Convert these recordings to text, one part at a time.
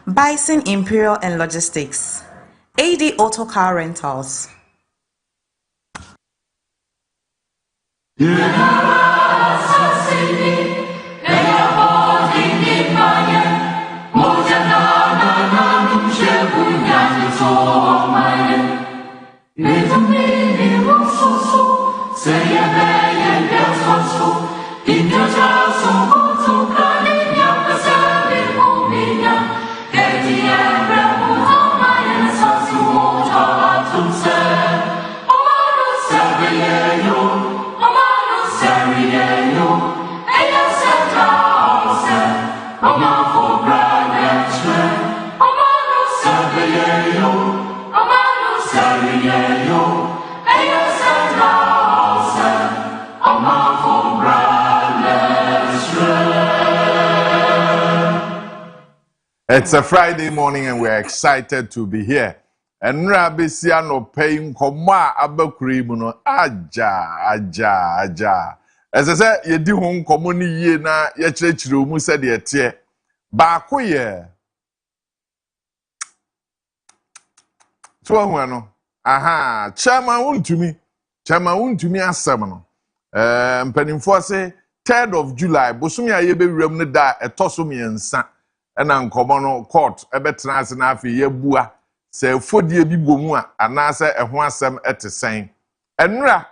Bison Imperial and Logistics, AD Auto Car Rentals. It's a Friday morning and we're excited to be here. And Rabisia no paying koma abakuri muno aja. As I said, ye di hon komoni ye na ye chirechiro mu said ye tie. Baako ye. So no. Aha, chairman wuntumi asem no. Mpanimfo say 3rd of July bosumi aye be wiram ne da etoso miensa. Ena nkomo no court ebetena ase na afi yebua se fodie bi bomu a anase eho asem etesen enura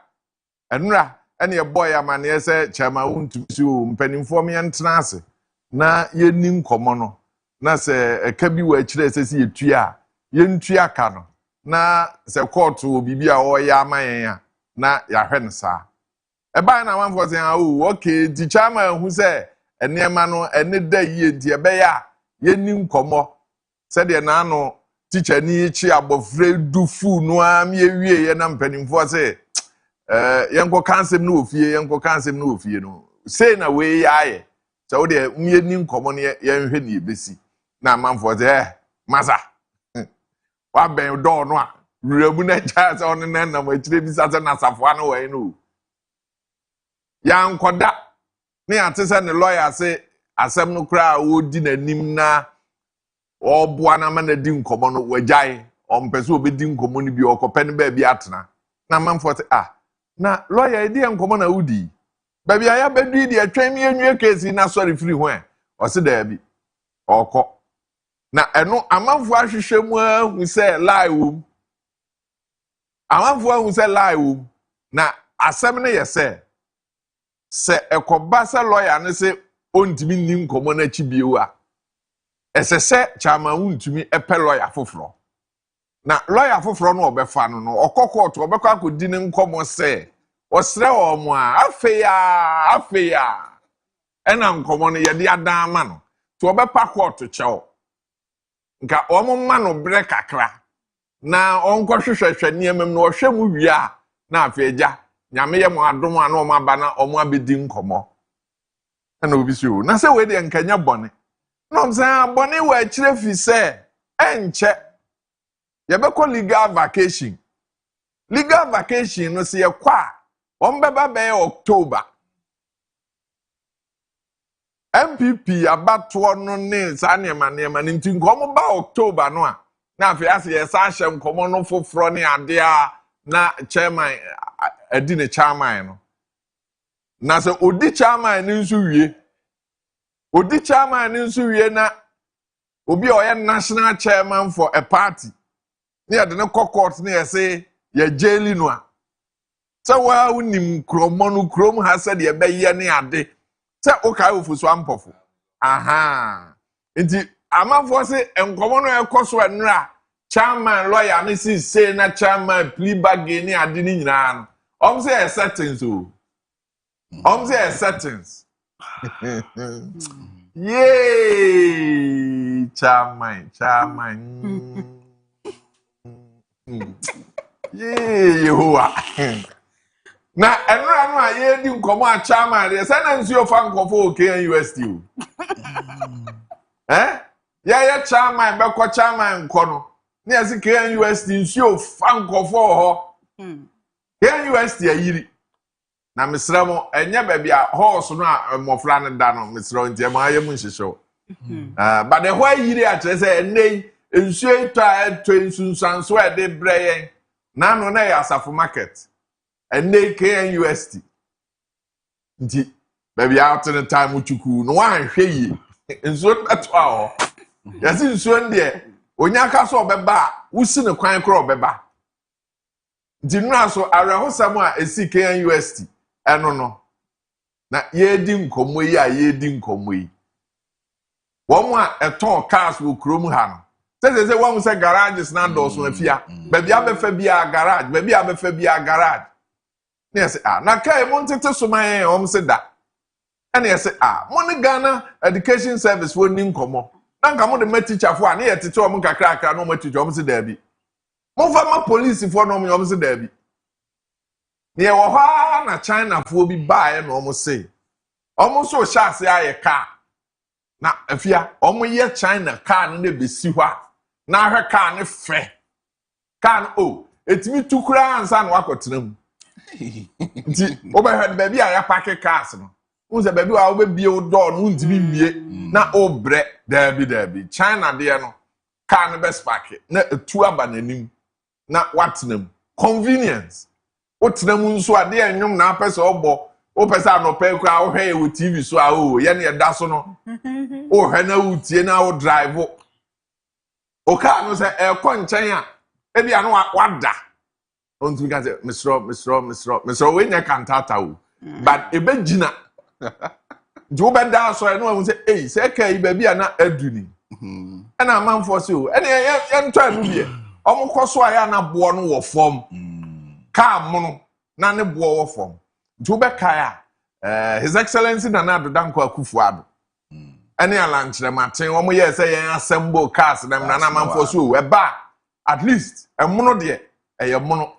ene ye boy amane se chama wuntumsi o mpanimfo me ntena ase na yeni nkomo no na se eka bi wa kire se se yetua yentua ka no na se court o bibi a o ya amayen a na ya hwe ne sa eba na manfo se o okay di chama hu se enema no ene da yie di ebe ya yeni nkomo said ye na no teacher ni chi abofre du fu no am ye wie ye na mpanimfo se yenko kansem no ofie no say na we yaye so de yeni nkomo no ye nhwe ni ebesi na manfo se masa wa ben do no a ruramu na cha se on na mo chire bi sa se na safo no we no yankoda ne atese ne lawyer se asem no kra wodi nanim na oboa na ma na di nkomo no wajai ompese obedi nkomo ni bi okope ne ba bi atena na manfo te na lawyer edi nkomo na wudi ba bi aya bedu di atwam yenwie case na sorry free ho o se da bi okọ na eno amanfo ahwehwe mu ahu se lie wo amanfo ahu se lie wo na asem ne yese se ekoba se lawyer ne se ontimi nim komo na chibiewu a esese chama untumi epe lawyer foforo na lawyer foforo no obefa no okokọ obekọ akodi ne nkomo se osre omo a afeya ena nkomo no yede adan ma no to obepa court chewo nka omo ma no bre kakra na onko hwehwehwe niamem no ohwemu wi a na afeja nyame ye mo adom a na omo aba na omo abedi nkomo na obisiu na se we de nkanya bone no msa bone we akire fi se enche ye be ko legal vacation no se ye kwa ombeba be October MPP abato no ne sa niema nti nkomo ba October no a na afi ase ye sa hye nkomo no foforo ne ade a na chairman adi ne chairman no na se odi chairman ni nso wie na obi oye national chairman for a party ne ade ne court ne yese ye jaili no a se wa unim kromo no krom ha se de be ye ne ade se o kai ofuso ampofo aha nti amanfo se enkomo no ekoso enra chairman lawyer ne si say na chairman plea bargain ne ade ni nyina no om say acceptance o settings. Yay! Chairman. Yay, Yehovah. Na enra no aye di nkomo a chairman dey say na nsuo fa nkofo KNUST o. Ya chairman be ko chairman nko no. Na yesi KNUST nsuo fa nkofo ho. KNUST ayiri. Na misramo enye bebia horse no a mofra ne da no misro ntie ma ayem nhihyew But the why yiri a say enney ensuo to nsunsanso e de breyen na no na ya asafo market enney KNUST nti baby out in the time uchuku no wan hwe yi ensuo beto a ho yasi ensuo nde onyaka so obeba wusi ne kwan kro obeba nti nura so arehosam a esi KNUST eno no na yedi nkomo yi a yedi nkomo yi womu a eton cars wo krom ha no say womu say garages na do so afia baby abefa bia garage baby abefa bia garage na say na kai mo ntete so man womu say da na say mo ne Ghana education service wo ni nkomo na nka mo de ma teacher fo a na ye tete womu kakra no ma teacher womu say da bi mo fa ma police fo no womu say da bi ne wo ha na China fo bi bae no womu say womu so sha say aye car na afia omoye China car no besi hɔ na ahwɛ car no fɛ car no etimi tukura ansa na wakɔtena mu nti obɛhwɛ ba bi a ya park cars no unse ba bi a obɛbie wo door no ntimi mie na obrɛ dabi China de no car no best park na etu aba nanim na watena mu convenience wotena mu nso ade enwom na apɛ sɛ ɔbɔ o pesa no pe kwa o hwe wo TV so a ye ne da so no o hwe na wutie na o drive o ka no se e ko nchen a e bia no wada on tu ka se misro we nya kantata o but e be gina jo be da so e no wo se se ka yi ba bia na aduni e na manfo se o e ne ye nto anu bia o mo koso a ya na bo no wo fom ka mo no na ne bo wo fom Jubekaya, His Excellency Nana Danko Akufuado. Any alanchre matin, one year say assemble cast them Nana man for so a bar at least a mono dear, a mono.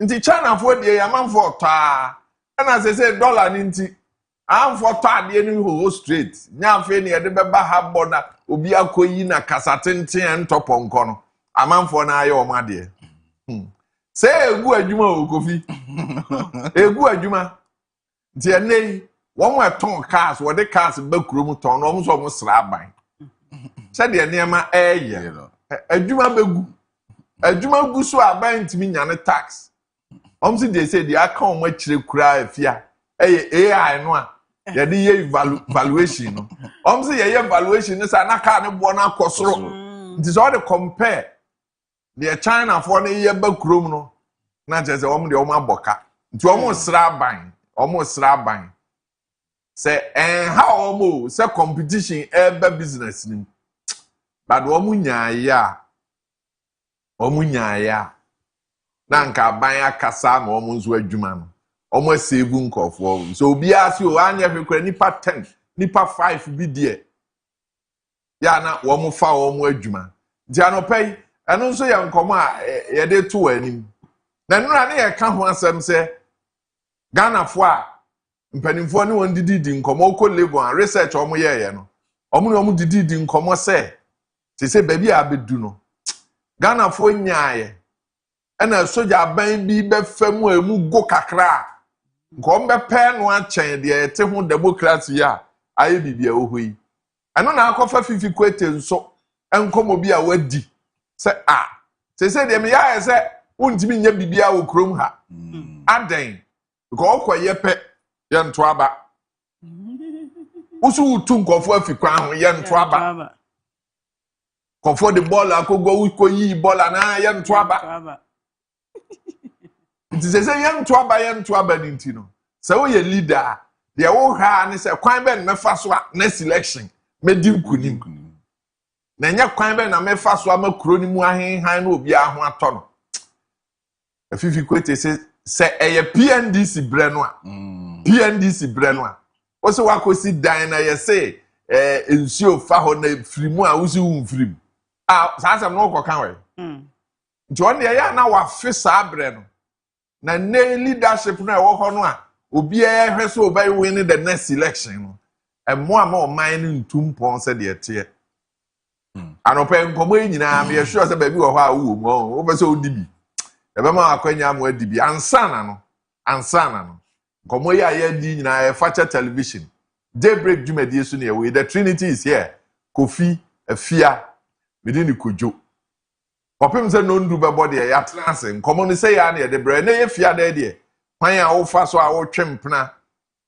Inti China for the man for ta, and as I say, dollar ninti. I'm for ta the enemy who straight. Now, Fanny at the Baba have border, Ubia Koyina Casatinti and top on corner. A man for na yo, my dear. Say egu adwuma o Kofi egu adwuma ti enei won we ton cars wo de cars ba kurom ton no so mo sra ban se de niam eye adwuma begu adwuma gu so aban ntimi nyane tax si de say de aka o ma kire kura afia eye AI no a ye de ye valuation no si ye valuation sa na car ne bo na akosoro nti so de compare the China for the year back room no na je se de aboka nti sra ban say how say competition ebe business ni but nyaaya na nka ban akasa na nso adwuma no save nkofo so obi asi o anya hwekura nipa 10 nipa 5 bi de ya na fa adwuma nti anopai eno nso ya nkomo a ye de to anim na nura ne ye ka ho asem se Ghana fo a mpanimfo ne won didi nkomo ko level and research ye no omo didi nkomo se baby a bedu no Ghana fo nyaaye ena soja ban bi be famu emu go kakra nkom be pe no a chen de ete ho democracy a aye bibia ohoyi eno na akofa fifi kwete nso enkomo bi a wadi say dem ya say untimi nya bibia wo krom ha aden because okoye pe ye nto aba usu utu nkofo afikwa ho ye nto aba kofo de ball akogwo ukoyi ball na ye nto aba nti say ye nto aba ni nti no say wo ye leader de wo ha ne say kwan ben mefa so a next election medi nkunim na nya kwan be na mefa so ama kuro ni mu ahenhan na obi aho ato no afifi kwete se eye PNDC bre no a PNDC bre no a wo se wakosi dan na ye se ensuo fa ho na firimu a wo se wu firim sa asem no ko kan we nti on ye ya na wa fe sa bre no na ne leadership no e wo ho no a obi hwe so obai win the next election no emo ama o man ntum pon se de ete anope nkomo nyina me sure say baby wo ho a wo mo wo be so odibi e be ma akwanya mo adibi ansana no nkomo ya di nyina e facha television Daybreak Jumadi so ne we the Trinity is here Kofi Afia medini Kojo Opim se no ndu bebo de ya trance nkomo ne se ya na de bre na ye fia de de kwan a wo fa so a wo twempena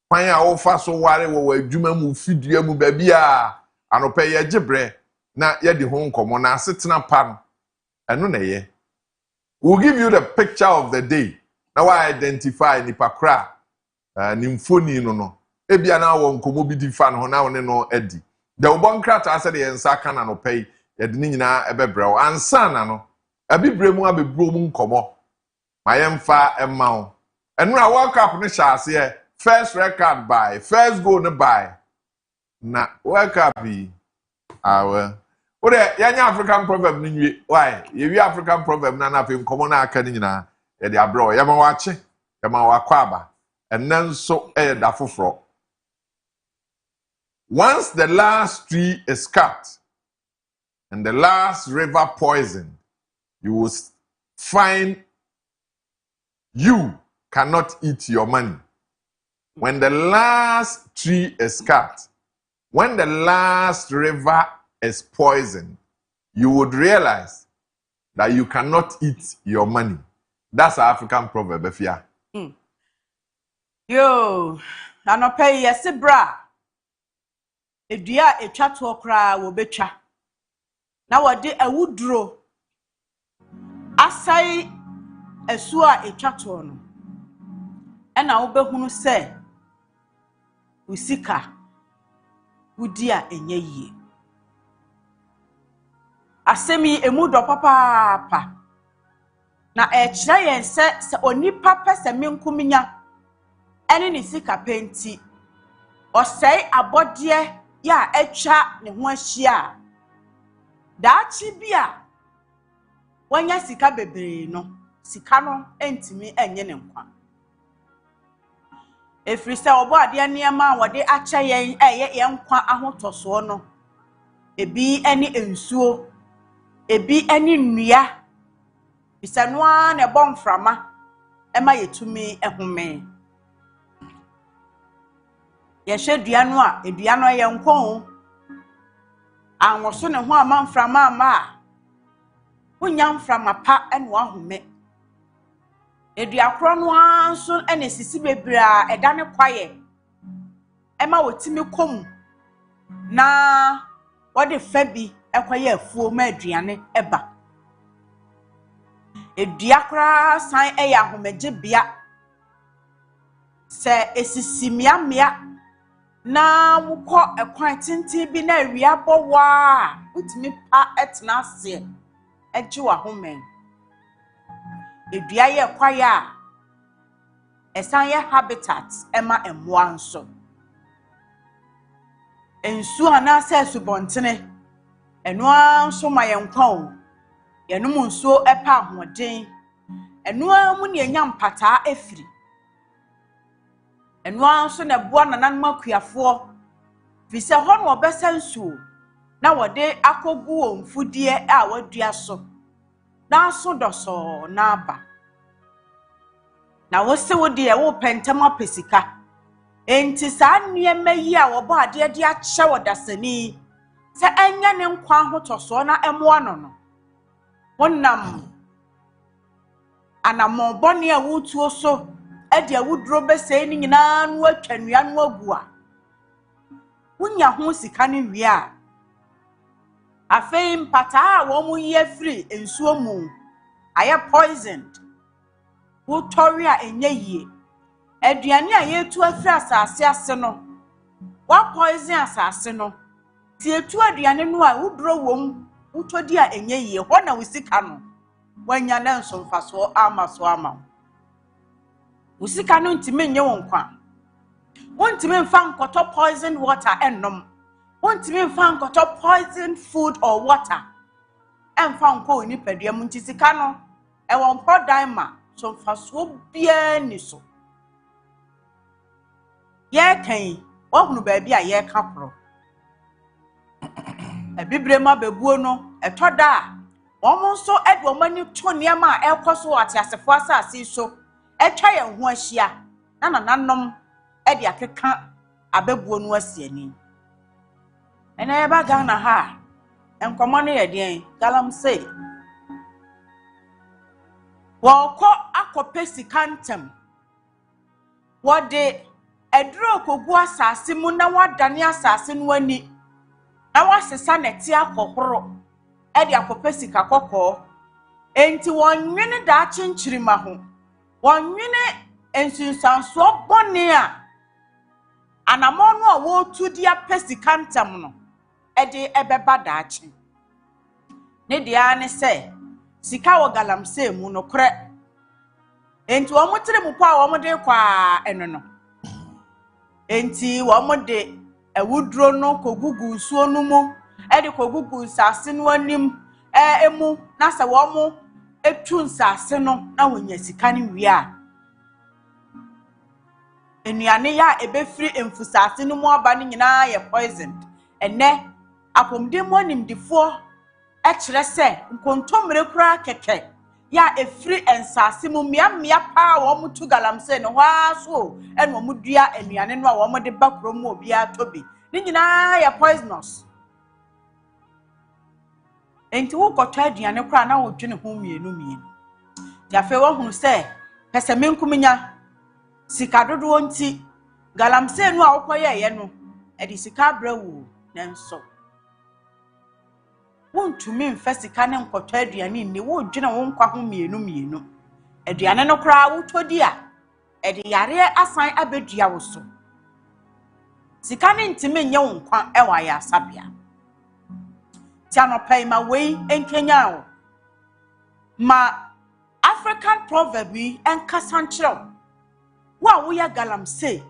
kwan a wo fa so ware wo adwuma mu fidua mu ba bia anope ye gibre na ye de ho nkomo na asetena pa eno na ye we'll give you the picture of the day now I identify ni pakra ni mfoni no ebia na wo nkomo bi di fa no na wo ne no adi the ubonkrata ase de ensa kana no pay ye de nyina ebebrɛw ansa na no abibrɛ mu abebro mu nkomo mayemfa emawo enu a World Cup ne hyase e first record by first goal ne by na World Cup bi awe ode yanya African proverb ni nwie why ye African proverb na na pe nkomo na aka ni nyina ye de abrɛ yema wache yema wakwaba enenso da foforo. Once the last tree is cut and the last river poisoned, you will find you cannot eat your money. When the last tree is cut, when the last river is poisoned, you would realize that you cannot eat your money. That's an African proverb, Efia. Yo, anope yesi bra. Edua etwa to kra wo betwa. Na wode awuduro asai esu a etwa to no. E na wo behunu se usika wudi a enye yie. Asemi emu do papa na kire yen se onipa pese menkuminya ene ni sika penti osei abode ya etwa ne ho ahia daachi bia wanya sika bebre no sika no entimi enye ne nkwa efri se obo ade niam wode acha yen eye nkwa ahotoso no ebi eni ensuo ebi eni nnua bisanoa ne bomframa ema yetumi ehome ye hwedua no a edua no ye nkon anwoso ne ho amamframa ama wonya mframa pa ene wahome edua kro no anso ene sisi bebra eda ne kwaye ema wotimi kom na wode fabi ekwaye afuo ma aduane eba edua kra san eya homeje bia se esisi miamia na wukọ ekwan tintin bi na awia bowa utimi pa etna ase eji wa homen edua ye kwaya esan ye habitat ema emwa nso ensu ana se subontene eno anso ma ye nkwan ye no nso epa ahoden eno amu ne enya mpata efiri eno anso ne boa nanan makuafo fise ho no obesa nsuo na wode akogu omfudie a wadua so na aso doso na aba na wose wode e wo pentama pesika enti saa niema yi a wobo ade ade ache wodasani se enya ne nkwa ahotoso na emoa no wonnam anamo bone a wutuo so ede awudro besei ni nyina no atwanua no agu a wunya ho sika ne wie a afei mpata a wo mu ye free ensuo mu aye poisoned wo tori a enye yie aduane a yetu afiri asase ase no wa poison asase no ti etu aduane no a wudro wom wutodi a enye yie ho na wusika no wanya na nsomfaso amaso ama usika no ntime nye wonkwa wontime mfa nkoto poison water ennom wontime mfa nkoto poison food or water emfa nko oni padua mu ntisika no e won podan ma somfaso bia ni so ye kan wohunu ba bia ye ka pro ebibrema bebuo no etoda won so edwo mani to niam a ekoso atiasefo asase so etwa ye ho ahia na nananom e de akeka abebuo no asiani ena eba Ghana ha enkomo no ye den galamsey woko akopɛ sika ntem wode eduro kogu asase mu na wadane asase no ani na wasesa neti akohoro e de akopɛ sika kokɔ enti wonwene da chinchirima ho wonwene ensunsanso bone a anamonu a wotu dia pesika ntem no e de ebeba daachi ne dia ne se sika wo galamsey mu no kre enti wo mutire mu po a wo mode kwa eno no enti wo mode ewudro no kogugu suo no mu e de kogugu sase no anim emu na se wo mu etu nsase no na wonya sika ne wi a enuane ya ebefiri emfusase no mu aba ne nyina ye poisoned enne apomde mo nimdifo e kire se nkontomre kura keke ya efiri ensase mu mia pa wo mutu galamsey no hwa so ene wo mudua enuane no a wo mode bakro mu obi atobi ne nyina ye poisonous enti wo kotwa aduane kura na wo dwene ho mienu ya fe wo hunu se pese menkuminya sika dodo nti galamsey no a wokoye ye no e di sika brawu nenso wontumi mfa sika ne nkotwa aduane ni wo dwene wo nkwa ho mienu aduane no kura wo todi a e di yare asan abedua wo so sika ne ntimi nye wo nkwa e wa ya asabia ti anopai ma wei enkenya wo ma African proverb yi enkasa nkyerɛw wo ya galamsey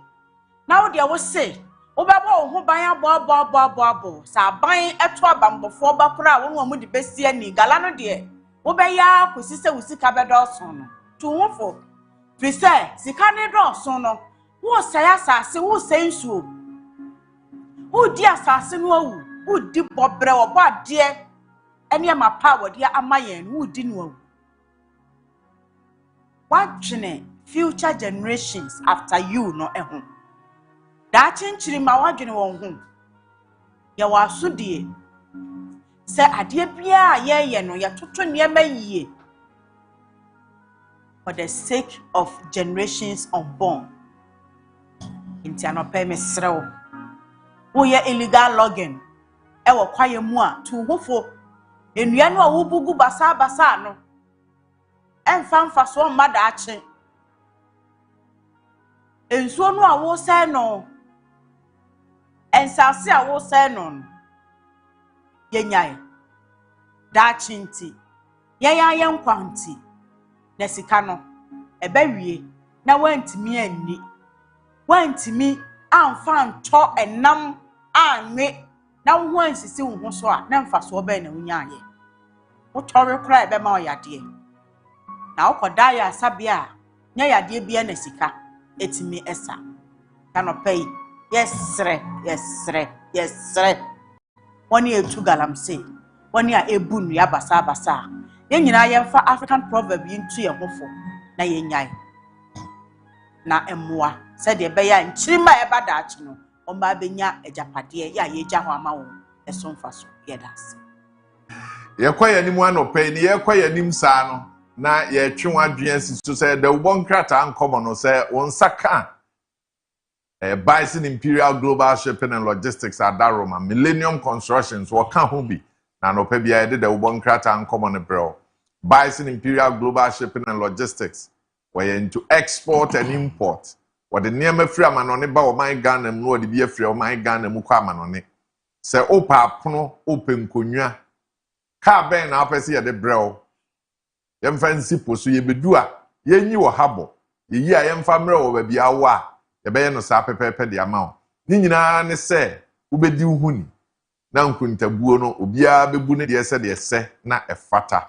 na wo de wo se wo bebo ho ban abo sa ban eto abambofo bakora wo mu de besi ani gala no de wo be ya kosi se wo sika bedo so no to wofo fise sika ne do so no wo saya asase wo sensuo wo di asase no awu wo di bobre wo ba de ene ma pa wo de amayen wo di no awu wadwene future generations after you no eho da chinchiri ma wadwene won ho ye wasodie se ade bia ye no ye toto niema yie for the sake of generations unborn inti anope mesrew wo ye illegal logging e wo kwaye mu a tu hofo enua no a wo bugu basa no emfa so mada ache ensuo no a wo sai no ensase a wo sai no yenyae da chinti ye nkwanti na sika no ebawie na wantimi anni wantimi amfa nto enam anwe na wo ansisi wo ho so a na mfa so oba na wunyaaye wo tore kra ebe ma oyade na okoda ya sabia nya yade bia na sika etimi esa kanopay yesre woni etu galamsey woni a ebunu ya basa ye nyina yemfa African proverb yintu ye hofo na yenyae na emmoa se de be ya nchirima e bada achi no o ma benya ejapade ya yeja ho ama wo esomfa so yedas ye kwaya ni mu anopay ni ye kwaya nim saa no na ye twenwa dwen siso se de ubon krata ankomo no se wonsaka Bison Imperial Global Shipping and Logistics at Daroma Millennium Constructions waka ho bi na no pa bia de ubon krata ankomo ne bro Bison Imperial Global Shipping and Logistics we into export and import what the near free amanone ba o man Ghana mu no de bia free o man Ghana mu kwa amanone se opa apono open konwa ka ben na apese ye de bro yemfa nsipo so ye bedu a yenyi wo habo yeyi a yemfa mre wo ba bia wo a yebeye no sa pepepe de ama wo ni nyina ne se ubedi uhuni na nkuntabuo no obia bebu ne de se na efata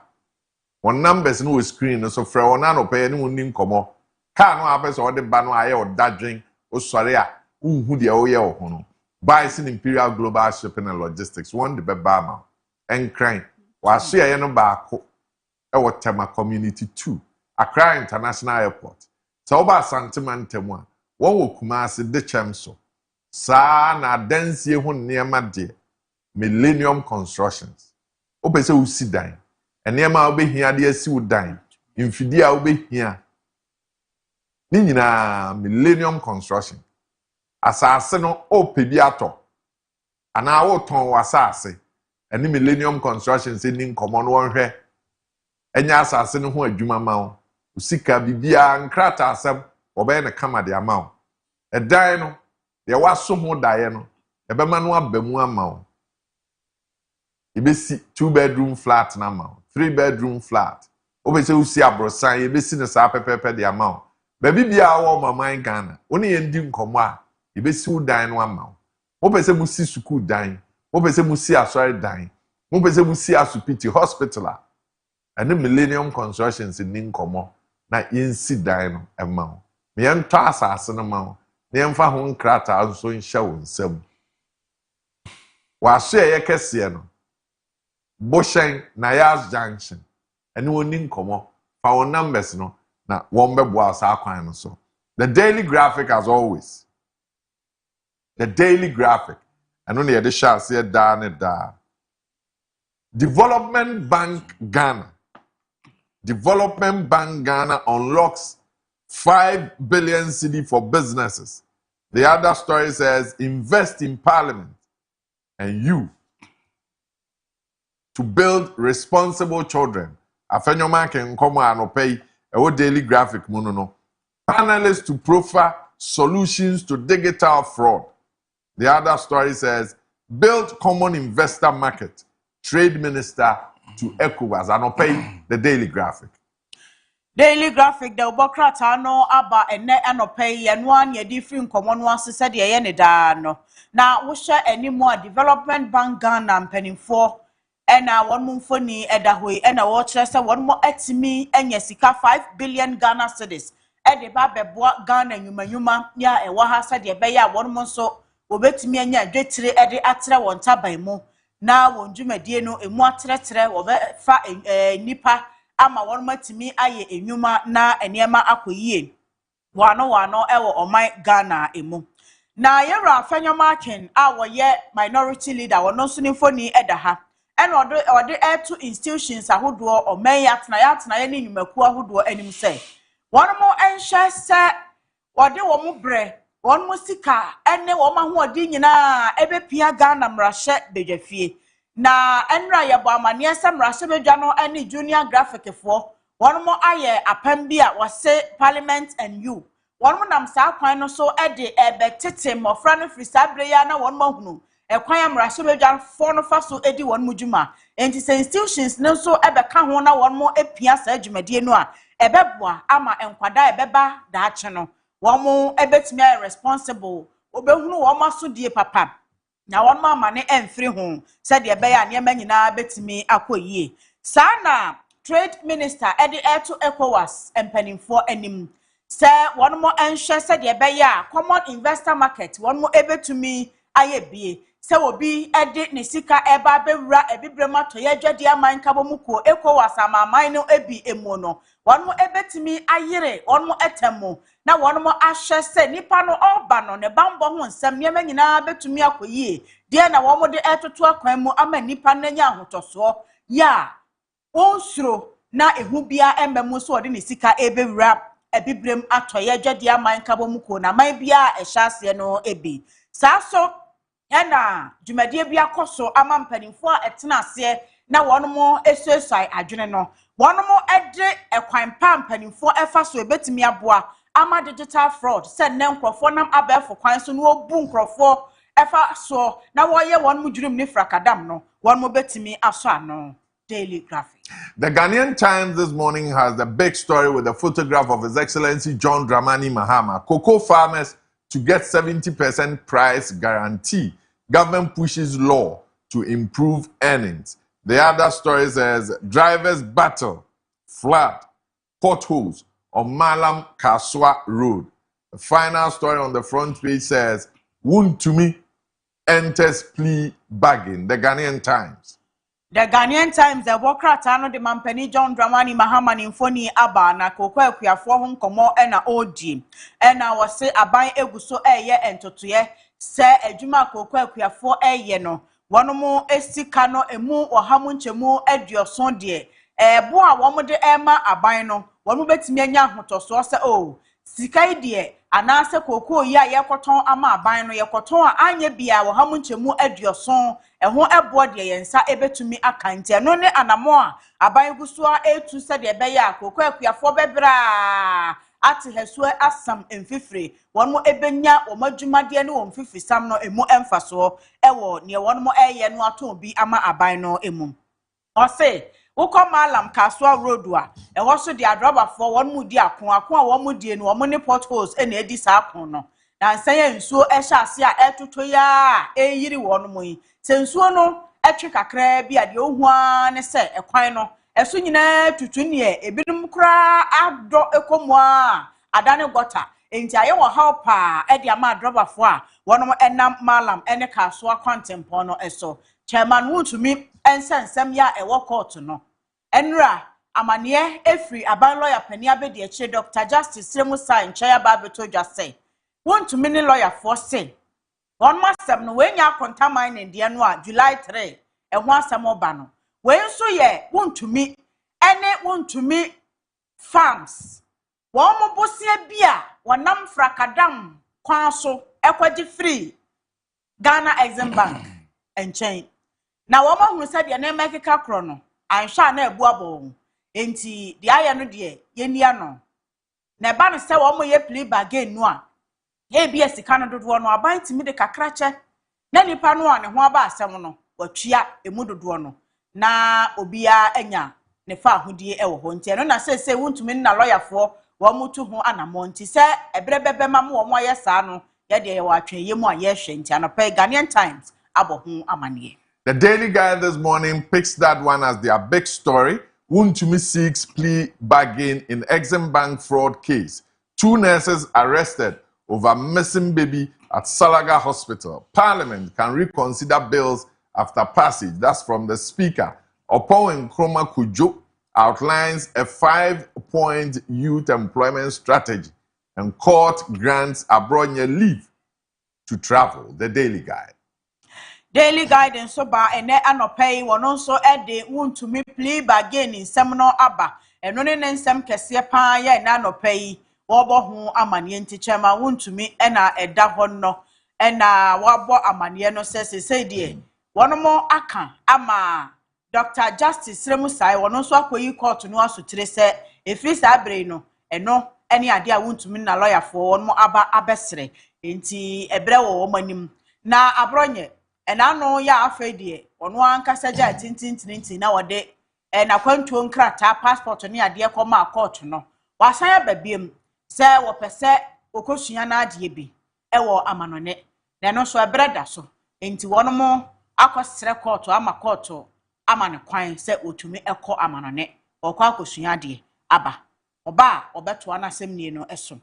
won numbers no screen no so frɛ won anope ne won ni nkomo ka no apese wo de ba no aye odadwen osore a unhu de wo ye wo ho no Bison Imperial Global Shipping and Logistics one de beba ma enkran wa so ye no baako e Tema Community 2 Accra International Airport so oba santimantemu a won wo Kumasi de chemso saa na dansie ho niema de Millennium Constructions. Ope se usi dan. Enema obehia de asi udan. Mfidi a obehia. Ni nyina Millennium Construction. Asase no ope bi ato. Ana wo ton wasase. Eni Millennium Construction se ni nkomo no wonhwe. Enya asase no ho adwuma ma wo. Usika bibia nkrata asem obe ne kama de ama wo. Edan no de waso ho dae no ebema no abamu ama wo. Ibesi 2-bedroom flat na ma wo. 3-bedroom flat. Obese usi abrosan ibesi ne sa pepepe de ama wo. Baby bia wo maman Ghana. Oni yendi nkomo a ibesi udan no ama wo. Obese musi suku dan. Obese musi asori dan. Obese musi asupiti hospital. Ane Millennium Constructions ni nkomo na yensi dan no ema wo. Me yento asase no ma wo. Ne yemfa ho nkrata aso nhya wo nsam. Wa so ye kese no. Boshen Nayas Junction. Ane woni nkomo fa wo numbers no na won bebo asa kwan no so. The Daily Graphic as always. The Daily Graphic. Ano ne ye de sha se da ne da. Development Bank Ghana. Development Bank Ghana unlocks 5 billion cedi for businesses. The other story says invest in parliament and youth to build responsible children. Afenyoma ken komo anopei ewo Daily Graphic muno no. Panelists to profile solutions to digital fraud. The other story says build common investor market. Trade Minister to ECOWAS anopei the Daily Graphic. Daily Graphic the obokrata no aba ene anopei enwan ye different nkomo no asese de ye ne da no. Na wo hye animo Development Bank Ghana mpanimfo ena won mumfoni edahoi ena wo kire se won mo atimi enya sika 5 billion Ghana cedis e de ba beboa Ghana nyumanyuma ya ewa ha se de be ya won mo so obetimi enya dwetire e de atre won taban mu na won dwumadie no emu atretre wo be fa nipa ama won matimi aye enwuma na enema akoyie wano ewo oman Ghana emu na yera afanyoma ken a wo ye minority leader wono so ni foni edaha ena ode to institutions ahodo oman yatena ye ni nyumaku ahodo anim se wono mo enhye se ode wo mo bre won mo sika ene wo ma ho odi nyina ebepia Ghana mrahye bedwafie na enra ye bo amane se mrahye bedwa no ene junior graphic fo won mo aye apam bi a wose parliament and you won mo nam sa kwan no so ede ebetete mofra no free sabre ya na won mo hunu ekwan amrahye bedwa fo no fa so edi won mo djuma enti se institutions no so ebeka ho na won mo epia sa djumade no a ebeboa ama enkwada ebeba da ache no won mo ebetimi responsible obehunu won ma so die papa na won ma mane emfiri ho se de be ya ne manyina betimi akoyie sana Trade Minister edi to ECOWAS empanimfo anim se won mo enhwe se de be ya common investor market won mo ebetumi ayebie se obi edi ne sika eba bewura ebibrema toye dwade aman kabomuko ECOWAS amaman no ebi emu no won mo ebetimi ayere won mo etemu na won mo ahwe se nipa no oba no ne bambo ho nsem ne manyina betumi akoyie de na won mo de etoto akwan mu ama nipa nanya ahotoso ya onsuro na ehu bia embemu so ode ne sika ebewura ebibrem atoye dwade aman kabomuko na man bia ehyaase no ebi saso ena dwumadie bia koso ama mpanimfo a etena ase na won mo esuesai adwene no won mo ede ekwan pa mpanimfo efa so ebetimi aboa ama digital fraud se ne nkrofo nam abefo kwan so no obu nkrofo efa so na woye won mo dwurim ne frakadam no won mo betimi aso ano. Daily Graphic. The Ghanaian Times this morning has the big story with a photograph of His Excellency John Dramani Mahama. Cocoa farmers to get 70% price guarantee. Government pushes law to improve earnings. The other story says drivers battle, flood, potholes on Malam Kaswa Road. The final story on the front page says Wuntumi enters plea bargain. The Ghanaian Times. The Ghanaian Times, the Wokrata no de Mampani John Dramani Mahama Infoni Aba na Koko Kuafo hon komo ena odi. Ena wase aban eguso eye entotoye se adwuma Koko Kuafo eye no. Wanomo esika no emu ohamu nchemu aduoson de bo a womo de ema aban no womo betimi anya ahotoso se o sika de anase kokoo yi a yekoton ama aban no yekoton a anya bia wohamu nchemu aduoson ho ebo de yensa ebetumi akante no ne anamo a aban guso a etu se de be ya kokoo akuafo bebra ate heso asam emfifire wonmo ebenya omadwumade ne wonfifiri sam no emu emfaso ewo ne wonmo eye no aton bi ama aban no emu ose wokoma alam kaswa road a ewo so de adrobafo wonmo di akon a wonmo die no wonmo ne potholes na edi sa akon no na nsanya nsuo ehya ase a etoto ya eyiri wonmo yi se nsuo no etwe kakra bi ade ohua ne se ekwan no eso nyina tutu ne ebinum kra ado ekomu a adane gota enti aye wo helpa e de ama adrobafo a wonom enam malam ene kaso akwantempo no eso chairman wuntumi ensensem ya ewo court no enra amane efri aban lawyer pani abedi eche Dr. Justice Sremu Sign Chaya Babeto just say wuntumi ni lawyer for say one masem no wenya kontaman ne no a July 3 eho asem oba no wen so ye wuntumi ene wuntumi farms won mo bosia bia wonam frakadam kwan so ekwaji free Ghana Exim Bank enchen na won mo hunu se de na mekeka kro no anhwa na ebu abo enti de aye no de yenia no na ba no se won mo ye play bargain no a e bia sika no dodo no aban timi de kakra che na nipa no a ne ho aba asem no watua emu dodo no na obia anya ne fa ahodie ewo ho nti no na se wuntumi na lawyer fo wo mutu ho anamonti se ebrebebe mam wo mo ayesa no ye de ye wa atwe ye mu a ye hwe nti anopa Ghanaian Times abo ho amane. The Daily Guide this morning picks that one as their big story. Wuntumi seeks plea bargain in Exim Bank fraud case. 2 nurses arrested over missing baby at Salaga Hospital. Parliament can reconsider bills after passage. That's from the Speaker. Upon Nkrumah Kojo outlines a 5-point youth employment strategy and court grants Abronya leave to travel. The Daily Guide. Daily Guidance so ba ene anopay wono so ede wuntumi plea bargain in seminar aba eno ne nsem kese pa ya na anopay wo bo ho amane nti chema wuntumi ena eda ho no ena wabo amane no se die wono mo aka ama Dr. Justice Sremu Sai wono so akoyi court no asotire se efiri sa abre no eno ene ade a wuntumi na lawyer fo wono mo aba abesere nti ebre wo manim na abronye enano ya afedie ono ankasa ja tintintintin na wode na kwantuo nkrata passport ne ade koma court no wasan ababiem se wo pese okosua na ade bi ewo amanone na no so ebreda so enti wono mo akosere court ama court ama ne kwan se otumi ekọ amanone okwa akosua ade aba oba obeto anasem nie no eso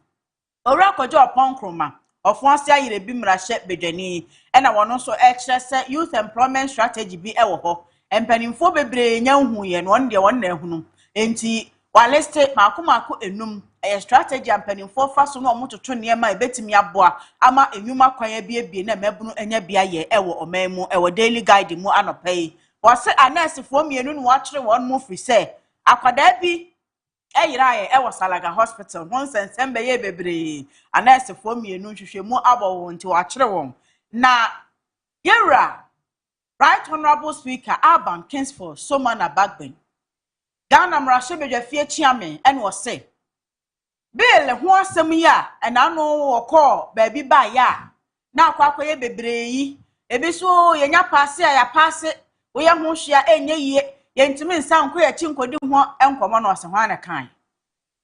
owura Kojo Nkrumah ofonse ayire bi mrahye bedwani ena wono so ekire se youth employment strategy bi ewo ho empanimfo bebre nya hu ye no onde won na ehunu enti waleste makomako enum strategy empanimfo fa so no omototo niema ebetimi aboa ama enwuma kwan bia na mabunu enya bia ye ewo omamu ewo Daily Guide mu anopai wose anesefo mienu no wakire won mu free se akwada bi eyiraye ewo Salaga Hospital nonsense embe ye bebre anesefo mienu hwehwemu abo nti wakire won na yera Right Honorable Speaker Alban Kingsford Somana Bagben Ghana mrahye bedwafie chiame ene wo se bill ho asem ya ena no wokọ baabi ba ya na akwakoye bebre yi ebi so yenya paase ya paase wo ya ho hwea enye yie yentimi nsanko ya chinkodi ho enkomo no se ho ana kan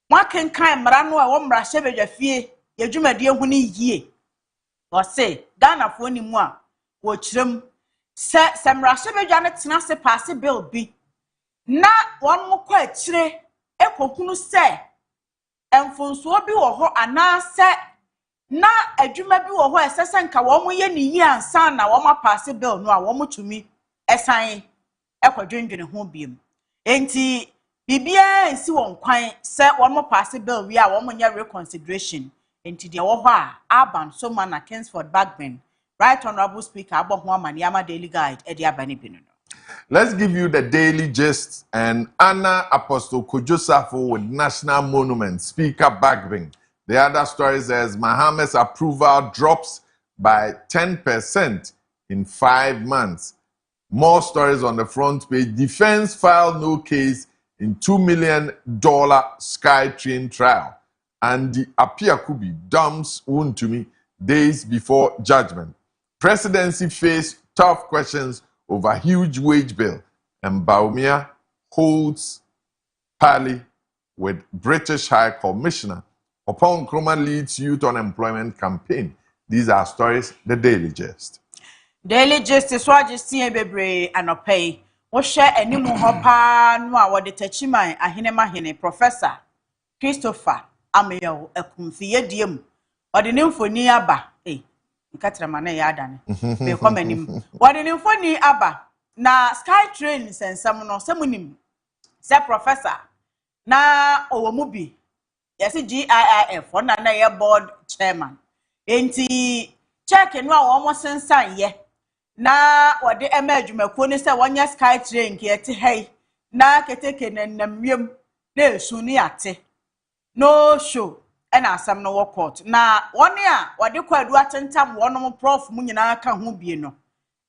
mwakenkan mra no a wo mrahye bedwafie yedwumadie hu ni yie wo se Ghana fo ni mu a wo kirem se mrahye bedwa ne tena se paase bill bi na won mo kwa akire ekokunu se emfonso bi wo ho anase na adwuma bi wo ho esese nka wo mo ye ni yi ansa na wo ma pass bill no a wo mo tumi esan ekwadwendwene ho biem enti bibia ensi won kwan se wo mo pass bill wi a wo mo nya reconsideration enti de wo ho a Alban Somana Kingsford Bagben Right Honorable Speaker, Abohwa Maniama Daily Guide, Edia Banibino. Let's give you the daily gist and Anna Apostle Kojo Marfo with National Monument, Speaker Bagbing. The other story says Mohammed's approval drops by 10% in 5 months. More stories on the front page. Defense filed no case in $2 million SkyTrain trial. And the Apiakubi dumps Wontumi days before judgment. Presidency faced tough questions over huge wage bill. And Baumia holds parley with British High Commissioner. Upon Nkrumah leads youth unemployment campaign. These are stories, the Daily Gist. Daily Gist is what you see bebre anopay. Wo share animu hopa no a wode tachiman ahene Professor Christopher Ameyo ekumfiye diem. Wode nimfoni aba. Nkatra mana ya adane. Be come anim. Wode nimfoni aba na SkyTrain sensam no semunim. Se professor na owomubi. Yes, GIIF, one na ye board chairman. Enti check no a almost sensan ye. Na wade emadwumako ni se wonya SkyTrain ke ete hey na keteke namwem na esuni ate. No show and asam no work court. Na one a wade kwadu atentam wonom prof mu nyina ka ho bie no.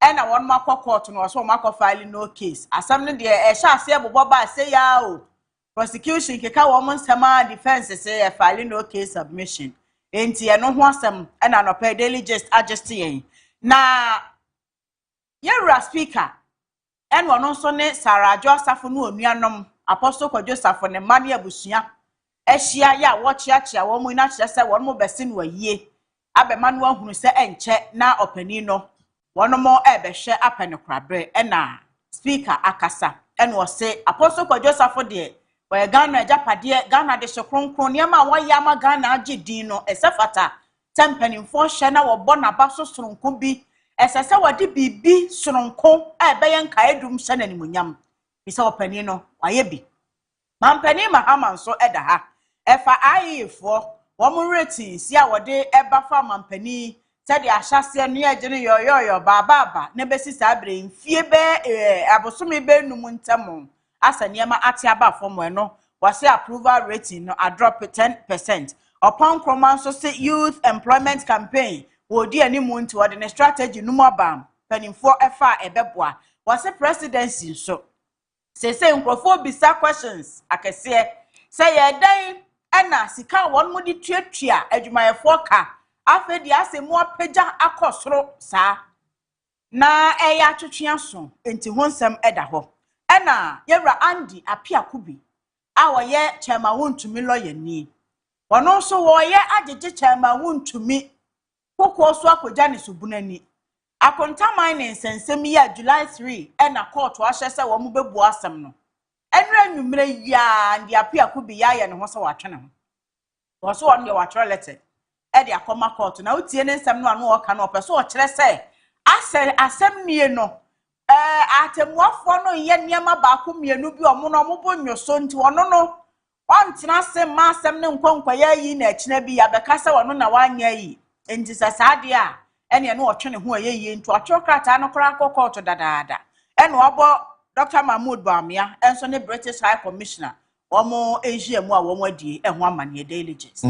E na won makọ court no so makọ file no case. Asam no de e sha ase bobo ba say ya o. Prosecution keka woman sama defense say file no case submission. Enti eno ho asem e na no pay daily just adjust yen. Na yewra speaker en wono so ne Sarajo Asafo no onuanom Apostle Kojo Marfo ne mane abusua ehia ya wo chiachia wo mu na kire se wono mo bese no ayie abema no ahunu se enche na opani no wono mo ebehwe apene krabre na speaker akasa en wo se Apostle Kojo Marfo de we Ghana japade Ghana de hwekronkron niam a woyama Ghana agedin no esefata tempanimfo hye na wo bo na ba so soronko bi esese wadi bibi soronko ebeye nka edum hye na nimunyam bisa opani no waye bi mampani mahama so eda ha efa ayefo wo mu ratings ya wode eba fa mampani sede ahyase no ye gene yoyoyo baba na besi sabre mfie be abosome be num ntamo asa niema ate aba fom no wase approval rating no a drop 10%. Upon Nkrumah so say youth employment campaign wodi animu nti wode ne strategy no mobam panimfo efa ebeboa wase presidency so say nkrofo bisa questions akese say yedan ena sika won mu di tuatua adwumayefo ka afedi asemu apagya akosoro sa na eya twetwea so enti honsem eda ho ena yewra Andy Apiakubi a woye chairman wontumi lawyer ni wono so woye agege chairman wontumi kokko so akogya ne subunani akonta mining sensem ya July 3 ena court wa hye se wo mu bebu asem no enra nwumre ya Andy Apiakubi ya ye ne ho se watwene ho wo so won de watwere letter e de akoma court na utie ne nsem no anu oka no opeso o kire se asem nie no atemuafo no ye niema ba ko mienu bi omo no mo bonyoso nti wono no wantena asem ma asem ne nkwankwa ya yi na akina bi ya beka se wono na wanya yi enti sasade a ene no otwene ho ayeyi nti otwokrata no kora court dadaada ene obo Dr. Mahmoud Bamia enso ne British High Commissioner omo Asia mu a womo adie ho amane daily gist.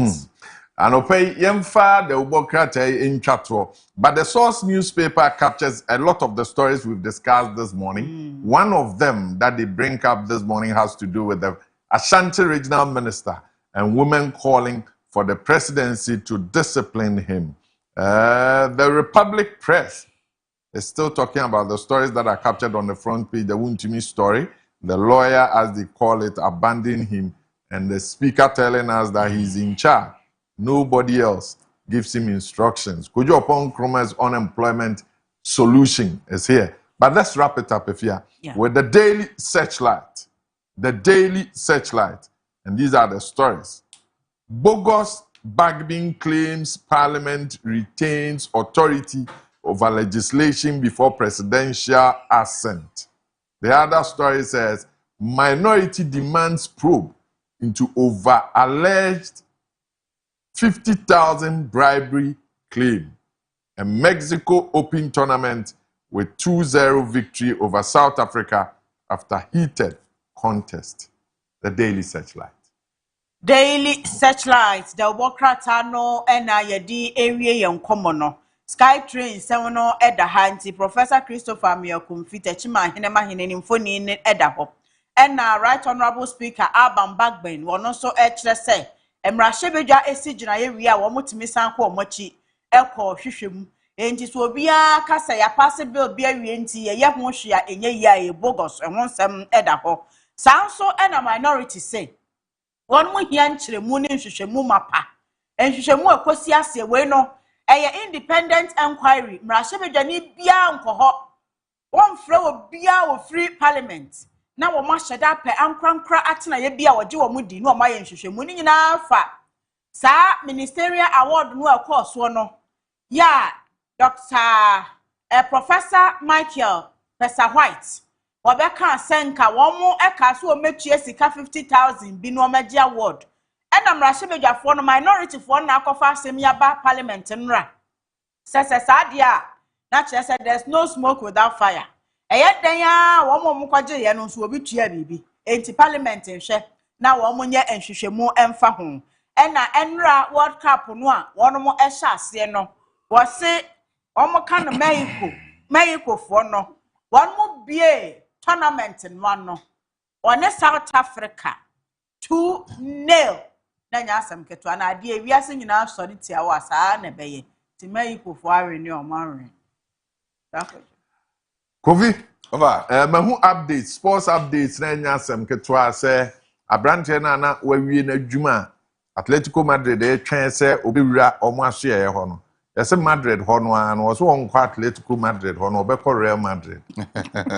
Anopay yemfa the ubokrata in chatro. But the Source newspaper captures a lot of the stories we've discussed this morning. One of them that they bring up this morning has to do with the Ashanti regional minister and women calling for the presidency to discipline him. The Republic Press is still talking about the stories that are captured on the front page. The Wontumi story, the lawyer, as they call it, abandoning him, and the speaker telling us that he's in charge. Nobody else gives him instructions. Kojo Nkrumah's unemployment solution is here. But let's wrap it up with the Daily Searchlight. The Daily Searchlight. And these are the stories. Bogus Bagbin claims Parliament retains authority over legislation before presidential assent. The other story says, minority demands probe into over alleged 50,000 bribery claim. a Mexico Open tournament with 2-0 victory over South Africa after heated contest. The Daily Searchlight. Daily Searchlight, the Wokrata and Yadi area and commono. Sky train, seminal at the Hanti, Professor Christopher Miakumfita Chima Hinema Hinin Phone at the hop. And now, Right Honorable Speaker Abam Backbane, one also at say, and Rashebeja Esijina area, Wamutimisan Mochi, Elko, Shishim, and it will be a cassa, a possible beer, and tea, a young moshia, and ye, bogos, and one some at the hop. Sound so and a minority say. One more yan chilemu ni nhwehwemu mapa. Nhwehwemu akosi ase we no eye independent inquiry. Mrahwebedwane bia nkoho. Won frɛ obia wo free parliament. Na wo ma hyeda pɛ ankrankra atena ye bia woje wo mudi no ma ye nhwehwemu ni nyina fa. Sa ministerial award no akoso no. Ya Dr. Professor Michael Pesa White. Wabeka senka womo eka so metua sika 50,000 bi no media award ena mrahwebedwafo no minority fo na akofa asem yaba parliament nra sese sadia na kire say there's no smoke without fire eye den ya womo mkwaje ye no so obi tua bibi enti parliament nhwe na womo nye nhwehwemu emfa ho ena enra world cup no a wono mo ehya ase no wo se womo ka no Mexico fo no wono bie tournament in one on South Africa 2-0 na nya asem keto na ade wi ase nyina so de tia wa saa na beye ti Mexico fo are ni o manre Kofi over mahu updates sports updates na nya asem keto say abrante na wawie na dwuma Atletico Madrid e twen say obewura omo aso ye ho no yese Madrid ho no an wo so won kwa Atletico Madrid ho no obekọ Real Madrid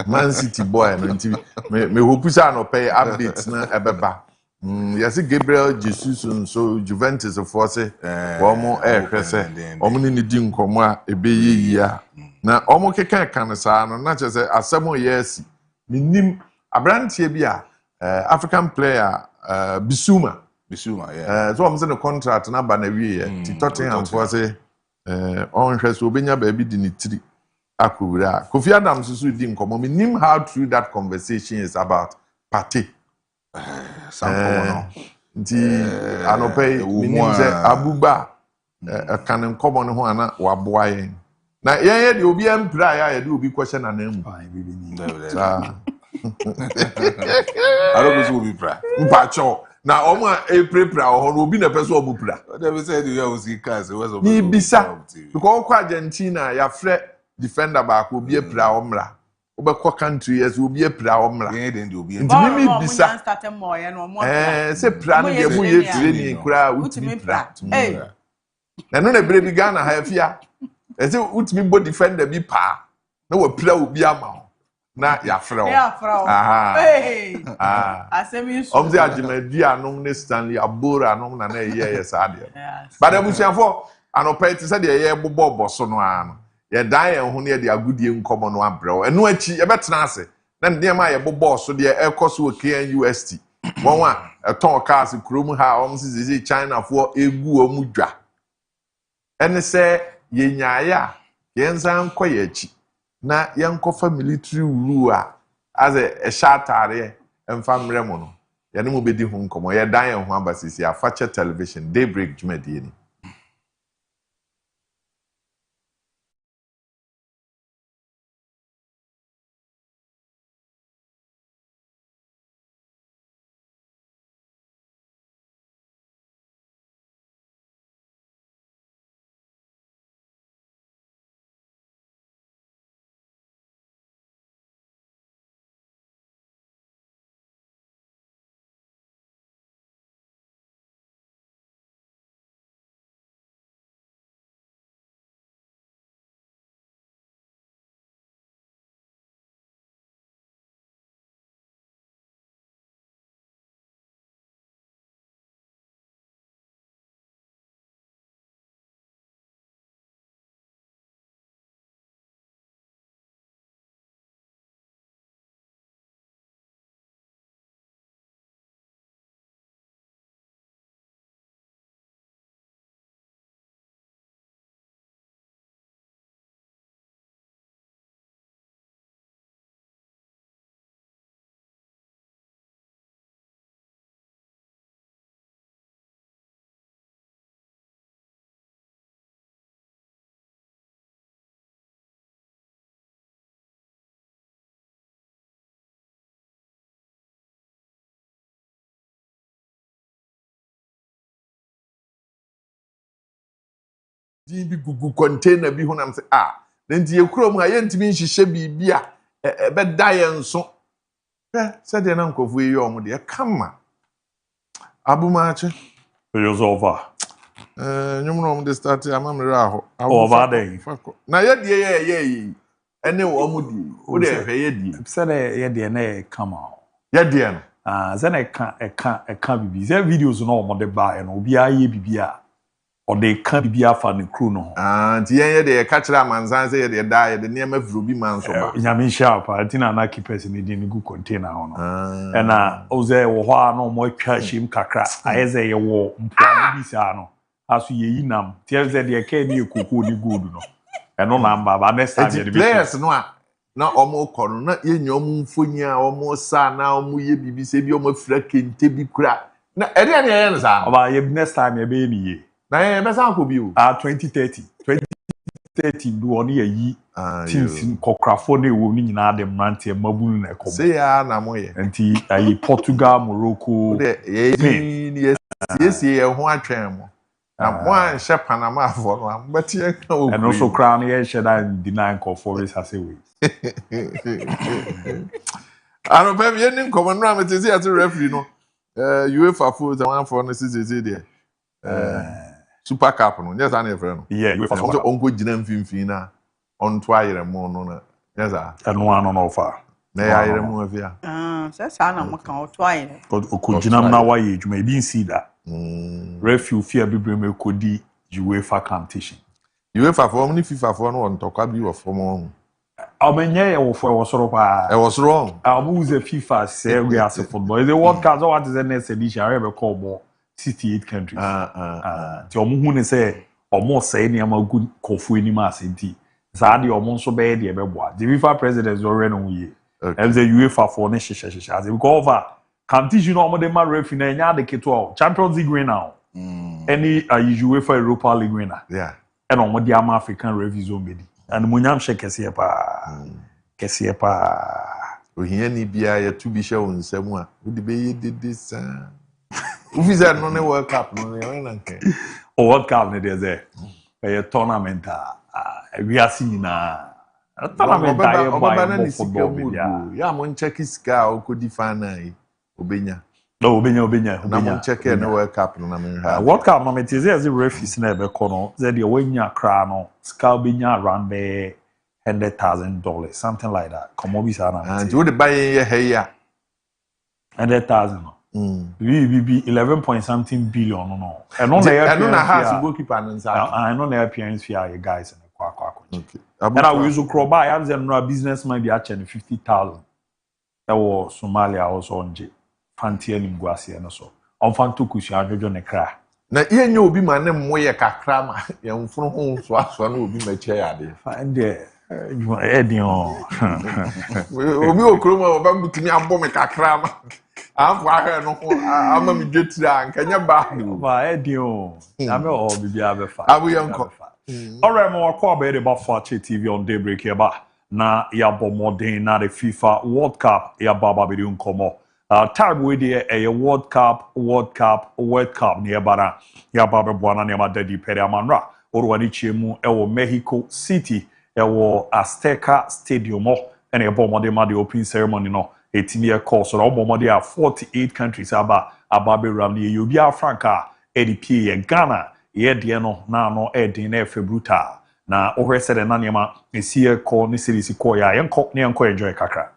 Man City boy no nti me hope say no pay updates na ebeba yese Gabriel Jesus so Juventus for say wo mo hwese omo ni di nkomo a ebeye yia na omo keka kan sa no na che say asemo yes minim abrantie bi a African player Bisuma yeah so I'm saying the contract na ba na wie ti Tottenham for say on hwese obenya ba bi di ni tiri akowura Kofi Adams so di nkomo minim how through that conversation is about party sample no nti anope minim say abuba kan nkomo no ho ana waboa yen na yen de obi empira ya de obi question na namu Arogo obi pra mpacho na omo eprepra ho no obi na pese omo pra they say the was cars was ni bisa because kwa Argentina ya fre defender back obi epra omra obekọ country yes obi epra omra nti mimi bisa se pra no de mu ye training kura utimi pra na no na bre bi Ghana ha afia ese utimi bo defender bi pa na wa pra obi ama na ya frɛ asemi so omze agimadi anom ne Stanley Abora anom na ye saade but abusuafo anopa ti se de ye bobɔ so no ano ye dan ye ho ne de agudie nkomo no abrɛw eno achi ye betena ase na ne ma ye bobɔ so de ekoso o KNUST won a eton cars kurom ha omse China fo egu omu dwa ene se ye nyaaye a ye nsan koye achi na yankofa military rule as a shatare emfa mremo no ye ne mo bedi ho nkomo ye dan ye ho abasisi afache television Daybreak dwumadie ni di bi gugu container bi ho nam say nti ye kuro mu aye ntimi nhihye bibi a be da ye nso se de na nkofo yi omo de kama abumaache over nyumro omo de start amamre aho over there na ye de ye ene wo omo di wo de hwe ye di say ye de na come out ye de no say na eka bibi say videos no omo de ba no obi aye bibi a o de ka bibi afa ne crew no nti ye de ka kire amanzan say ye de da ye de ne ma vuro bi man so ba nyame sharp atina na keepers ni di gu container ho no na o ze wo ho a no mo atwa shim kakra ayeze ye wo mpo bi sa no aso ye yinam tie ze de ka ni ekoko ni gold no eno na mba ba next time ye de players no a na omo kono na ye nya omo mfonyi a omo sa na omo ye bibi se bi omo fra kente bi kura na ede ne ye no sa oba ye next time ye be ni ye na ye be sa ko bi o 2030 do oni yi teams kokkrafo na ewo ni nyina de mrante mabunu na ekobo se ya na mo ye nti ayi Portugal Morocco de ye ni ye ho atwen mo na mo an hye Panama afọ no ambeti ye ka o and also crown ye hye dan deny for race as a way ano pe ye ni nkomo no amete se ati referee no UEFA for the one for no sisi de Super Cup no yes an efre no yeah UEFA so onko gina mfimfin na onto ayere mo no na yes and one no fa na ayere mo afia Sasa na maka oto ayere okojinam na wa ye djuma e bin see that referee fear bibreme kodi UEFA competition UEFA for ni FIFA for no on tokwa bi wo for mo omenye ye wo for wo soro pa e was wrong abuze FIFA say we as football the world cup what is the next edition I be call more 68 countries ti omo hu ne say omo say ni ama good kofu ani ma asenti za de omo nso be de be boa the FIFA president already no ye and the UEFA for ne hye as we go over competition omo de ma referee na nya de keto Champions League winner any UEFA Europa League winner yeah and omo de ama African referees o medi and munyam hye kese pa ohia ni bia ya tu bi hye wonsam a wo de be ye dede sa ufiza no ne World Cup no ne na nke World Cup ne dey a tournament we are seeing tournament obaba na by ni sika football mu media ya mo check sika o ko di final obenya no obenya na mo check na World Cup no na me ha World Cup no me tell say the referees na be kono say the wanya kra no ska obenya around be $100,000 something like that come obi sa na and wo de buy ye he ya $100,000 we 11 point something billion no and on the na house goalkeeper no nsa I know the appearance fee you guys in the kwa okay and I will so crow by am say no businessman be actually 50,000 that was Somalia also onje fantie nim guase no so on fanto kusu adwojo ne kra na ye nya obi ma ne mo ye kakra ma ye mfunu ho so aso na obi ma che ya de and there you edion obi okroma oba butumi abo me kakra ma afọ ahụ no ho ama mi dwetira nkanya ba ba edion na me o bibia be fa abu yanko alright mo akọ be de ba fa che TV on Daybreak here ba na ya bomodin na the FIFA World Cup ya baba be nkomo time we dey a World Cup ne bara ya baba bwana ne ma dadi pere amanra orwani chiemu ewo Mexico City ewo Azteca Stadium and a bomodin ma the opening ceremony no etimi e course so bomodin a 48 countries aba be ramni you bia franca edp ye Ghana ye de no na no edin na efe brutal na ohwese de na nema esie call ni series call ya yenko ne yenko enjoy kakra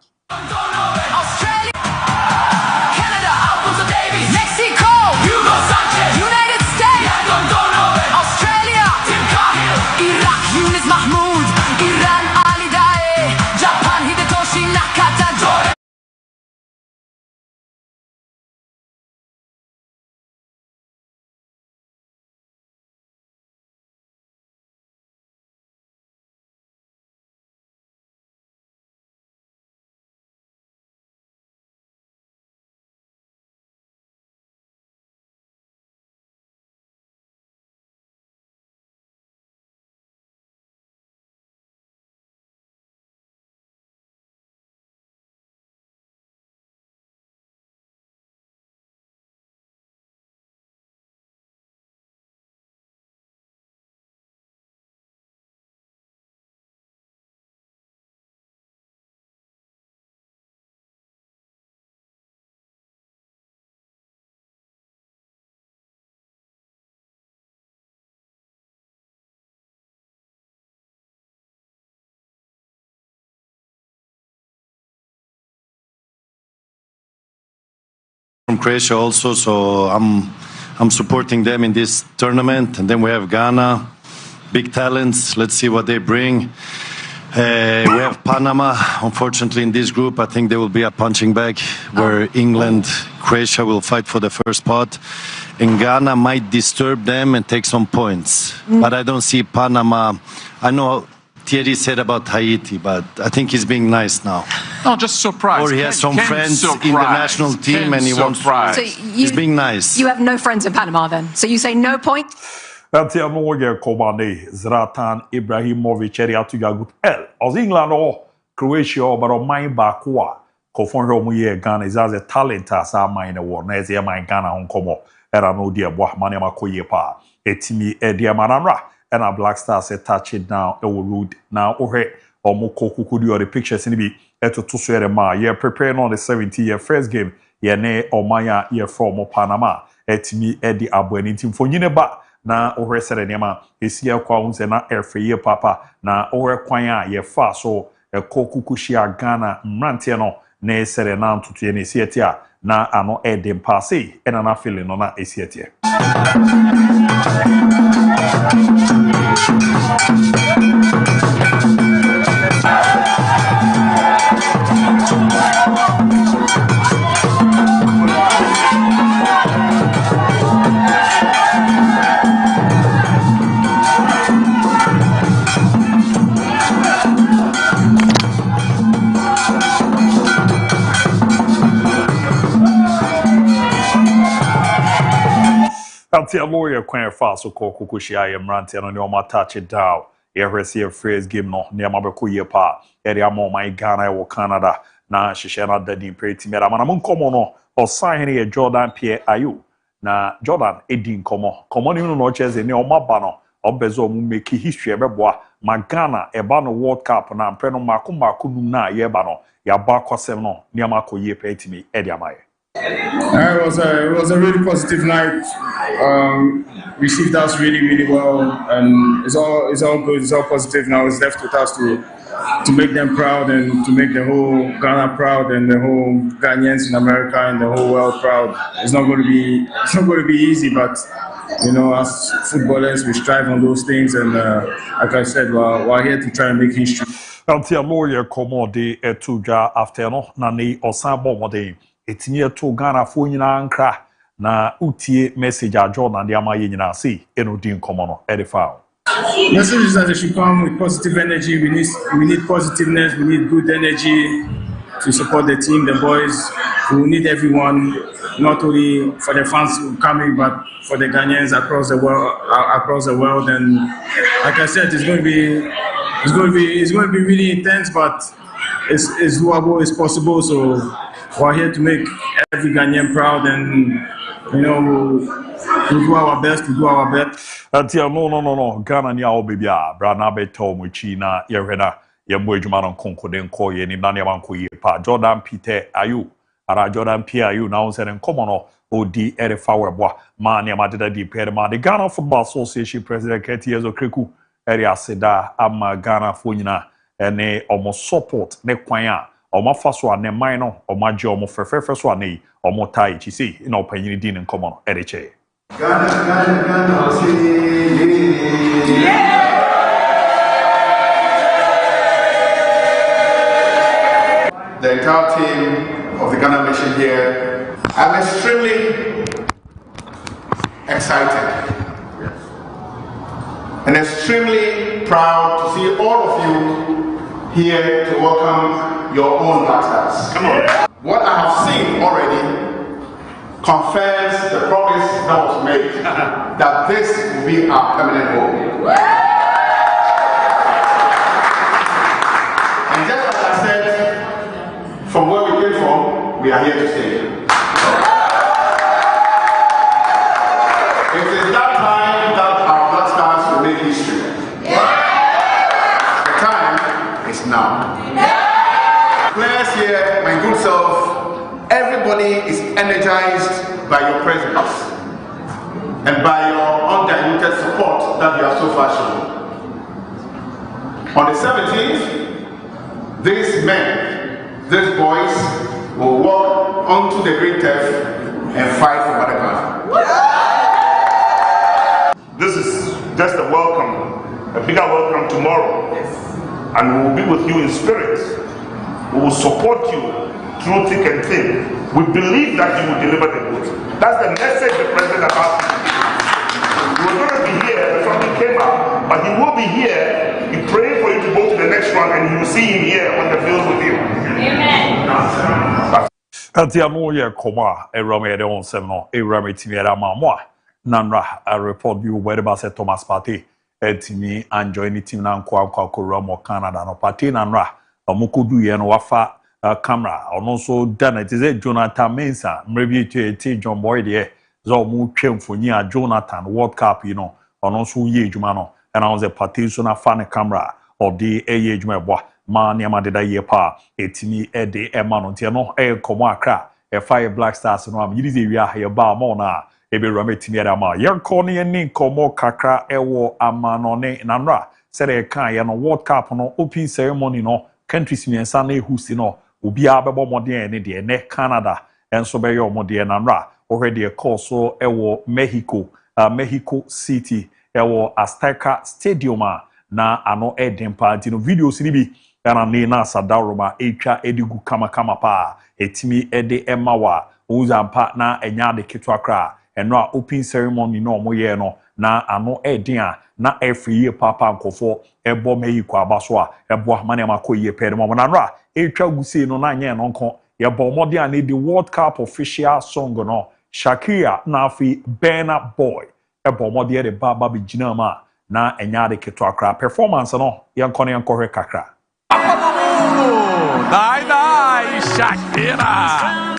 from Croatia also, so I'm supporting them in this tournament. And then we have Ghana, big talents. Let's see what they bring. We have Panama. Unfortunately, in this group, I think there will be a punching bag where England, Croatia will fight for the first spot. And Ghana might disturb them and take some points. But I don't see Panama. I know Thierry said about Haiti, but I think he's being nice now. No, just surprised. Or he has some friends in the national team and he wants to. So He's being nice. You have no friends in Panama then? So you say no point? That's the Norge Komane, Zlatan Ibrahimovic, Eriatu Yagut El. Aus England or Croatia, but on my Bakua, Kofonjo Muye Ghana is as a talent as our mine award, Nazia my Ghana on Como, era no dear Bohmanema Koyepa, Etimi Edia Manamra, and a Black Stars a touch it down, a wood now, or Moko Kukudu or the pictures in the Eto Tusuerema, ye preparing on the 70-year first game, ye ne or Maya, ye from Panama, Etimi Edi Abueni team for Yineba. Na ohwe sere nema esia kwa unse na erfeye papa na ohwe kwan a ye fa so ekokukushia Ghana mrantie no na esere na ntutu ne esietia na ano edem passe ena na feeling no na esietia That's a lawyer kwan fa so ko kukushia ye mrante no ne o ma touch it down ye hwese phrase game no ne ma be ko ye pa area mo my Ghana e wo Canada na hwehwe na dadi pretty mera mana mon komo no o sign ye Jordan Pierre Ayew na Jordan edin komo ni no cheze ne o maba no obezo mu make history ebeboa ma Ghana e ba no World Cup na mpre no mako num na ye ba no ya ba kwasem no ne ma ko ye pretty me e dia maye. It was a really positive night. Received us really well, and it's all good. It's all positive now. It's left with us to make them proud and to make the whole Ghana proud and the whole Ghanaians in America and the whole world proud. It's not going to be easy, but you know, as footballers, we strive on those things. And like I said, we're here to try and make history. Until lawyer commode etuja after no na ni osambo mode. Etinye to Ghana fo nyina nkra na utie message a Jordan de amaye nyina see eno din komo no edify. Message is that they should come with positive energy. We need positiveness. We need good energy to support the team, the boys. We need everyone, not only for the fans who coming, but for the Ghanaians across the world. And like I said, it's going to be really intense, but it's doable. It's possible. So we're here to make every Ghanaian proud, and you know we'll do our best. Until no. Ghana ni awo baby a brana beto mu chi na ye hwena ye mo adwuma no konko den ko ye ni na ne manko ye pa Jordan Peter Ayew ara Jordan Pierre Ayew na on se den komo no odi erefa weboa ma ne ma deda di pere ma the Ghana Football Association president Ketiezo Kreku ere aseda ama Ghana fo nyina ene omo support ne kwan a omo faso ane man no omo age omo frefrefe so ane omo tai chi si na opanyini di ne komo no ere che Ghana, the entire team of the Ghana mission here, I'm extremely excited and extremely proud to see all of you here to welcome your own Black Stars. Come on. What I have seen already confirms the promise that was made that this will be our permanent home. And just like I said, from where we came from, we are here to stay. It is that time that our Black Stars will make history. The time is now. Players here, my good self, everybody is energized by your presence and by your undiluted support that you have so far shown. On the 17th, these men, these boys, will walk onto the green turf and fight for whatever. This is just a welcome, a bigger welcome tomorrow. And we will be with you in spirit. We will support you through thick and thin. We believe that you will deliver the goods. That's the message the president about. You were going to be here when something came up, but he will be here. He prayed for you to go to the next one, and you will see him here on the field with you. Amen. Katia no ye koma Erome de on semno Erome timiera mamwa nanra a report bi wo ba se Thomas Partey etimi enjoy ni team na nkwa mo Canada no Partey nanra omokodu ye no wafa camera ono so dana it is Jonathan Mensah mrebi eti John Boy de zo mu twemfoni a Jonathan World Cup you know ono so ye adwuma no and I was a Partey so na fa ne camera of the ye adwuma ebo ma niama deda ye pa etimi ede ema no ntia no komo akra fire Black Stars no am yiri wi a ye ba ma na ebe rama etimi ada ma ye ko ne ni komo kakra ewo ama no ne nanra sere kan ye no World Cup no open ceremony no countries miensa na ehusi no obi a bebo modern ne de ne Canada enso be yo modern nanra already a course so ewo Mexico City ewo Azteca Stadium na ano edempa ntino videos ni bi kana ne na sadaroma etwa edigu kama pa etimi ede emawa uzampa na enya de ketwa kra eno a open ceremony no moye no na ano eden a na every year papa nkofo ebo Mexico abaso a ebo amane makoye pere mo na nra etwa gusi no na nya no nko ye bo mode a ne di World Cup official song no Shakira na afi Burna Boy ebo mode de baba bi gina ma na enya de ketwa kra performance no yankone yankore kakra Dai, Shakira!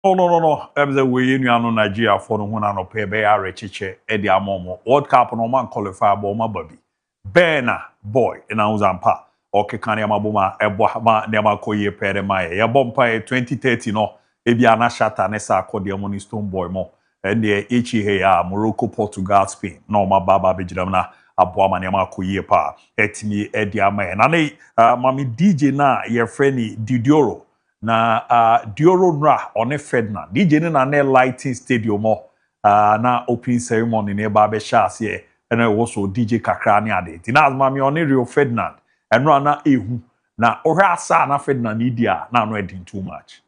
No. Ebze we nuano Nigeria for no huna no pe be are chiche e di amomo. World Cup no man qualify bo ma babi. Burna Boy ina uzampa. Oke kan ya mabuma ebo ma ne ma koye pere mai. Ya bompa 2030 no e bia na shata ne sa akode mo ni Stone Boy mo. And the echi he ya Morocco, Portugal, Spain. No ma baba be jidam na aboa ma ne ma koye pa. Etimi e di ama. Na ne mami DJ na ye friend Didioro. Na Dioro Nra one Ferdinand DJ ni na ne lighting stadium na open ceremony ne ba be shas ye and I also DJ kakra ne ade ti na azma me one Rio Ferdinand enra na ehu na ohwe asa na Ferdinand idia na no edin too much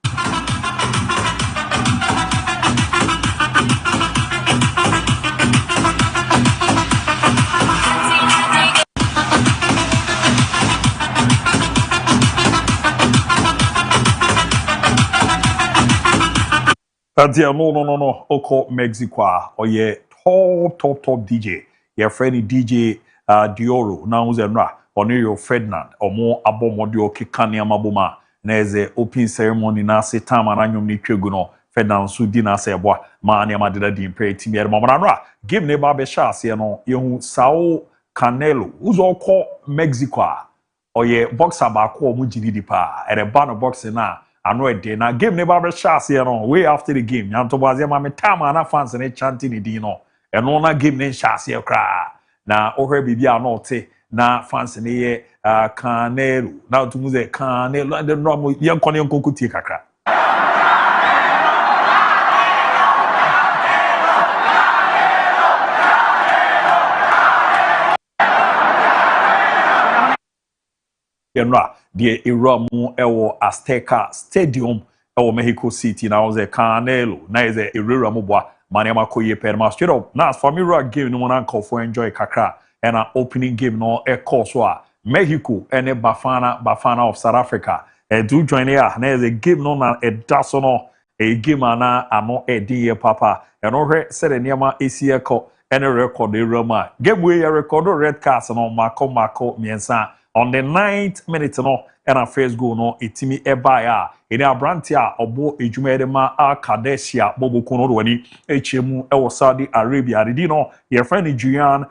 Adia no. Oko Mexico. Oye top DJ. Your friend DJ Dioro. Na uzenra. Onirio Ferdinand. Omo abomodio kikani amabuma. Neze open ceremony na se tama na nyom ni tweguno. Ferdinand su di na se eboa. Ma ni amadida di impre timi ere mamanra. Give ne ba be shas ye no. Yehu Sao Canelo. Uzo oko Mexico. Oye boxer ba ko omo jididi pa. Ere ba no boxing na. Ano ede na game ne ba be chance you know way after the game nyanto baze ma me time na fans ne chanting ni din no eno na game ne chance you kra na ohwe bibia na ote na fans ne ye Canelo na tumuze Canelo and no mo yen kone nkokuti kakra yenra de iramu ewo Azteca Stadium ewo Mexico City na oze Canelo na eze iramu bwa manema koye perma straight up na for me rock game no na for enjoy kakra and an opening game no e so a Mexico ene Bafana of South Africa do join here na eze game no na e daso no e game na ano e di papa and ohwe said niama esi eko any record the Roma. Game we record red cards no Marco miensa on the 9th minute no and a first goal no itimi ebaya in a brantia obo ejumedema a Kadesia Bobo Kono wani echemu ewo Saudi Arabia the no your friend Julian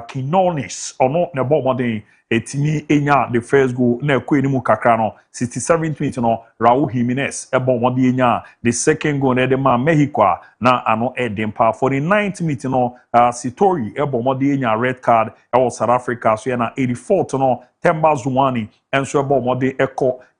Quinones or no ne bomodin etimi enya the first goal na ekwe enimu kakra no 67th minute no Raul Jimenez ebomodi enya the second goal na de ma Mexico na ano edempa for the 9th minute no Sitori ebomodi enya red card ewo South Africa so na 84th no Temba Zuwani enso ebomodi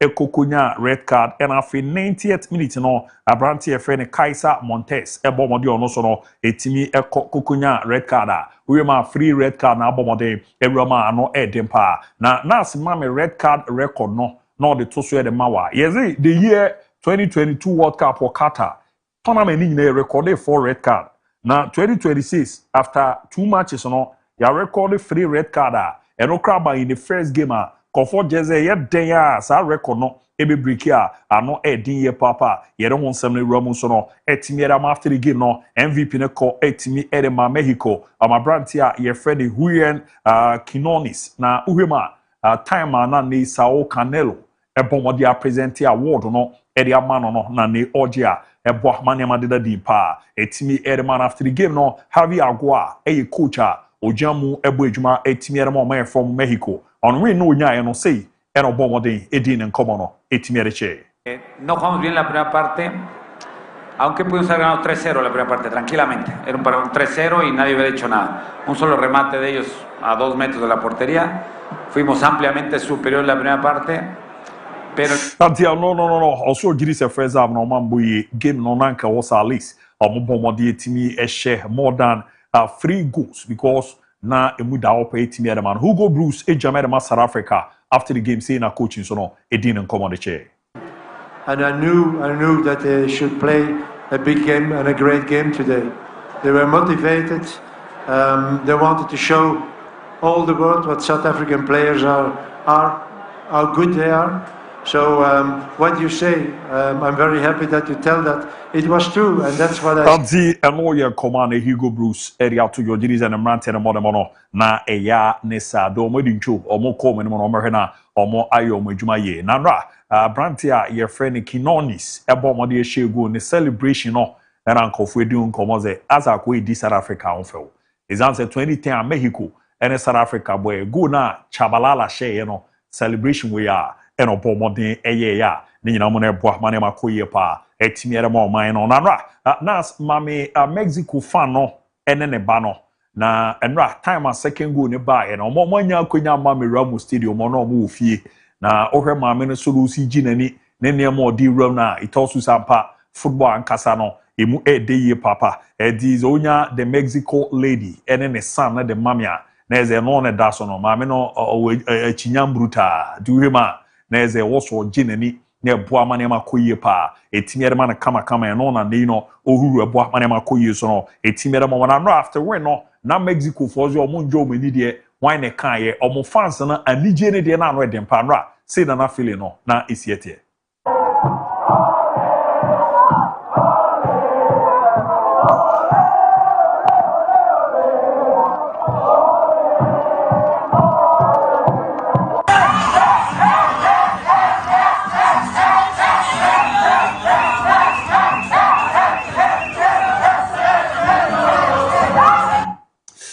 ekokonya red card and afi 90th minute no Abranti efene Kaiser Montes ebomodi ono so no etimi ekokonya red card we ma free red card na abomodi ewrama ano edempa na asima me red card record no the to so the mawa yes the year 2022 World Cup for Qatar tournament ni recorded 4 red card na 2026 after 2 matches no ya recorded 3 red card and okra in the first game comfort jeze ye den ya sa record no ebe break ya ano edin ye papa ye don won semne ramu so no etimi era after the game no MVP ne ko etimi edema Mexico amabrantia ye Freddy Julian Quinones na uhema time na ne Sao Canelo ebomodi a present award no edi amano no na ne ogia ebo manema de di pa etimi edema after the game no Javi Agua coach ojamu ebo ejuma etimi edema man from Mexico on we no nya no say eno bomodi edin nkomo no etimi ereche. No jugamos bien la primera parte, aunque pudimos haber ganado 3-0 la primera parte, tranquilamente. Era un 3-0 y nadie hubiera hecho nada. Un solo remate de ellos a 2 metros de la portería. Fuimos ampliamente superiores la primera parte, pero... No. Also, Giri first half no man boy game no nanka was at least. Bomodi etimi eshe more than 3 goals because na emuda opa etimi man. Hugo Bruce ejameda South Africa after the game saying a coaching so no edin nkomo de che. And I knew that they should play a big game and a great game today. They were motivated. They wanted to show all the world what South African players are, how good they are. So what you say, I'm very happy that you tell that it was true, and that's what I. Tanti emoye command Hugo Bruce area to your diris and Mrante and Mono na eya nesa do modincho omo come no merhena omo ayo mojumaye nara Brantia your friend Quinones ebo mode shegu ne celebration no na nkofu edun komoze as akwe di South Africa on fel is answer 2010 Mexico and South Africa boy go na chabalala share no celebration we are eno bomodin eye ya ni nyina mo na ebo mane makoye pa etimi era mo man no nara nas mame Mexico fan no ene ne ba no na enra time a second goal ne ba e no mo manya akonya mame Ramos Stadium no mo ofie na ohwe mame no so lusi ginani ne ne mo di ram na itosu sampa football ankasa no emu edeye papa edi onya the Mexico lady ene ne son na the mamia na eze no ne daso no mame no achinyam bruta duhema na eze woso ginani ne boa mane makoye pa etimiere man kama no na ne no ohuru boa mane makoye so no etimiere mo na no after win no na Mexico for zo mo njo mani de wan ne kan ye omo fans na anije ne de na no edem pa nra say na feeling no na esiete.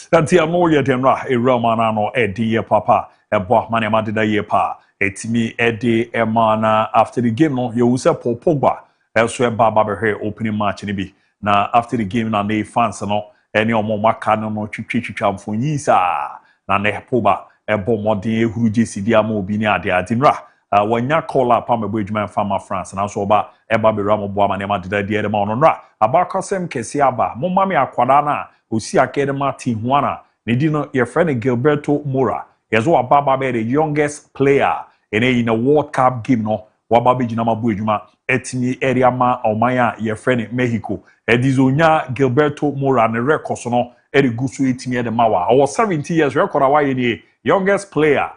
Tanti amoye demra eramana no edi ye papa ebo mane madeda ye pa etimi edi emana after the game no you say Pogba also e baba be opening match ni bi na after the game na ne fans no eni omo maka no twitwa mfonyi sa na ne Pogba ebo modin ehuru jesi dia ma obi ni ade adinra wanya call up am ebo edwuma fama France na so ba eba be ramo bo amane madeda die de ma no nra abakosem kesi aba mo mame akwada na osi akadema team Juana ne di no your friend Gilberto Moura yezo ababa be the youngest player ene in a World Cup game no waba bejina mabu ejuma etini area ma omaya ye friend Mexico edizonya Gilberto Mora ne record no eri gusu etini de mawa or 70 years record awaye ni youngest player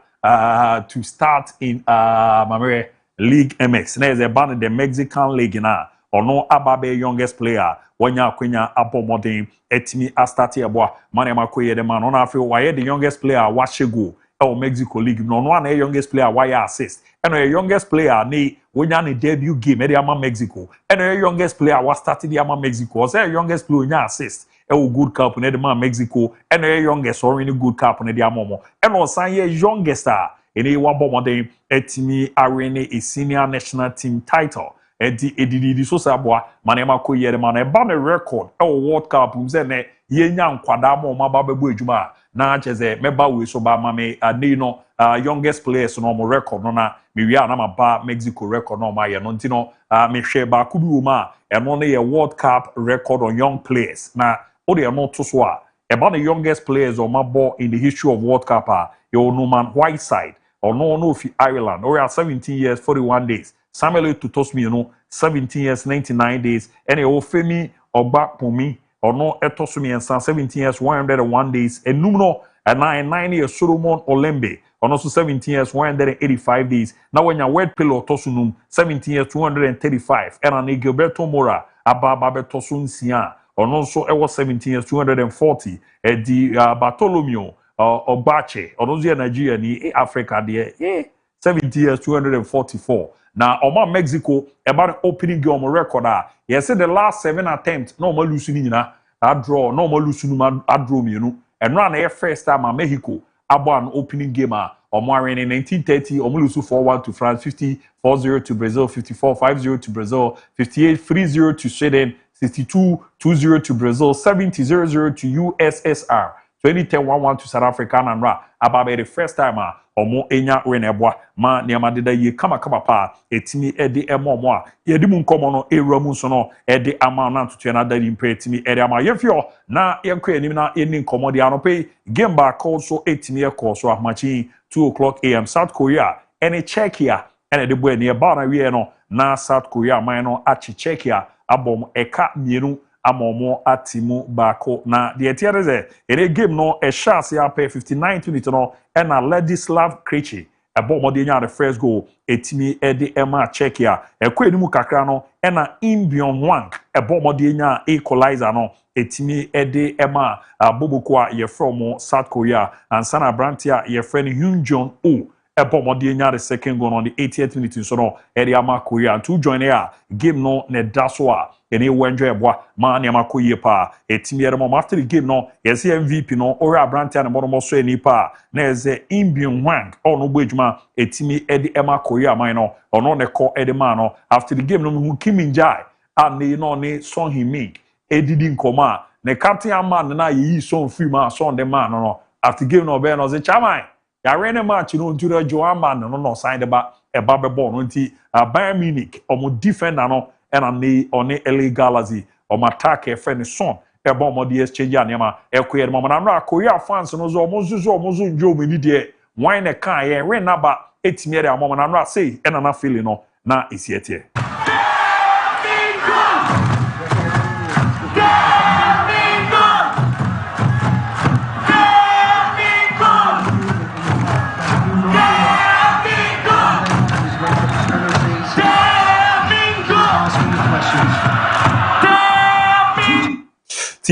to start in Mamere League MX na is a ban in the Mexican League na ono ababe youngest player wanya akwenya abomodin etimi astarte eboa mane makoye de man ona afi waye the youngest player washego Mexico League no one a youngest player why assist and a youngest player ni wanya ne debut game e ama Mexico and a youngest player was started the ama Mexico say youngest player nya assist good cup ne the man Mexico and a youngest or any good cup ne the amomo and on san ye youngest any one bomodin etimi arene a senior national team title edidi so sabwa manema ko yere man e ba me record World Cup mze ne ye nya nkwada ma ma ba bebu ejuma na cheze meba we so ba ma me ani no youngest players no mo record no na me wi na ma ba Mexico record no ma ye no ntino me hwe ba kudu ma e no ne ye World Cup record on young players na o de no to so e ba the youngest players o ma bo in the history of World Cup yo no man Whiteside or no fi Ireland or 17 years 41 days Samuel Tutosmi 17 years 99 days and Femi Oba Pumi or no Etosumi and 17 years 101 days and Numno and 9 years Solomon Olembe or also 17 years 185 days. Now when your word pillow Tosunum 17 years 235 and an Gilberto Mora Ababa Tosun Sian or also it was 17 years 240 and the Bartolomeo Obache or those Nigeria ni Africa there 70 years 244. Now, Oma Mexico, about opening game record. Yes, the last 7 attempts, no more losing I draw, no more losing I draw me, and run a first time Mexico about an opening game or more in 1930, Omulusu 4-1 to France, 50-4-0 to Brazil, 54-5-0 to Brazil, 58-3-0 to Sweden, 62-2-0 to Brazil, 70-0-0 to USSR. 2010-1-1 to South Africa and Ra about the first time omo enya renebwa ma niama deda ye kama pa etimi edi emomo yedi mu nkomo no ewramu so no edi ama na ntutu na dadi mpa etimi edi ama yefio na yenko enim na eni nkomo di anope game back also etimi ekọ so ahmachi 2:00 am South Korea ene Czechia ene de bo eni ba na wie no na South Korea man no achi Czechia abom eka mienu amomo atimu bako na the etiere ere game no a chance ya pay 59 no and a Ladislav Krejci abo de nya the first goal etimi edi ema Czechia ekọ enimu kakra no and a Imbion Wang abo de nya equalizer no etimi edi ema boboko ye from South Korea and Sana Brantia ye friend Hyun Jong Oh ebo de nya the second goal on the 80th minute so no edi ama Korea to join here game no ne daso ene wenjo eboa ma ne makoye pa etimiere mo after the game no yes MVP no ora Brantia ne mo so eni pa na eze Imbion Wang ono gbejuma etimi edi ema Korea man no ono ne ko edi man no after the game no mu Kiminjai and no ne Son Heung-min edidi nkoma ne captain man na yi Son free man Son the man no after game no be no ze chairman ya rene match no nturo Joan man no sign the ba eba be ball no nti Bayern Munich omo defender no and on the LA Galaxy or my attack a friend son a bomb of the exchange anima a queer moment. I'm not Korea fans and almost Joe Mini wine a car and ran about 8 million moment. I'm not saying and I'm not feeling no now it's yet here.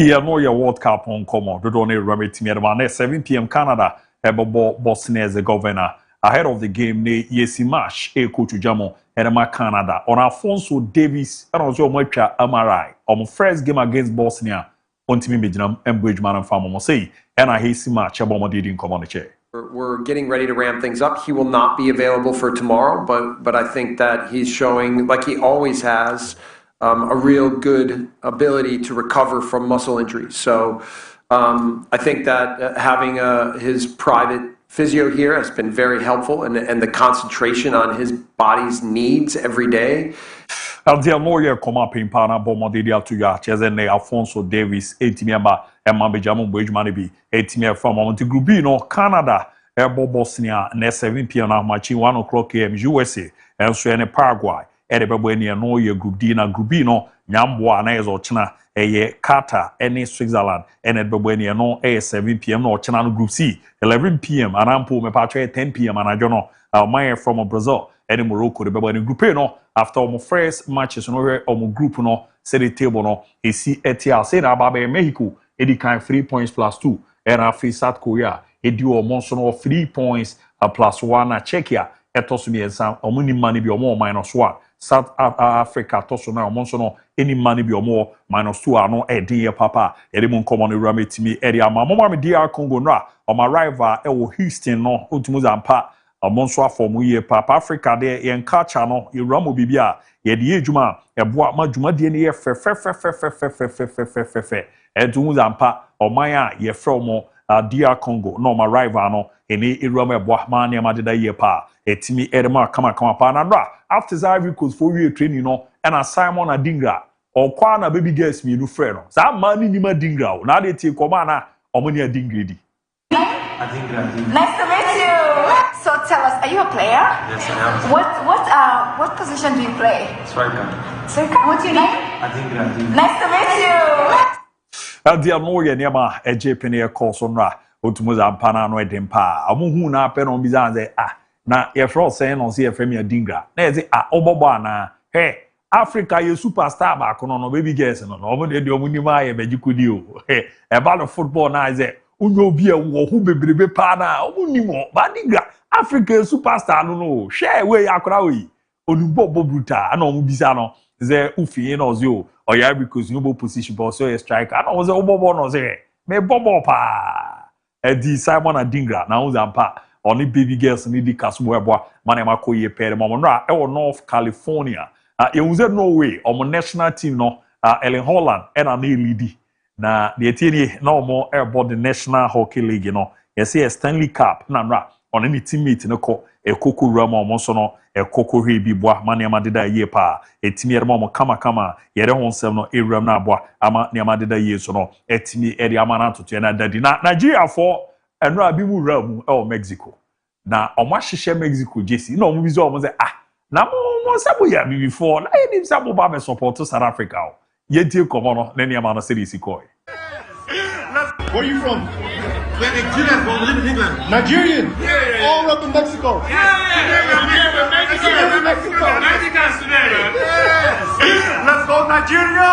I know your World Cup on Como, the Donny Rabbit Team 7 p.m. Canada, Bosnia Herzegovina. Ahead of the game, Yesi Mash, Kojo Jamo, and Canada. On Alfonso Davis, and also Mocha Amarai, on first game against Bosnia, on Team Midnam and Bridgeman and Famo say, and I hate Match, Aboma didn't come on the chair. We're getting ready to ramp things up. He will not be available for tomorrow, but I think that he's showing, like he always has, a real good ability to recover from muscle injuries. So I think that having his private physio here has been very helpful, and the concentration on his body's needs every day. Aldia lawyer come up in Pana Bomodidia to ya Chesene Alfonso Davis, 18 member, and Mabijamo Bridgemani be 18 from Monte Grubino, Canada. ebo Bosnia na 7 p.m. na match 1 o'clock am USA enso ene Paraguay ede bebo ene no ye group D na group B no nyambo na ezo chena eye Qatar ene Switzerland ene bebo ene no 7 p.m. no chena no group C 11 p.m. anampo me pa 10 p.m. anajo no my from Brazil ene Morocco de bebo ene group A no after our first matches no we our group no set the table no esi etia say na ba Mexico edi kan 3 points plus 2 era free South Korea edi almost no 3 points plus 1 na Czechia etos bi ensa omuni mani bi omo minus 1 South Africa toso na almost no any mani bi omo minus 2 ano edi ye papa edi mun komo no rametimi edi ama mama me DR Congo no o ma rival e wo Houston no otumu zampa amonso afomu ye papa Africa de yen culture no ye ramo bibia ye de ejuma eboa ma dwuma de ne ye fe etumu zampa oman a ye from DR Congo no ma rival no eni eruama eboa ma ne ma de da ye pa etimi edema kama pa na bra after Ivory Coast for we training no and Simon Adingra okwa na baby girls mi nu frɛ no sa ma ni nima Adingra o na de tie koma na omoni Adingra di Adingra. Nice to meet you. So tell us, are you a player? Yes, I am. What position do you play? Striker. What's your name? Adingra. Nice to meet you. Adia no ye niama eje pene e call so nra otumu za mpana no edem pa amuhu na pe no biza ze na ye fro say no say ye frame Adingra na ye say obobo ana he Africa ye superstar ba kono no baby girls no no obo de omu ni ma ye begikudi o he e ba no football na ze unyo obi e wo hu bebrebe pa na omu ni mo Adingra Africa superstar no share we akora we onugbo bruta na omu bisa no ze ufi no zo or yeah, because you position but so a striker. I know was a bobo no say me bobo pa. Di Simon Adingra na uzampa only baby girls need the kasmo eboa man ma ko ye pere mo no e North California. E unze Norway o national team no Ellen Holland e na lead na the tie na mo airboard the National Hockey League no. You see a Stanley Cup na nra on any teammate no ko e koku rama mo so no ekoko hwe bi boa manema deda ye pa etimi ere mo kama yere honsem no ewram na boa ama nema deda ye so no etimi ere ama na toto na dadi na Nigeria for enra bi mu ramu e o Mexico na omo hihye Mexico jesi na omo bi zo omo say na mo sabo ya bi before na ye nim sabo ba me support South Africa o ye tie komo no na nema no series ko. Where are you from? We're Nigerians, but we live in England. Nigerian? Yeah. All up in Mexico. Mexicans today. Yes. Let's go Nigeria!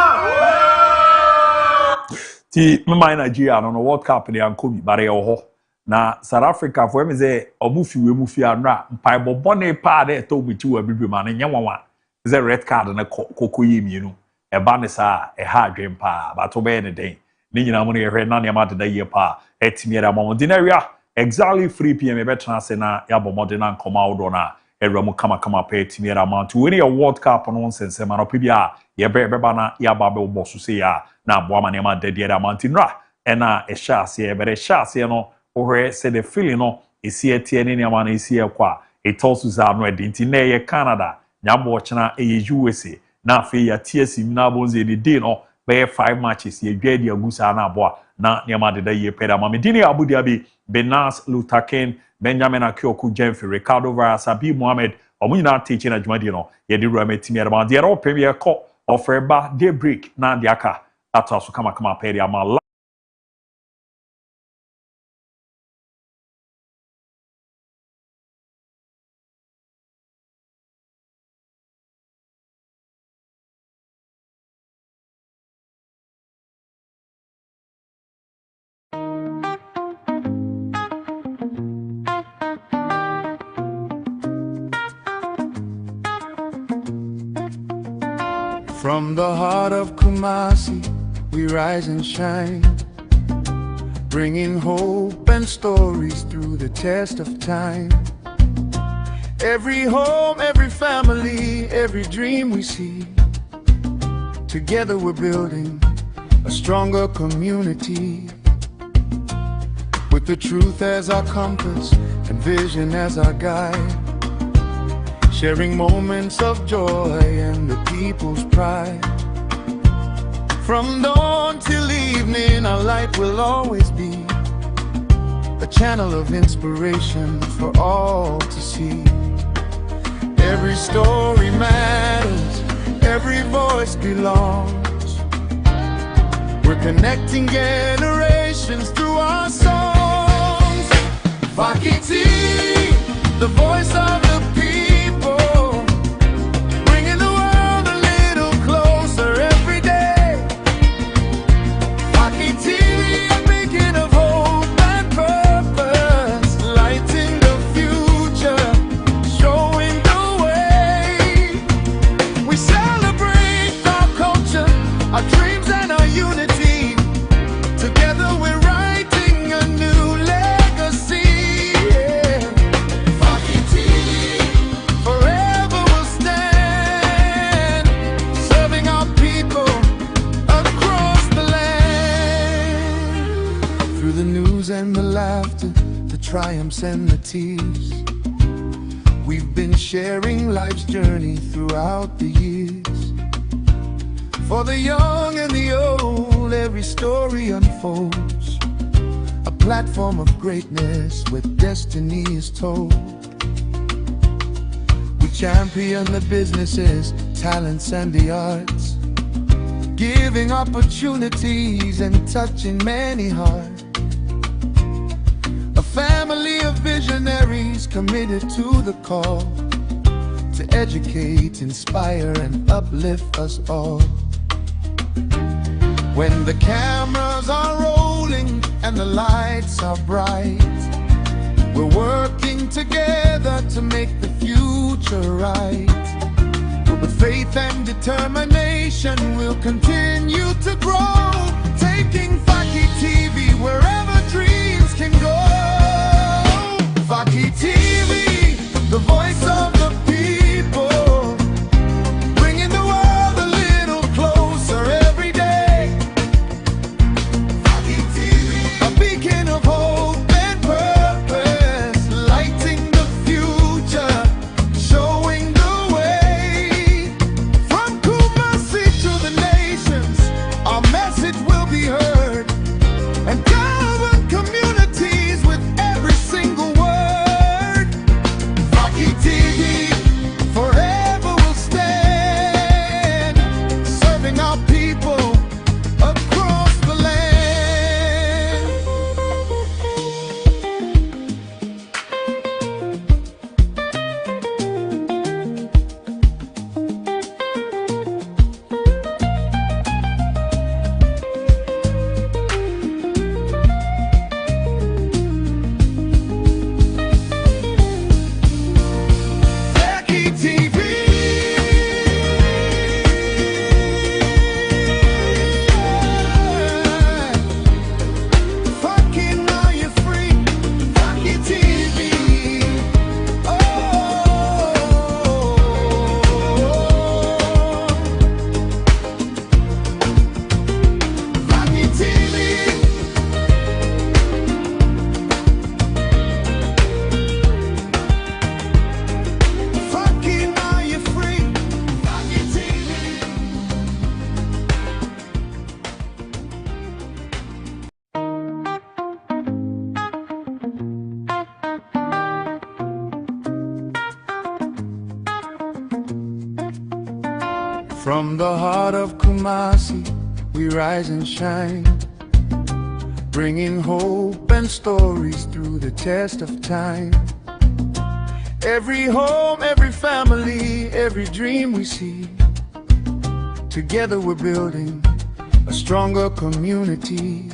Ti me Nigeria no World Cup ni ankomi bare ho na South Africa for me say omufi we mufi anra mpai bobone pa de to bichi wa bibi ma ne nyanwa ze red card na kokoyi mienu e ba ne sa e ha adwen pa ba to be ne den ni nyina mo ne hwe na ne ma de ye pa etimiera mo dinaria exactly 3 p.m. e betra se na ya bomode na nkoma wodo na ewramu kama pa etimiera ma to we World Cup no nsense ma no pibia ye be na ya ba be bosu se ya na bo ama ne ma de diera ma tinra e na e sha se e bere sha se no ohwe se the feeling no esi etie ne ne ma na esi ekwa etosu za no edinti na ye Canada nyambo chena e USA na afi ya TSM na bonze de day no be 5 matches ye dwedi agusa na aboa na niama de ye peda ma medini Abu Dhabi Benas Lutaken Benjamin Akioku Jemfe Ricardo Varasabi Mohammed omunyina teaching adwumadi no ye de rama timi erama de ro premier call offer ba Daybreak na de aka ataso kama pedi ama. From the heart of Kumasi, we rise and shine, bringing hope and stories through the test of time. Every home, every family, every dream we see, together we're building a stronger community. With the truth as our compass and vision as our guide, sharing moments of joy and the people's pride. From dawn till evening, our light will always be a channel of inspiration for all to see. Every story matters, every voice belongs. We're connecting generations through our songs. Vakiti, the voice of the people, bringing the world a little closer every day. Vakiti, a beacon of hope and purpose, lighting the future, showing the way. We celebrate our culture, our dreams and our unity. Together we're writing a new legacy. Yeah. Vakiti, forever will stand, serving our people across the land. Through the news and the laughter, the triumphs and the tears, we've been sharing life's journey throughout the years. For the young and the old, every story unfolds, a platform of greatness where destiny is told. We champion the businesses, talents and the arts, giving opportunities and touching many hearts. A family of visionaries committed to the call to educate, inspire and uplift us all. When the cameras are rolling and the lights are bright, we're working together to make the future right. With faith and determination, we'll continue to grow, taking Vaki TV wherever dreams can go. Vaki TV, the voice of the people, bringing the world a little closer every day. Vaki TV, a beacon of hope and purpose, lighting the future, showing the way. From Kumasi to the nations, our message will be heard and govern communities with every single word. Vaki TV, forever will stand, serving our people across the land. Vaki TV. Fucking now you're free. Vaki TV. Oh, Vaki TV. Fucking now you're free. Vaki TV. From the heart of Kumasi, we rise and shine, bringing hope and stories through the test of time. Every home, every family, every dream we see, together we're building a stronger community.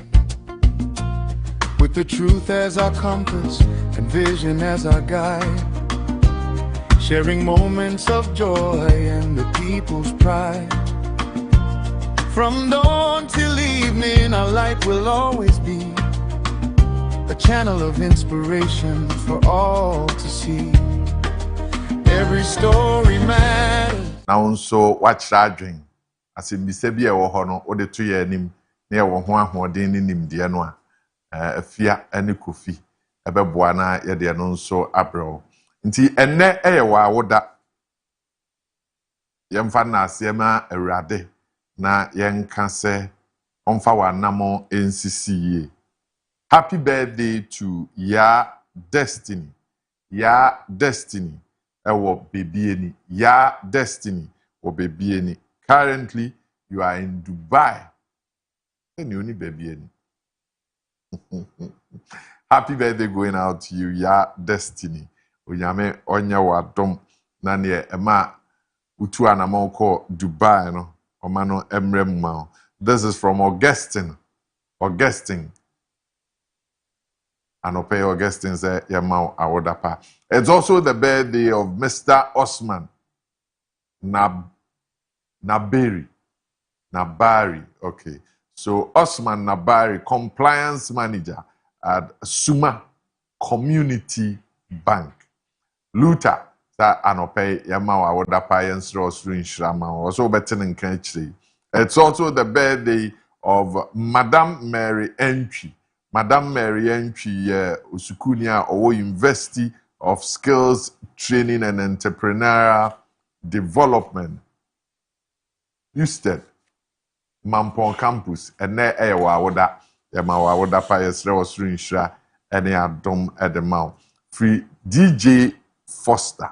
With the truth as our compass and vision as our guide, sharing moments of joy and the people's pride. From dawn till evening, our light will always be a channel of inspiration for all to see. Every story matters. Now nso wachira adwen asembise bi e wo ho no wo de to ye anim na ye wo ho ahoden ni nimde no a afia ane kofi ebeboa na ye de no nso abrew nti enne eye wa woda yemfa na asema awurade na yenka se onfa wa namo ensisiye Happy birthday to Ya Destiny. Ya Destiny. Ewo baby Ya Destiny. O baby. Currently, you are in Dubai. And you only baby. Happy birthday going out to you, Ya Destiny. Onyame onya wadom na ne ema utu anama ko Dubai no omano emrem ma. This is from Augustine. And Opay Augustine say yama awodapa. It's also the birthday of Mr. Osman Nabari. Okay. So Osman Nabari, compliance manager at Suma Community Bank. Luther that Anopay Yama Wadapa Yensros Rinshama also better in country. It's also the birthday of Madame Mary Entry. Madame Mary Entry Usukunia or University of Skills Training and Entrepreneurial Development. Usted Mampon Campus and ne Ewa Yama Wadapa Yensros Rinshra and Adom Edemau. Free DJ Foster,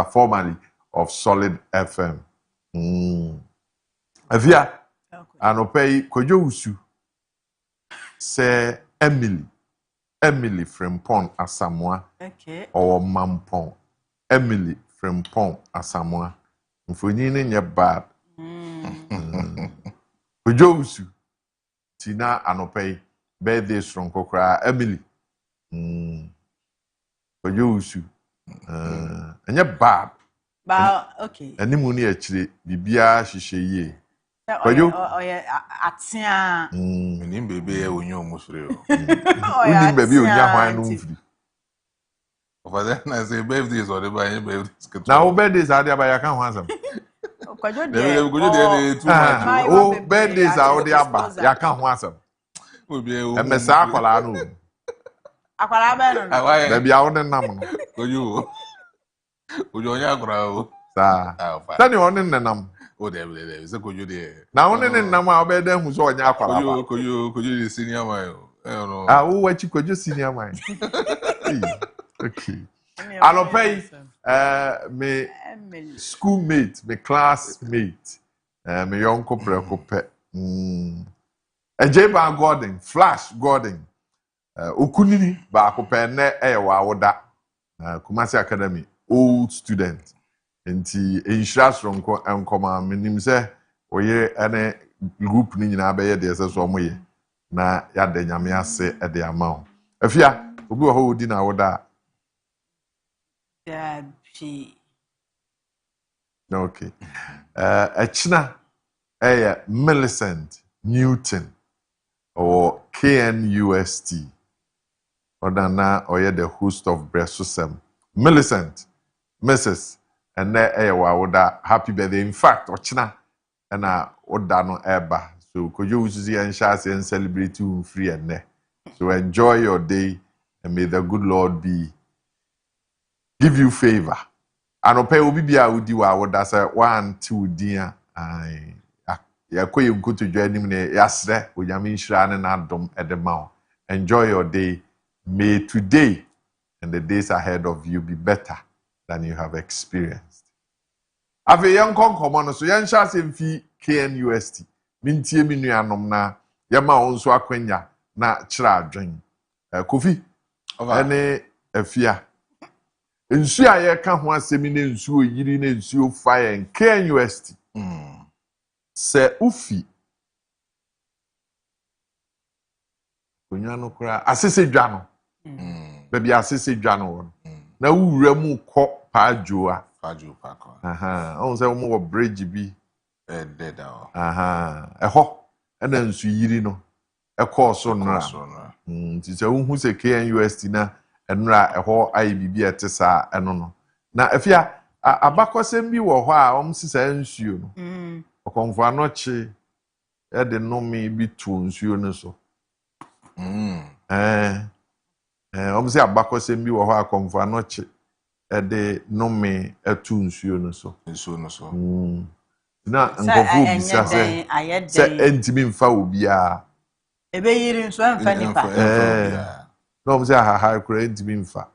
formerly of Solid FM. Avia, Anopay Kojo Usu, say Emily Frempon Asamoah, or Mampon, Emily Frempon Asamoah. Mfunini nye bad. Kojo Usu, Tina Anopay, birthday from Kokra, Emily. Kojo Usu. And you're bad. Okay. And the money actually, Bibia, she ye. Oh, yeah, at Sia. Baby, when you're almost real. Baby, you are free. Over there, I say birthdays or the buy birthdays. Now, birthdays are there, but I can't answer. Oh, birthdays are there, but I can't answer. And Miss Aqualano. Baby, I wouldn't know. You. Ujonya grau. Sa. Tani one nenam. O de se kojo de. Na one nenam a obede hu so onya akwala. Kojo the senior man. No. Ah, wo wachi kojo senior man. Okay. Anopay me schoolmate, me classmate, me yonko prekope. Ejeba Gordon, Flash Gordon. Okunini ba akope ne ewa woda. Kumasi Academy. Old student. Enti insurance from enkoma menim se oye ene group ni nyina be ye de se so mo ye na ya de nyame ase e de ama. Afia obi wo ho di na woda. Okay. Echina Millicent Newton or KNUST. Odana oye the host of Bresusem. Millicent Mrs. And there woda happy birthday. In fact, Ochina and Oda no eba. So could you see and share and celebrate you free and there. So enjoy your day and may the good Lord give you favor. And ope obi bia udi wa woda say 1 2 dia ai yakoye nkuto dwanim ne yasre onyame nhira ne na dom edema. Enjoy your day. May today and the days ahead of you be better than you have experienced. Ave young komo so yan sha semfi KNUST. Mintie mi nuanom na yema onso akwanya na kira adwen. Kofi. Ene afia. Nsu aye ka ho asemi ne nsu oyiri ne nsu fire KNUST. Se ufi. Onya no kura asese dwa no. Baby asese dwa no. Na wura mu kɔ paadwoa ko on say mo wo bridge bi dead out ɛhɔ ɛna nsu yiri no ɛkɔ so nra nti sɛ wo hu sɛ KNUST na ɛnra ɛhɔ ayi bibi ɛte saa ɛno no na afia abakɔsɛm bi wɔ hɔ a sisa nsuo no ɔkɔmfo anɔkye ɛde nome bi to nsuo no so say abakɔsɛm bi wɔ hɔ a kɔmfo anɔkye ɛde nome ɛto nsuo no so na nkɔfo bisa sɛ ɛntimi mfa obiara ebe yiri nso emfa nipa no mse ha kura ntimi mfa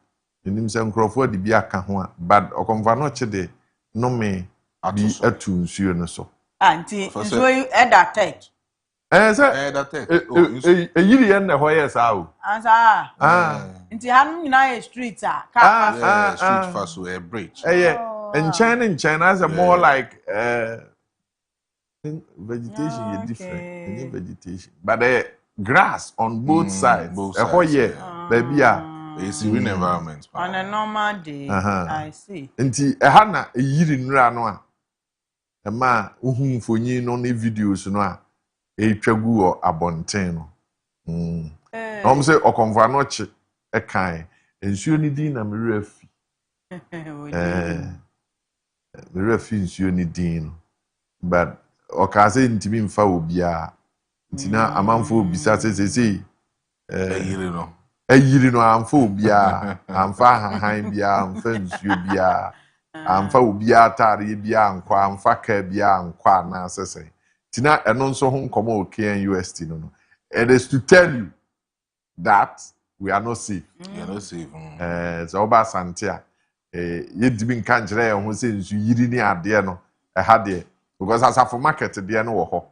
enim se nkrofo de bi aka ho a but okomfa no che de no me bi atu nsuo no so anti nsuo eda tek se that tek yiri yen na ho yes o ansa nti hanum nyina ye street a ka street fast so bridge in China more like vegetation is different. Any vegetation, but the grass on both sides. Baby, it's serene environment. On a normal day, I see. Nti ehana yiri nra no a. Ema uhun fonyi no ne videos no a etwagu o abonten no. No me say okonfa no chi ekan. Ensuo ni din na mere afi. Mere afi ensuo ni din no. But okaze ntimi mfa obia ntina amanfo obisa sesese ayiri no amfa obia amfa han bia amfa nsuo bia amfa obia tare bia ankwa amfa ka bia ankwa na sese ntina eno nso ho nkomo okan UST no it is to tell you that we are not safe. We are not safe. So oba santia yedibi nka njere ho se nsu yiri ni ade no ehade because as a market there no wo ho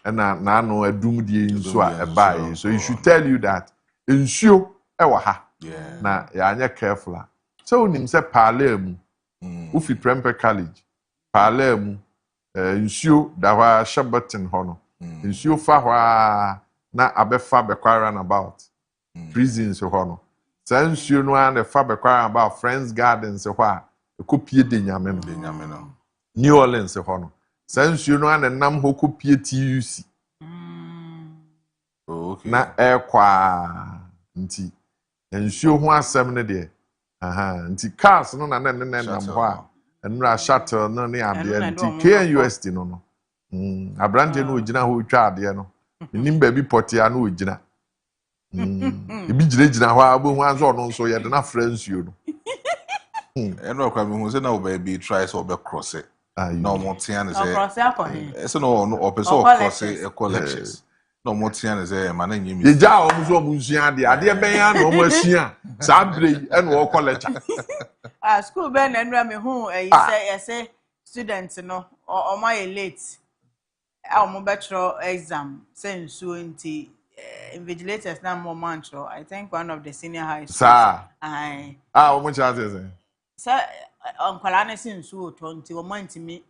na no adum die nsu a buy so you should tell you that nsuo e wo ha na ya anya careful so nim se pale mu ufi Prempeh College pale mu nsuo da wa shabatin ho no nsuo fa ho na abefa bekwara na about prisons ho no sa nsuo no an fa bekwara about Friends Gardens ho a ekopie de nyame no New Orleans ho no sansuo no anenam ho kopie TUC na ekwa nti nsuo ho asem ne de nti cars no na nam ho a enura shuttle no ne ade nti KNUST no abrante no ogina ho twa ade no nim ba bi potia no ogina ebi gina ho abo ho anzo no nso ye de na fransuo no eno kwa mi hu se na oba try so oba cross it no motian is no opeso cross collections no motian is man na nyimi ye ja o so omusua ade ben ya na o masua sa bre e no college school ben na nra me hu say students no o my late mo bachelor exam say nsuo nti invigilators na mo mancho I think one of the senior high schools o mo chances sir onkwala na sin nsuo to nti o mantimi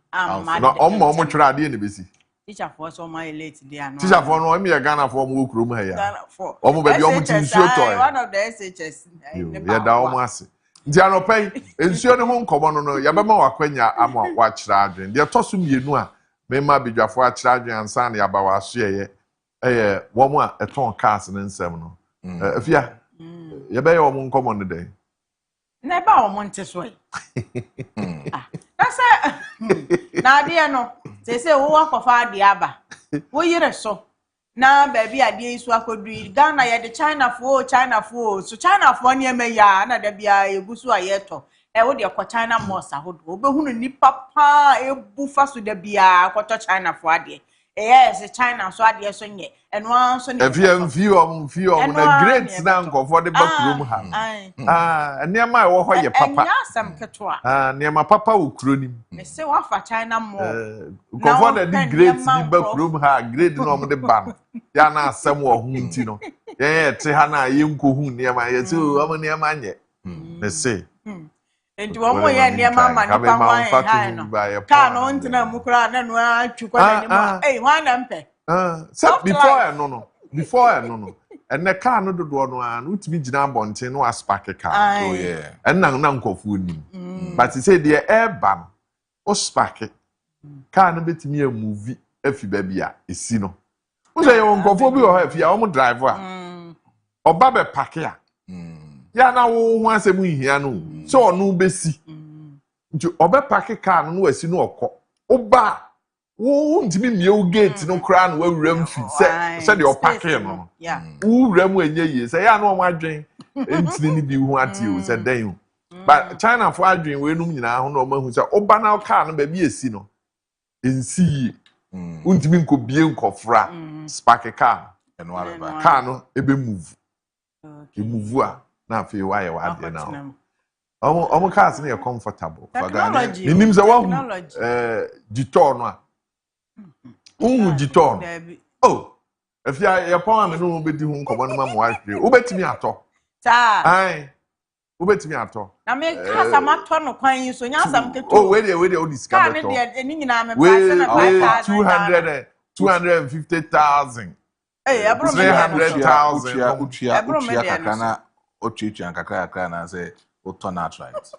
no o twra ade ne besi teacher for so my late there no teacher for no me Ghana for mo okrom ha ya o mo baby o mo ti nsuo to one of the SHS ya da o mo ase nti anopai nsuo ne ho nkomo no ya be ma wakwanya ama wa kyra adwen de to so mienu a me ma bedwafo a kyra adwen ansa na ya ba wa so ye wo mo a eton cars ne nsem no afia ya be ye wo mo nkomo ne dey Never want to sway. That's it. Now, dear, no. They say, who walk of our diaba. What year so? Now, baby, I did so I could read. Ghana, ya the China for. So, China for near me, ya, and there be a busua yeto. I would your China mossa, who go who ni papa, a buffa to the beer, quarter China for a day. Yes, China, so I dear son ye, and one son. If you few on a great snank for the back room, and near my war, your papa, some catois. Near my papa who crooned They say, what for China more? Go for the great back room, her great norm the band. Yana, somewhat huntino. Yeah, Tehana, Yunko, who near my year, so I'm near my yet. They say. Into one more year near Mamma, by a can on to Mukra and one eh, one ampe. Before I no. And the car no do no and which be jam bonte no spark a car. Oh yeah. And nang food. But he said the air ban or spark it. Car no bit me a movie if you baby is sino. Who say you won't go for you if you are driver or Baba Pakia. Ya na wo ho asemu hia no so onu besi nti obe park car no wasi no okọ oba wo ntimi mie gate no kra no wawuram fi se de o park no wo wuram enye yi se ya na o adwen entini ni bi hu ate o se den but China for adwen we num nyina ho na o mahu se oba na car no ba bi esi no ensi ntimi nkobie nkofra spark car eno abeba car no ebe move e move a na fe wa ye wa de na omo cars na comfortable technology nim se wa jitor no a jitor oh if ya pon am no be di hu nkomo no ma mo ahwe obetimi ato ta ai obetimi ato na me cars amato no kwan yi so nya asam keto oh we dey o discover to car ne nyina me price na 5,000 250,000 eh abro me 300,000 utia kakana ochichi kakaka na say oton outright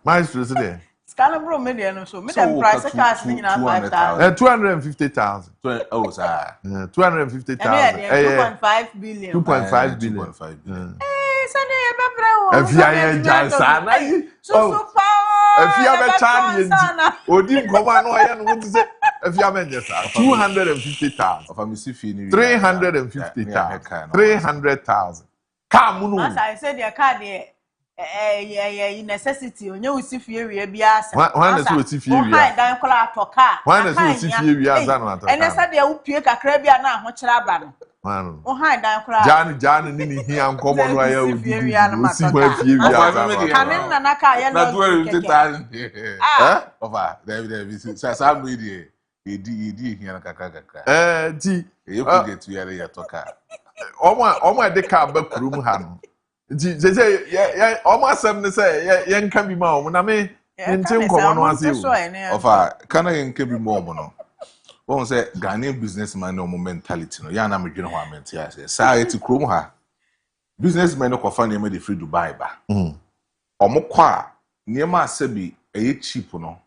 maestro say there scan bro me dey no so me dem price cars ne nyina 5,000 250,000 oh sir 250,000 2.5 billion 2.5 billion sani e bebre o afia ye jansa na so pa afia be charge odi nkoma no aye no say afia be nyesa 250,000 of am see fee ni 350,000 300,000 car mu no as I said the car there necessity onye usi fie wie bia asa wan na usi fie wie asa dan kola atoka wan na usi fie wie asa no atoka ene sa de upie kakra bia na ho kyera ba no o han dan kola jan ni hia nkomo no aya odi usi ho fie wie asa kanin na naka ya na 250,000 over David sa me die edi hia na kakaka ti e ku get yare ya toka omo de ka ba kurum ha no nti say omo asem ne say ye nka bi ma omo na me nti nkomo no ase o ofa kana ye nka bi ma omo no won say Ghanaian businessman no mentality no ya na me dwene ho amenti ase sa eti kurom ha businessman no kofa ne me de free Dubai ba omo kwa ne ma asabi eye cheap no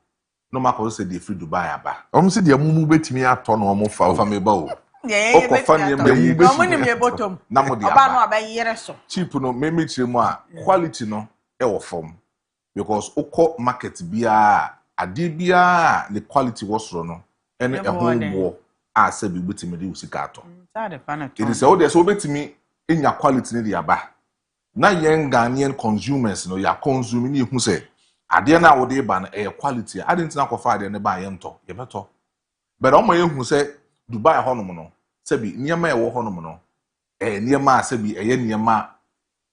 makọ say de free Dubai aba omo se de amumu betimi ato no omo fa me ba o o kofa ne me omo ni me bottom na mo de aba no aba yere so cheap no me metire mu a quality no e wo form because ukọ market bia ade bia the quality was ro no ene ehwo asabi betimi de usika ato it is all there so betimi enya quality ne de aba na yen Ghanaian consumers no ya consume ni hu say ade na wo de ba na quality ade ntina kofa ade ne ba ye nto ye beto but o ma ye hu say Dubai honom no sabi niema e wo honom no niema sabi eye niema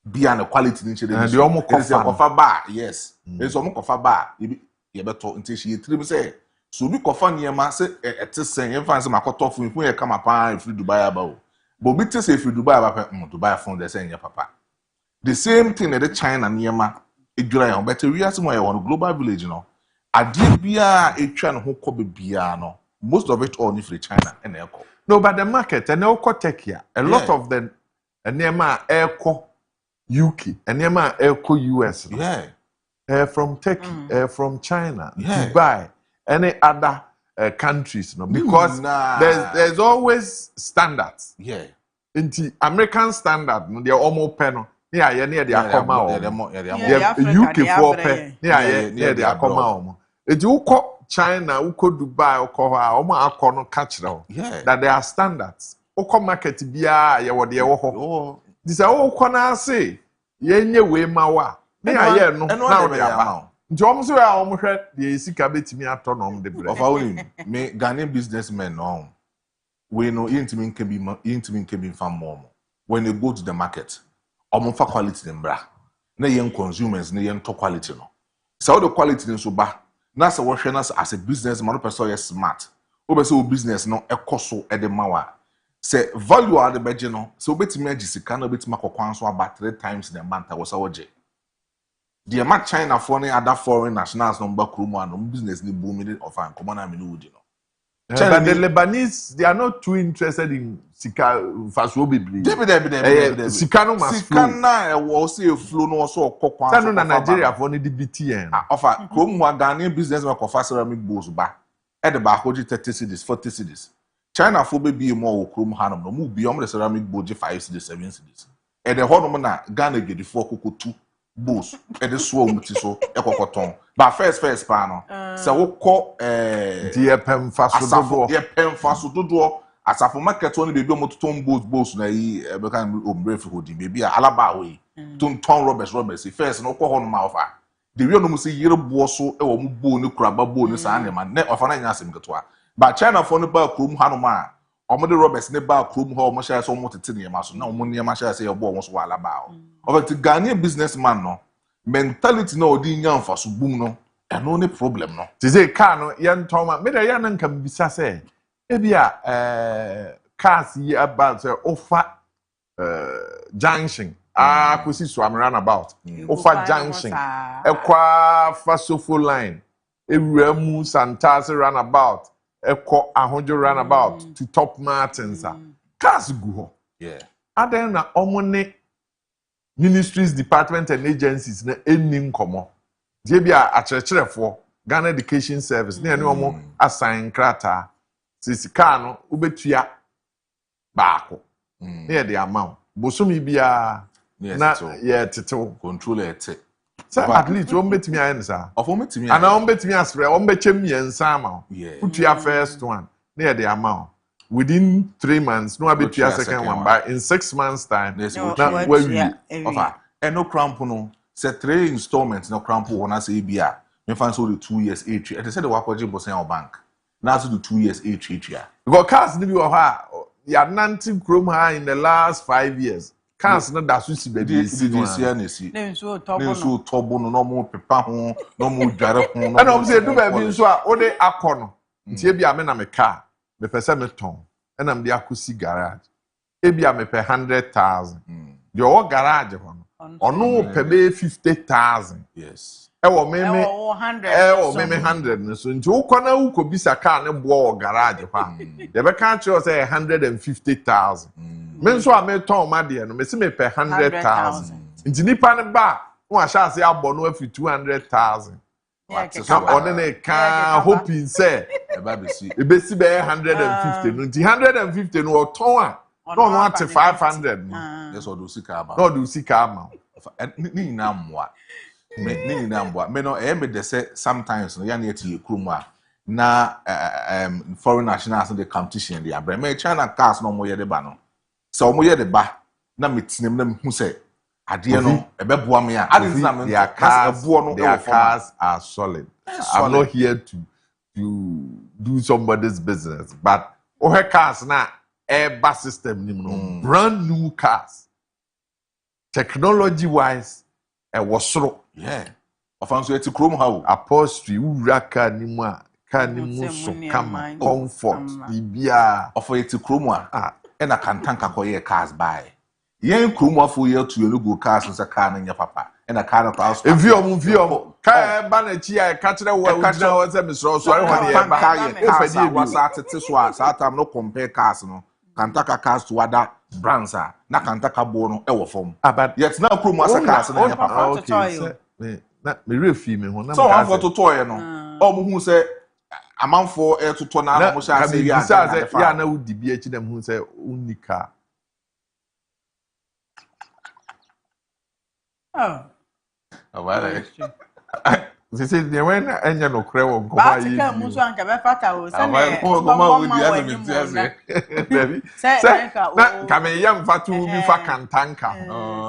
bia na quality ni chere de o mo kofa ba yes so mo kofa ba ye beto nti shi yetrim say so bi kofa niema say etesen ye fan say makoto fu hu ye kama pa free Dubai aba o but bi te say free Dubai aba pa Dubai phone de say nye papa the same thing na the China niema edwura ya better we as mo ye one global village no ade bia etwa ne ho ko be bia no most of it all ni free China and echo no but the market and echo Turkey a lot of them niema echo UK and niema echo US from Turkey from China Dubai any other countries no because there's always standards into American standard no they almost pen yeah near the akoma UK for pen yeah the akoma it you China uko Dubai uko ha omo akọ no catch that there are standards uko market bia ye wo de wo ho this uko na say ye nye we mawa na ye no na wo de aba nti omo so ya omo hwe de sika betimi ato no omo de bre of our me Ghanaian businessmen no we no intimi nkebi fam mom when they go to the market omo fa quality dem bra na yen consumers na yen to quality no so the quality nso ba na se wo hwe na as a businessman no person is smart wo be say o business no ekoso e de mawa se value ade beje no se obetimi agisika na obetimi akokwan so aba 3 times the amount wo say woje the amount China for any other foreign nationals no mba kromu an business ni booming of an common am ni wudi no but the Lebanese they are not too interested in sika faso bibli sika no must sika na e wo say flow no so okokwan so na Nigeria for ni DBTN offer kromu wa Ghanaian business man kofa ceramic bowls ba e de ba hoji 30 cedis 40 cedis China for be more kromu hanom no mu bi om the ceramic bowl 5 cedis 7 cedis e de honom na Ghana gedi for kokotu bowls e de so muti so e kokoton ba first pa no se wo ko die pem faso dodo asafo market one bebi omototon bowls na yi be kan ombre fi hodi bebi alaba we ton robbers first no ko honom ma ofa de wi no mu se yire bo so e wo mu bowl ni kuraba bowl ni sa ne ma ne ofa na nya asem ketwa ba China for no ba krom hanom a Omo de Roberts ne ba krom ho omo share so omo tete ne ma so na omo ne ma share say ebo omo so wala ba o. Obeti Ghanaian businessman no mentality na odi nya mfa so bum no eno ne problem no. Ti say car no yen toma me da ya na nka bisa say e bia cars yi about say offer junction kusi swam roundabout offer junction ekwa fasofo line ewuramu santase roundabout ekọ ahojo roundabout to Top Martins cars go ho yeah aden na omone ministries department and agencies na enni nkomo die bia akyerɛkyerɛfo Ghana Education Service na ene omo assign krata sisika no ubetua baako na the amount bosomi bia na ye tetew control ete so at least won betimi ayen sa of won betimi ana won betimi asre won bechem yensa ama utua first one na the amount within 3 months no abetua second one but in 6 months time na we offer eno cramp no say 3 installments no cramp won as e bia me fan so the 2 years age and they said the wakoje bosan our bank now so the 2 years age ya because cars ni bi wo ha ya nanti krom ha in the last 5 years cars no da so si be dey si na nso tobo no mo pepa ho no mo dware ho no and obviously do ba bi nso a o de akọ ntie bi ame na me car me pese me ton and am de akosi garage e bi ame pe 100,000 the o garage ho no ono pe be 50,000 yes ewo meme 100 no so nti ukona ukobisa car ne bo garage fa de be kan cho say 150,000 me so am ton ma de no me se me pe 100,000 nti nipa ne ba no a sha say abo no afi 200,000 so on ne ka hoping say e be si be 150 no nti 150 no ton a no no at 500 no yes do sika ama no do sika ama ni na mwa me no me de say sometimes no ya na eti ekrum a na foreign nationals the competition dey abra me China cars no mo ye de ba no so mo ye de ba na metinem na hu say ade no e be boa me a ade na me their cars are solid. I'm not here to do somebody's business but o cars na airbus system ni no brand new cars technology wise was soro yeah ofanso eti krom ha o upholstery uraka ni mu a ka ni mu so kama comfort bibia ofo eti krom a e na kantanka koye cars buy yen krom afo ye to you go cars nsa car na nya papa e na car na house evio ka ba na chi a ka kire wa ujina wa se misro so ho ne ba cars was atete so a sa time no compare cars no kantaka cars to other brands na kantaka bo no e wo fom yet na krom asa cars na nya papa okay na me refi me ho na so one for to toy no o mu hu say amanfo e to na mo sha say ya na udi bi echi na mu say unika awale Sisi ni wena enya no kre wo nkoma yi. Ba tika mu so anka be fata o se ne nkoma wo di ana menti ase. Baby. Se na ka me yam fatu bi fa kantanka.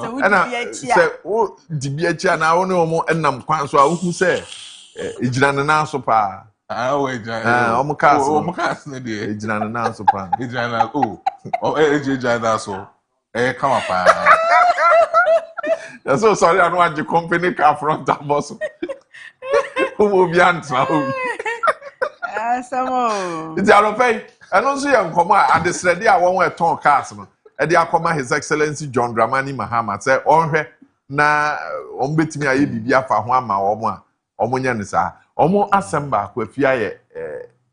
Se wo di echi a. Se wo di bi echi na wo ne omo enam kwan so a wo hu se ejina ne na so pa. We ejina. Omo cars ne de ejina ne na so pa. Ejina na ejina na so. Come pa. So sorry, I don't want the company car front and boss. Who will be answering? It's our pay. And also, young comma at the steady, I won't turn cars. And the Akoma, His Excellency John Dramani Mahama said, on her na on bet me a bibia for one or more. Omonyanisa, Omo Assemba, with AI.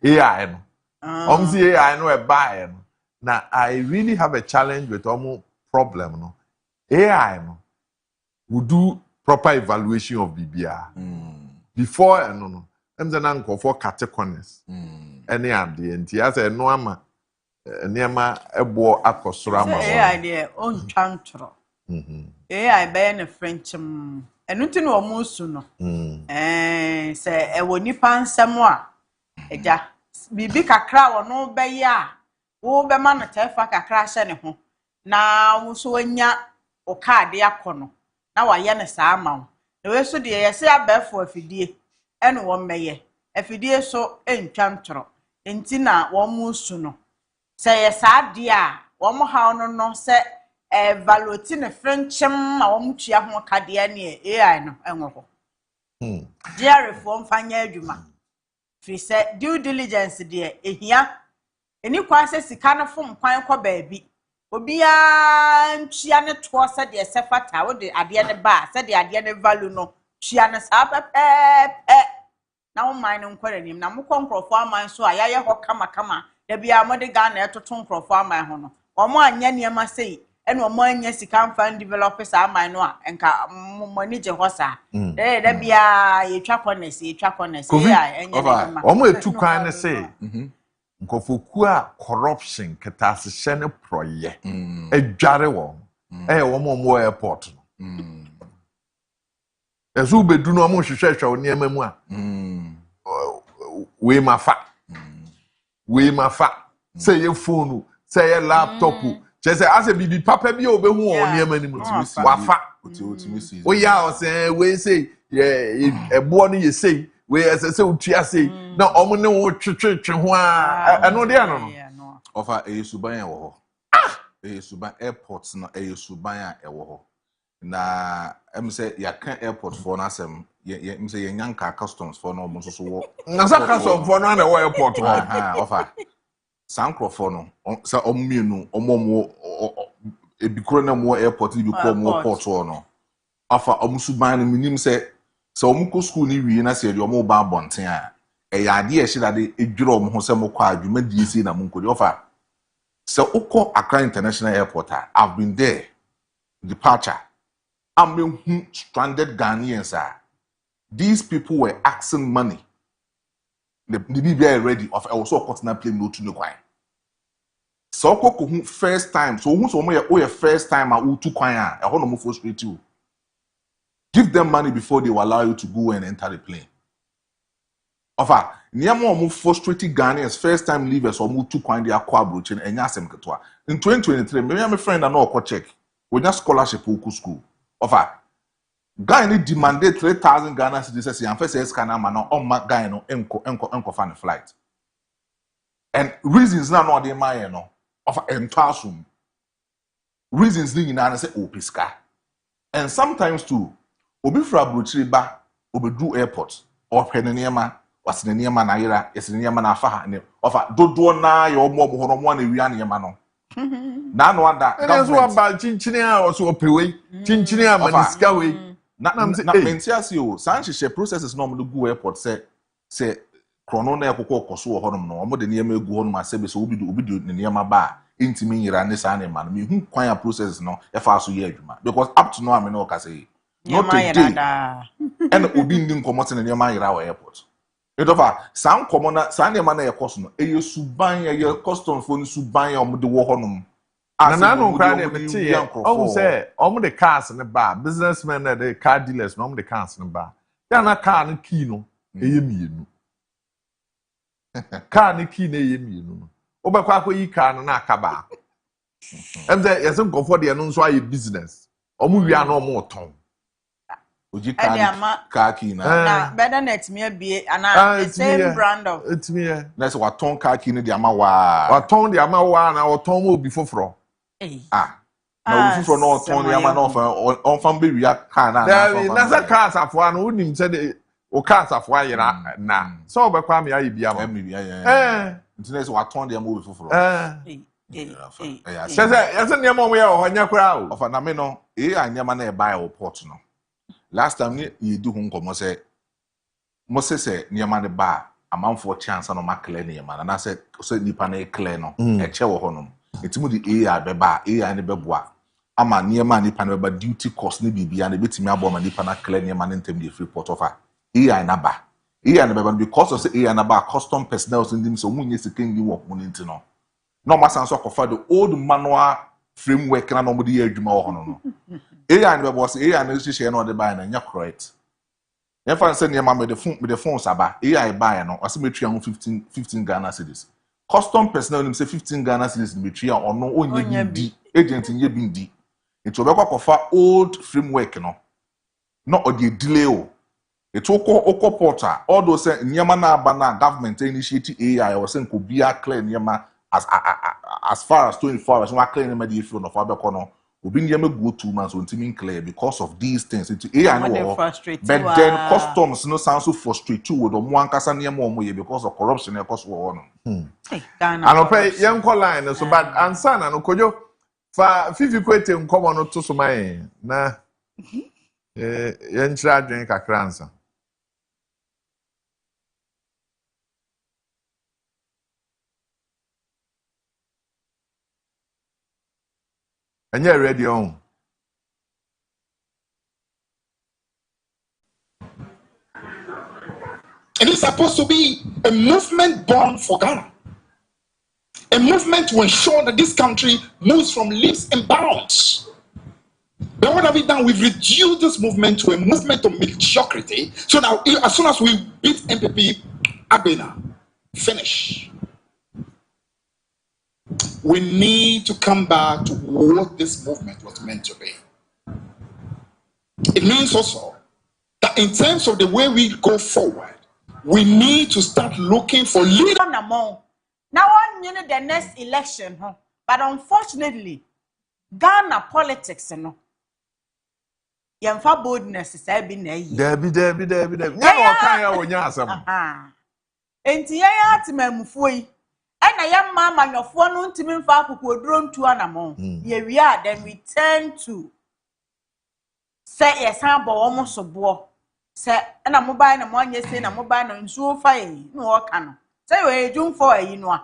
AI no a buy. Now, I really have a challenge with Omo problem. No AI no will do proper evaluation of BBR before no em ze na nko for categories any ade enti as e no ama niema ebo akosoro ama AI de on twantro AI be na French enu ti no omo su no se e woni pansem a eja bibi kakra wo no be ya wo be ma no tefa kakra hye ne ho na wo so anya o card yakono na wa ye ne saa ma wo na we so de ye se abefo afidie ene wo meye afidie so entwa ntoro enti na wo mu su no say sad dear, one more how no say evaluating a French tua ho kadea ne AI no enwo. Dear reform fanya adwuma. Fi say due diligence dear ehia eni kwa se sika no fom kwan kwa baabi. Obia ntua ne to se de sefata wo de ade ne ba se de ade ne value no tua ne sa pepe. Na wo man no nkore nim na mokọ nkrofo aman so ayaye ho kama da bia mo de Ghana etoto nkrofo aman ho no omo anya niema sei ene omo anya sika fan developers aman no a enka mo ni je ho sa da bia ye twa corners ya enya niema omo etu kwan ne sei nkofoku a corruption ketasehye ne proye adware wo omo airport no ezu bedu no mo hwehwehwe oniema mu a we mafa say your phone say your laptop just say as a bibi papa bi obehu oniema ni mu wafa o ya o say we say ebo no ye say we say utua say na omo ne wo twetwetwe ho a eno de ano no ofa esuban wo ho esuban airports no esuban a ewo ho na em say ya kan airport for na asem em say yanka customs for no mo so wo na sa customs for no na wo airport ofa sankrofo no sa omienu omomo ebikoro na mo airport bi ko mo port no afa omusuban no minim say so omuko school ni wie na say de omo ba bonten a ya ade e hidade edwuro omo ho say mo kwa adwuma die si na mo nkodi ofa so ukọ Accra International Airport I've been there departure I'm stranded Ghanaians these people were asking money. The BBI ready of also a continent plane no to no kwai. So ko first time so who so your first time a to kwai a ho no mo frustrate you. Give them money before they will allow you to go and enter the plane. Ofa niam mo frustrated Ghanaians first time leavers or mo to kwai they akwa abrochen enya asem ketwa. In 2023 me my friend and no check. We just scholarship oku school. Ofa guy need demanded 3,000 Ghana cedis and first says can man on my guy no enko fan flight. And reasons now no dey my no of entwasum. Reasons ni na say opiska. And sometimes too obi fra brochiri ba obedu airport or peneniema was the niema na ira is the niema na fa ne ofa dodo na ye omo ho no mo na wi niema no. Na no ada government so about chinchini a also opewe chinchini a maniska we na mentiasi o sanhye processes no mo go airport say krono na ekoko okoso wo honom no mo de niema egu honom asebe so obi de niema ba intimi nyira ne sa ne man me hu kwan a processes no e fa so ye adwuma because up to now I no ka say not today and obi ndi nkomo ne niema nyira wo airport edofa san komo na san niema na ekoso no e suban ye customs for suban ya mo de wo honom na no kra na meti o say omo de cars ne ba businessmen na de car dealers no omo de cars ne ba ya na car no key no eye mienu car no key na eye mienu no obekwa akoyi car no na akaba em say yes nkofo de no nso aye business omo wia na omo ton oji car key na better net me bie ana the same brand of it's me na say waton car key no de ama waton de ama wa na waton mo bi foforo na ofufro no ton ya ma na onfam be wia car na za car safo na unim se de o car safo ayira na so obekwa me ayi bia ma internet waton de ma o fufro yes ne ma mo ya o nya kra o ofa na me no anyama na e buy o port no last time you do hu nkomo se niema ne ba amanfo chance no makle niema na se nipa na ekle no e che wo honom etimu di AI beba AI ne beboa ama niema nipa na beba duty cost ne bibia na betimi abo ma nipa na kle niema ne ntem di free port offer AI na ba AI na beba because of say AI na ba custom personnel so ndim so munye sekengi work mun nti no no masan so kofa the old manual framework na no mo di adwuma wo hono no AI na beba say AI na hihye na o de ba na nya correct if I say niema me the phone saba AI buy no o se metria 15 Ghana cedis custom personnel nim say 15 Ghana cedis metria ono onye bi agent nye bi ndi it obekwa kofa old framework no o dey delay o it oko portal all those niema na aba na government initiate AI o say nko bia clear niema as far as 24 hours, I clear them the phone of Abekono. We bring them go 2 months on teaming clear because of these things. It's I know, but then customs no sound so frustrated with the one casa near more because of corruption and cost war. And I pay young line so bad and son and Kojo for 50 quid in common to some na young child drink a crancer. And you're ready on. It is supposed to be a movement born for Ghana. A movement to ensure that this country moves from leaps and bounds. But what have we done? We've reduced this movement to a movement of mediocrity. So now, as soon as we beat MPP Abena, finish. We need to come back to what this movement was meant to be. It means also that in terms of the way we go forward, we need to start looking for leaders. Now, on the next election, but unfortunately, Ghana politics, Yamfa boldness is Debbie. Debbie. Never can when you ask them. And Tia Timefui. And I am mamma, your phone to me for who drone to Anamon. Here we are, then we turn to say yes, I'm almost a boy. Say, and I'm mobile and 1 year saying I'm mobile and so fine. No, can say we're doing for you know.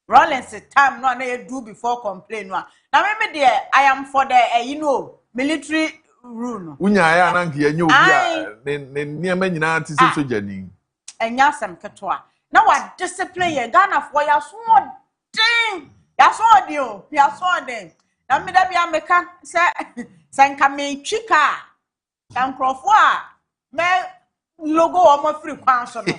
Rollins time no na do before complain no. Now maybe there I am for the military rule. Unya ya na nke enye obi a ne niam nyina ti se soja ni. Enya asem ketwa. Na wa discipline ye Ghana for ya so den. Ya so den o. Ya so den. Na me da bia meka se nka me twika. Tankrofo a me logo o ma free kwan so no.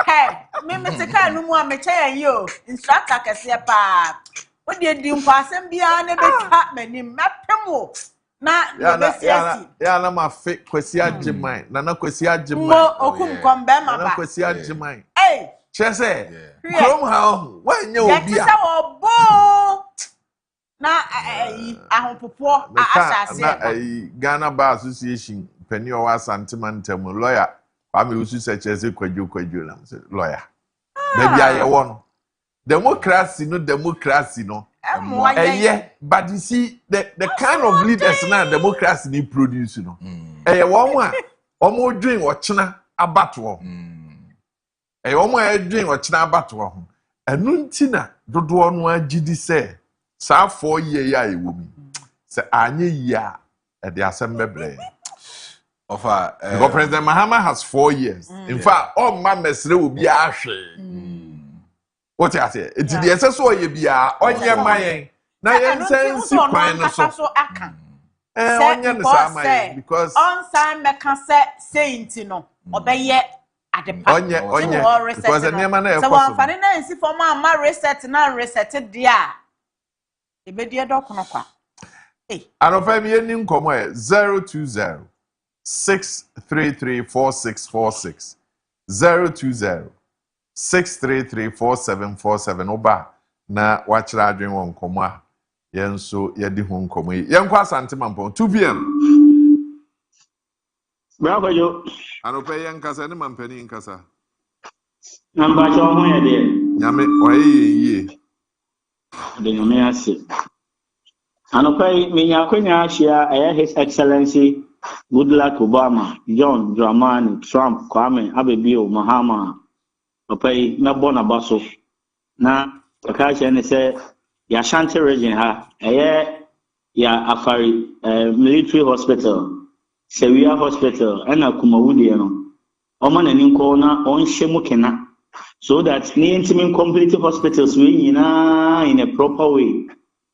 Hey, me se ka no mu a me che yo. Instructor kese pa. Wo de di nkwasem bia na be ka manim mapemo. Na ya na ma fe kwesi agiman na kwesi agiman mo okum kombe ma ba na kwesi agiman eh chese krom ha wanya obi a ya obo na ahompopo asase na Ghana Bar Association penny o asantemantam lawyer Kwame Usu se chese kwadwo na lawyer da bia ye wo no democracy no but you see the kind of leaders now democracy need produce no one omo dream ochina abato omo dream ochina abato enu ntina dodo no agidi say sa 4 year ya ewo mi say anye ya e de asem bebre offer because President Mahama has 4 years in fact all man mesre obi ahwe what you say it the so ye bia onye mayen na yen sense kwan no so aka onye no sama because on time meka say no obeye adepa onye because enema na so wan fane na nsi form ma reset dia ebedie dokono kwa anofa mi eni nkomo 020 6334646 020 6334747 oba na wachira adwen won komo a yenso yedi hu nkomo yi yenkwa asante mampon 2 pm bravo yo anope yenkasa ne mampani nkasa namba cho ho ye de nyame oyeye de nyame ase anope menya kwanya ahia His Excellency Goodluck Obama, John Dramani, Trump, Kwame Abebio, Mahama okay na bona baso na akache ne se ya Ashanti region ha ya Afari military hospital Sewia hospital na Kumawudi no omo na ninko na onhye kena so that ni intimi complete hospitals we nyina in a proper way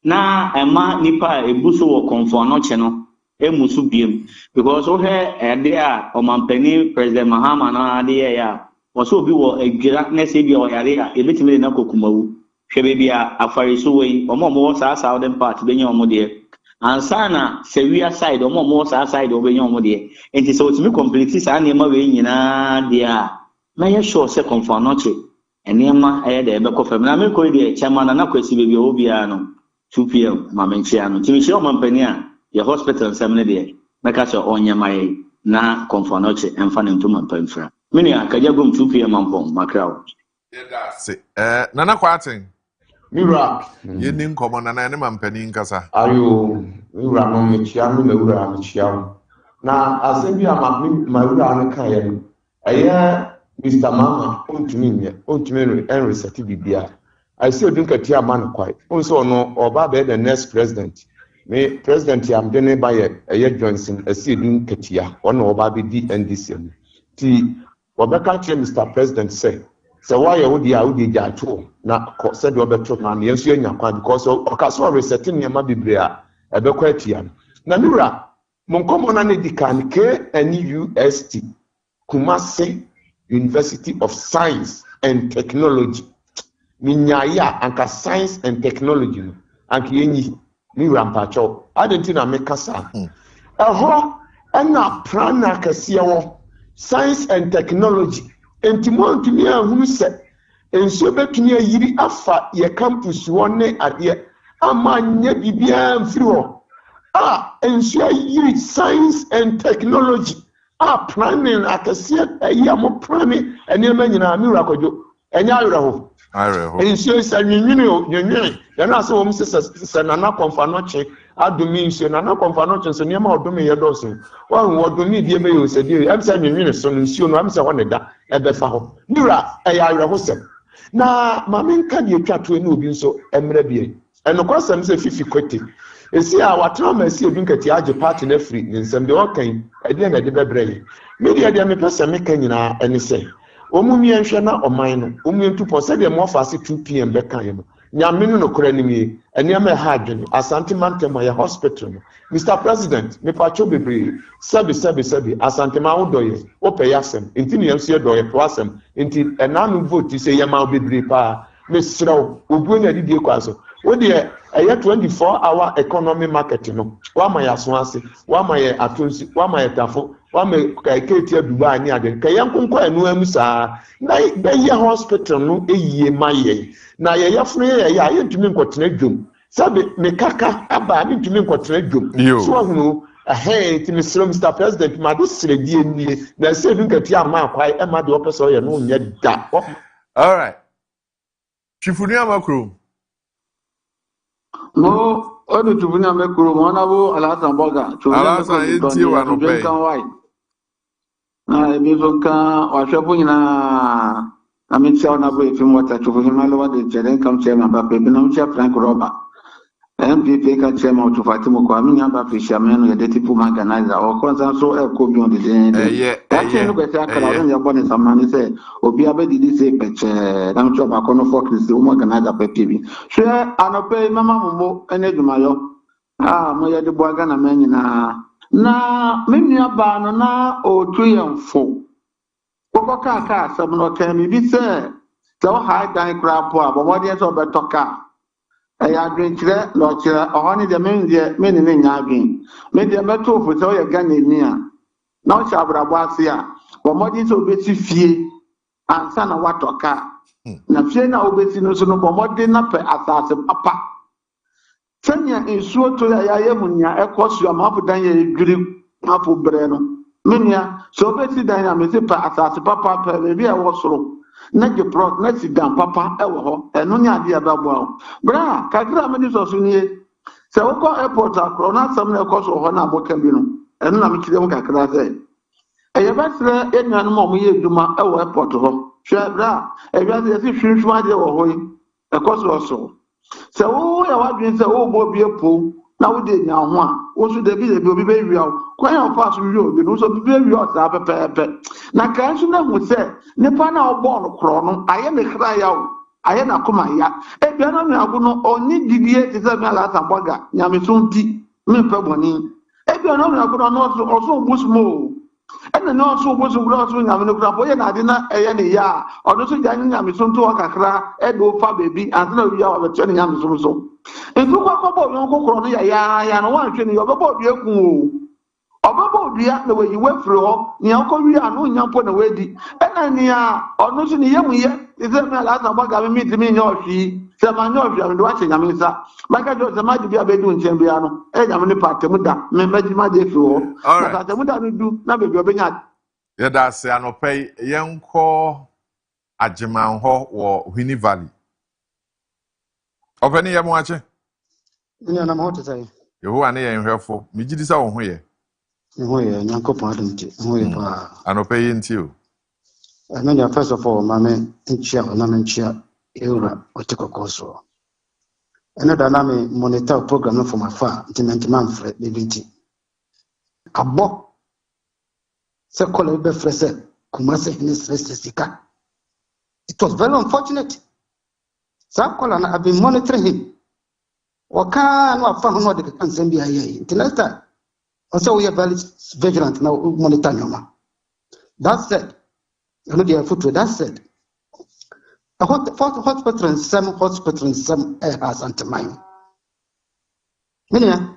na ema nipa ebuso wo konfo no che no emusu biem because o he ede a omampani President Mahama na ade ya also be wo agura na se bia o yare a ebetimi na kokumawu hwe bia Afari so we omo sa southern part be nya omo de ansana Sewia side omo sa side obe nya omo de enti so otimi complete sa na ema we nyina de a na ye sure se confirm no che enema ɛyɛ de ɛbɛkɔ fam na me kɔ de chairman na kwasi bebi obia no 2 pm ma menchia no timi hye omampani a ye hospital nsɛm ne de meka sɛ onyamaye na konfonoche emfa ne ntoma mpamfra mini akaja gom 2 pm ampom makrawo se nana kwaten Mira yeni nkomo nana ne mampani nkasa ayo mira no mechia no mewura mechia na asɛm ama mawura no ka yɛ no ɛyɛ Mr. Mama ontumi reset bibia I see odun katia man kwai onso no oba be the next president me president am de ne ba ye Johnson asi odun katia ono oba be di NDC ti obeka che Mr. President say why you dey ja to na said obeto na yenso anya kwa because okaso resetting nyama bibia ebekwa atia na nura monkomo na ne dikan KNUST Kumasi University of Science and Technology minyaya anka science and technology no anka yenyi mi rampacho adentina mekasa eho na prana kase wo science and technology entimo ntumi ahunu se enso betumi ayiri afa ye campus wonne ade amanya bibia mfiri ho enso ayiri science and technology planning akase ayamo planning enema nyina mi rakojo enya awere ho Insu sanwinwini yana so wom se nana konfanoche adumi insu nana konfanoche so niam odumi yedoso wan wodumi die me yo se die am sanwinwini so insu no am se won da ebefa ho nura eya awere ho sem na mamenka die twato ene obi nso emre bie enokosem se fifi kwete esi a watena ma esi obi nkati age party na free nsem de okan ede na de bebrele media de me pese me kan nyina ene se omumi enhwe na oman no omumi ntupo se de mo fa se 2 pm be kan yem nyamenu no kora nimi ene ma ha adwene asante mantema ya hospital no Mr. President me pacho bebre sabi asante ma wodoye ope yasem ntini yam se doye prosem nti enanu vote se yama bebre pa me sraw obu na didie kwaso wo de 24-hour economy market no wa ma ya so ase wa ma ye atonsi wa ma ye tafo wa ma kaiketi Dubai ni ade ka yankonko enu amusa na be ye hospital no eyiye maye na ye yafunu ye ya ntumi nkotena dwom sabe me kaka aba me ntumi nkotena dwom so ahunu ti Mr. President ma do sredi enie na se du nkati ama akwai e ma de opeso ye no nya da all right chifuni amakro no onu tubuni amekuru mwana bo alasan boga alasan enti wa no pe na ebizoka wa shopu nyina amitsa na bo efim wata tubuni malo wa de jeren kam chema ba pe binam cha Frank Roba MPP ka chema utufatimu kwa minya ba fishameno ya deti pu organizer o kwanza so e ko bi on de ati no kwete akara on ya bone samani se obi abedidi se peche nam cho ba kono focus o organizer pe bi so anope mama mumbo ene dumayo mo ya de boaga na menyina na minya ba no na otu yemfo oboka aka asem no kan mi bi se so high dan crap a bo modern so betoka ya adwenkyere no kyere ohoni de men ne nya adwen me de beto fo so ya gana ni a na o chabrabo ase a bo modern so beti fie ansa na watoka na fie na obeti no so no bo modern na pe asase papa sanya ensuo to ya yemunya ekosu amafu dan ya edwiri mafu bre no menia so beti dan ya me se pa asase papa pe bi e wo soro na je pro na si dan papa e wo ho enu nya de ababo bra kakra me so so nie se wo ko airport akro na sam na ekoso ho na aboka bi no enu na me kire mu kakra se e ye basre enuanu mo ye duma e wo airport ho hwe bra e bia se hwehwu ade wo ho yi ekoso so se wo ya wadwen se wo bo bi epo na wo de nya ho a wo so de bi obi be wi a kwan ya fa so wi obi no so bi be wi o sa pepepe na kan so na hu se nipa na obo no kro no aye ne kra ya o aye na kuma ya e bia na me agu no oni didie ti se me ala sa boga nya me so nti me pe boni e bia na me agu no so busmo ene no so busmo bro so nya me no kra bo ye na ade na eye ne ya odo so nya nya me so nto kakra e do fa baby anti na wi ya wa be nya me so endu kwa kobo yon kokoro no ya no wan hwe ni obebo dua ku o obebo dua na we yiwe firi ho ni akọ wi anu nyampo na we di ena ni a onu so ni yemu ye is it me last about gave me to me no fi. Se ma no fi am do ache nyame nsa. Maka jo se ma di bia be du nchem bia no. E nyame ne pa temuda. Me majima de fi ho. Na ka temuda no du na be bi obenya. Yeah, that's anopay yenko ajimanho wo Hini Valley. Openi ye mo ache? Nya na mo to say. Yehu ane ye nhwefo. Mi gidi sa wo ho ye. Ho ye nyankopon adom ti. Ho ye pa. Anopay yenti o. Menya first of all, mame nchia na me nchia eura otikoko so. Ene da na me monitor program no for my far man frɛ bibinti. Abo se kola be frese kumase hini stress sika. It was very unfortunate. Sa kola na I've been monitoring him. Waka no afa hono de kan sembi aye. Next time also we are very vigilant now monitor nyoma. That said, I know they are footwear. That said, a hospital in some has anti-mine. Meaning,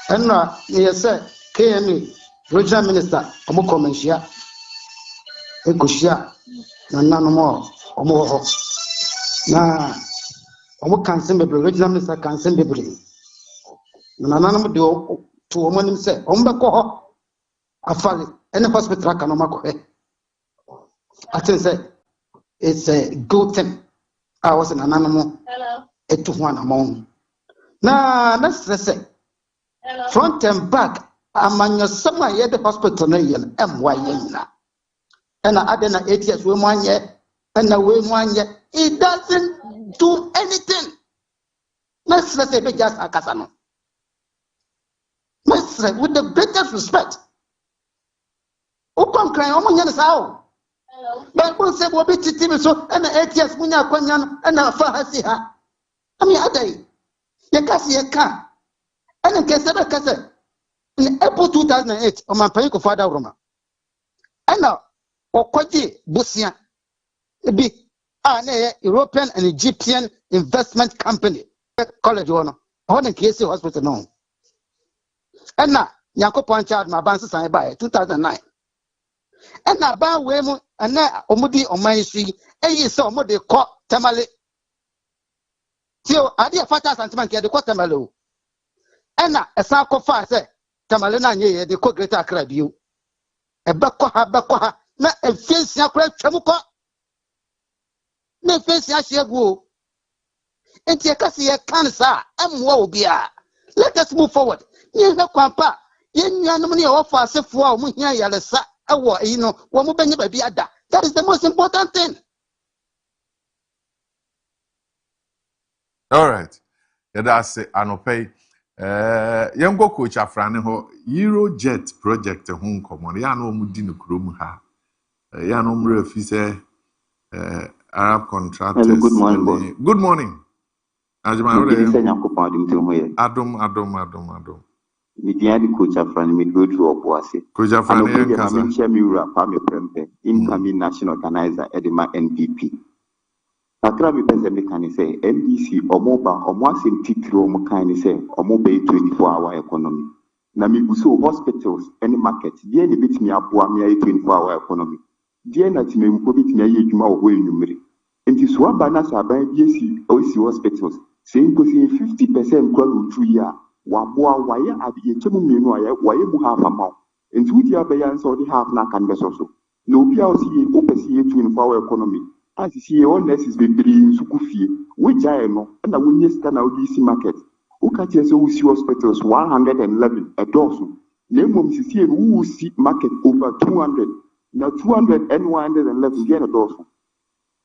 and now you say KMA regional minister Omoko Menshia Ekushia na no more Omo na Omo Kansen Bebre regional minister Kansen Bebre na no do to Omo nim say Ombeko ho afale any hospital can Omako I think it's a good thing. I was an animal. Hello. It took one among. Now, let's say, front and back, I'm on your summer at the hospital, MYN. And I did not 8 years, we 1 year, and I wait 1 year. It doesn't do anything. Let's say, just a casano. Let's say, with the greatest respect. Open crying, how? But one said, "What be TV so?" And 8 years, Munya Kwanyan, and a Fahasiha. I mean, a day. Yakasi a car. And a Casada Casa. In April 2008, on my Panko Father Roma. And now, Okoji Busia, be an European and Egyptian investment company, college owner, on a case hospital. No. And now, Yanko Panchard, my bands I buy 2009. And now, Ban Wemo, and now, Omudi on my street, and you saw what they call Tamale. So, I did Fatas and Taman, the Quatamalo. And now, a sarcophagus, Tamalina, the co greater crab you. A Bakoha, not a face, ya crab Chamuka. No face, ya shall go. And Tiakasi, cancer, and woe be. Let us move forward. You know, Papa, you know, many of us, if for Munya Yalasa. You know, that is the most important thing. All right. That's anopay. Young go coach Afrani ho Eurojet project home common. Ya no mudi no krom ha. Ya no mre fi say Arab contractors. Hello, good morning. Good morning. Ajima Adom. Midiani coach Afrani, we go to Obuasi. Coach Afrani, I'm Chemiura, Pami Prempe, incoming national organizer, Edema NPP. Akra mi pese me can say NDC omoba omwase titiro mo kan say omoba 24-hour economy. Na mi buso hospitals any market, die ne bitimi aboa me 24-hour economy. Die na timemko bitimi aye adwuma wo enumere. Enti so aba na saban bi esi osi hospitals, say nkosi 50% kwa rutu ya. Waboa waye abiye chemu mmienu waye mu half amount enti wudi abaya nso odi half na kan beso so na obi a osi opesi 24-hour economy asisi all nurses be bri nsuku fie wojae no na wonye sta na odi si market uka tie so usi hospitals 111 edoso na emom sisi e wu si market over 200 na 200 and 111 gen edoso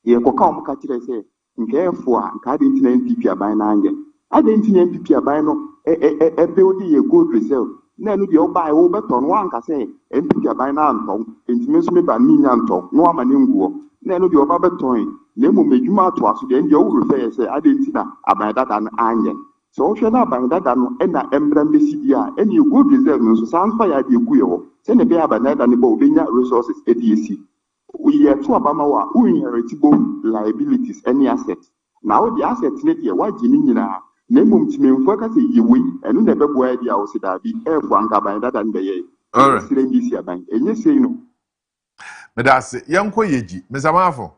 ye koka omuka tire se nke efo a nka de ntina NPP aban na anje ade ntina NPP aban no building a good reserve. Then you buy over ton one can say, and pick a binary, and Miss Meba Ninanto, no Amaningo. Then you over toy, Nemo make you out to us, then you refer say, I didn't see that about that and onion. So, shall I buy that and the emblem CDR, and you good reserve, so sounds fire the Guyo, send a bear by night and about resources ADC. We are two Abama who inheritable liabilities, any assets. Now the assets need a white Jinina. Nemum Timim focus yiwi, and never boy the house that be air for Anka that and the all right. And you say no. But that's Yanko Yeji, Mr. Marfo.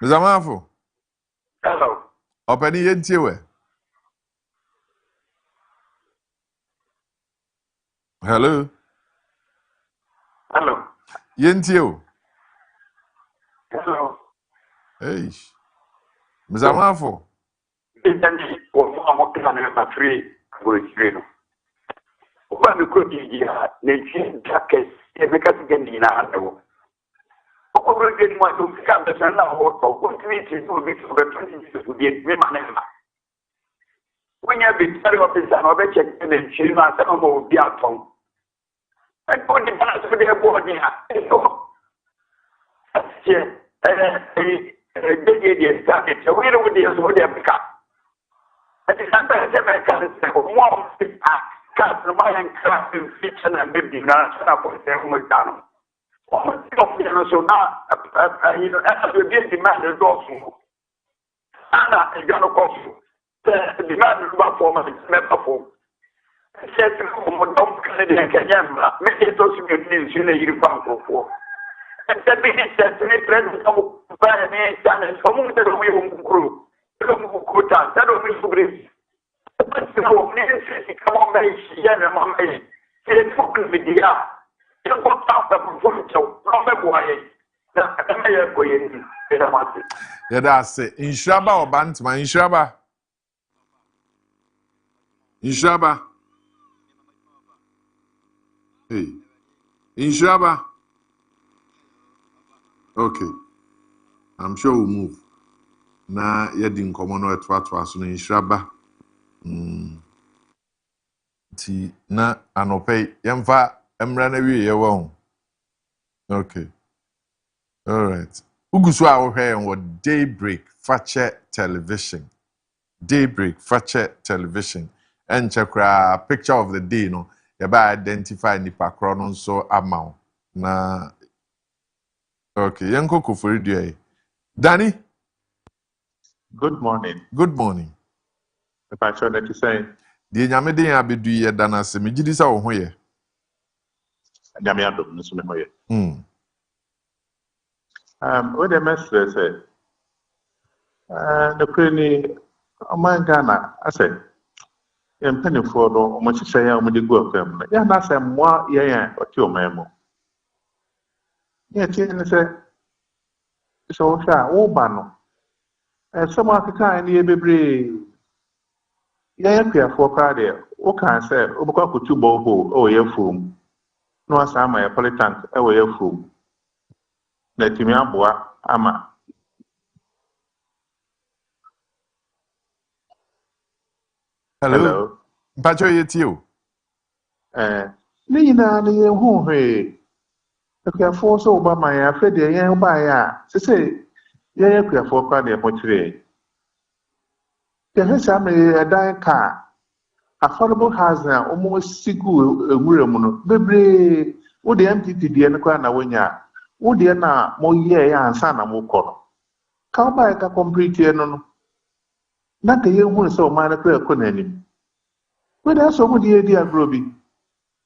Mr. Marfo. Hello. Open yentie. Hello. Hello. Yentie. Hello. Hey. Mr. Marfo. Bitanji wo mo kila na free go Oba mi ko di ya ne ji jacket e be ka ti ni na ando. O ko ge ni mo to ka be san na ho to ko ti ti so bi so be to ni so bi me ma na ma. Wonya bi tari o be san o be check ne chi ma sa mo bi aton. E ko di ba so de bo ni ha. E so. De jacket e we no de so de ka. At the time, I said, I can't say, one thing, cast my hand craft in fiction and maybe not for them with Donald. Almost so now, you know, as we get demanded also. Anna, a gun of coffee, the demand for my member for. Said to don't Canadian Kenyan, make it also be in a uniform for. And said, be said to me, present of Barney, and some of the way group. That don't mean to bring. But no, come on, my it's fucking with the app. You go out of the photo, no way. Yeah, that's it. In Shaba or Bantma, in Shaba. In Shaba. Hey. In Shaba. Okay. I'm sure we'll move. Na yɛdi nkɔmɔ no ɛtoatoa so no nhyiraba nti na anɔpɛ yɛmfa mmra na wie yɛwɔ ho okay alright ugu so a wohwɛ yɛn wɔ Daybreak fakyɛ television ɛnkyɛ koraa picture of the day no yɛba identify nipa korɔ no nso ama wo na okay yɛnkɔ kofori dua yi Danny. Good morning. Good morning. If I try to say, the Yamede abedu ye dana se me gidi sa wo ho ye. Nyame adom nso me ho ye. What the message say? The Queen among Ghana, I said, in Pennyford or much say I would go them. Ya na say moi ya or your memo. Yeah, say, so sha wo ba no. Some of the time, you be yeah, for Cardia. What can I say? Obuka kutu boho, oh, your foam. No, as I'm a polytank, oh, your foam. Let me abwa, ama. Hello. Pacho yet you. Nina, near whom he. Okay, for so by my afraid the young buyer. Say, yeah, for Cardia, what today. The next time a dying car. Affordable housing almost sigu ewuramuno bebre wo de MPP de no kwa na wonya wo de na mo ye ya ansa na mo kọ ka ba ka complete no na ka ye hu so ma na kwa ko nanim we da so mo de di agro bi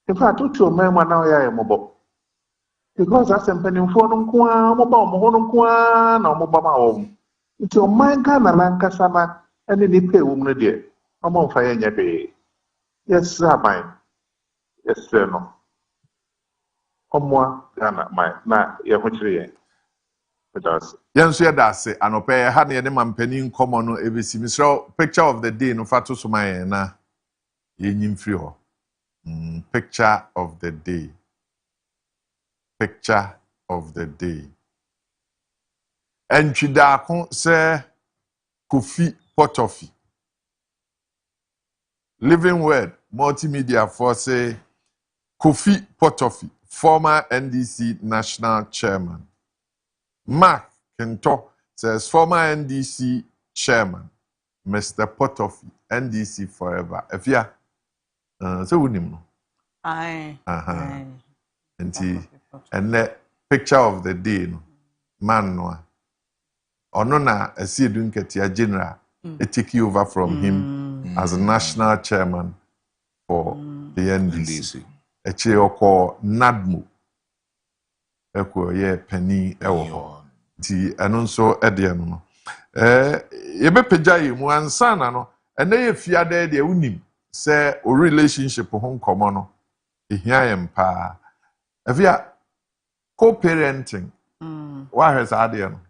in fact to o ma na ya ye mo bo because as empanimfo no nko mo ba mo ho no nko na mo ba ma wo nti o man ka na lankasa na ene ni pe wo mu de o mo fa ye nya be. Yes, sir, mine. Yes, sir, no. Omwa Ghana, my na ya huchiri. Yes, yeah, that's it. Anope had the man penny common no ABC. Mr. Picture of the day no fatu so my na yin free ho. Picture of the day. Picture of the day. And Chidakon say Kofi Potofi. Living Word Multimedia for say Kofi Potofi, former NDC national chairman. Mark Kento says former NDC chairman, Mr. Potofi, NDC forever. If ya, so we know. Aye. And the picture of the day, no man no. Ono na esi Dunketia general, it take you over from him as a national chairman for the NDC. Eche oko Nadmo. Eko ye penny ewo. Ti eno nso ede no. Yebe pagya yi mu ansa na no. Ene ye fiada de unim se o relationship ho nkomo no. Ehia yem pa. Afia co-parenting. Why has ade no?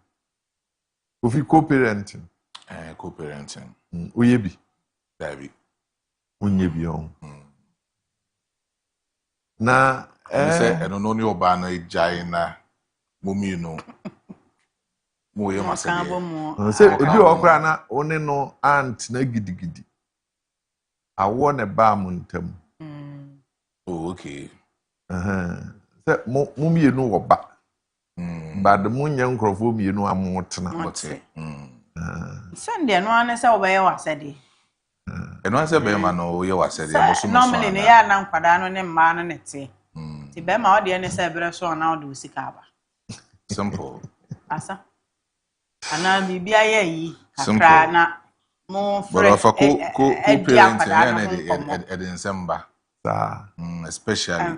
Ofi co-parenting. Co-parenting. Oyebi. David. Onyebi on. Na say eno no ni oba na ejai na momi no. Mo ye masebe. Say ebi okra na one no aunt na gidigidi. Awo ne ba mu ntam. Oh, okay. Say momi no wo ba. Bad mu nya nkrofo mi no amotena. Sunday no ane say obaye wasede. Eno say be ma no ye wasede mo so. Normally ne ya na nkwada no ne mma no nete. Ti be ma ode ne say bere so na ode usika aba. Simple. Asa. Ana bibia ye yi kakra na mo fresh co-parenting na e de nsemba. Especially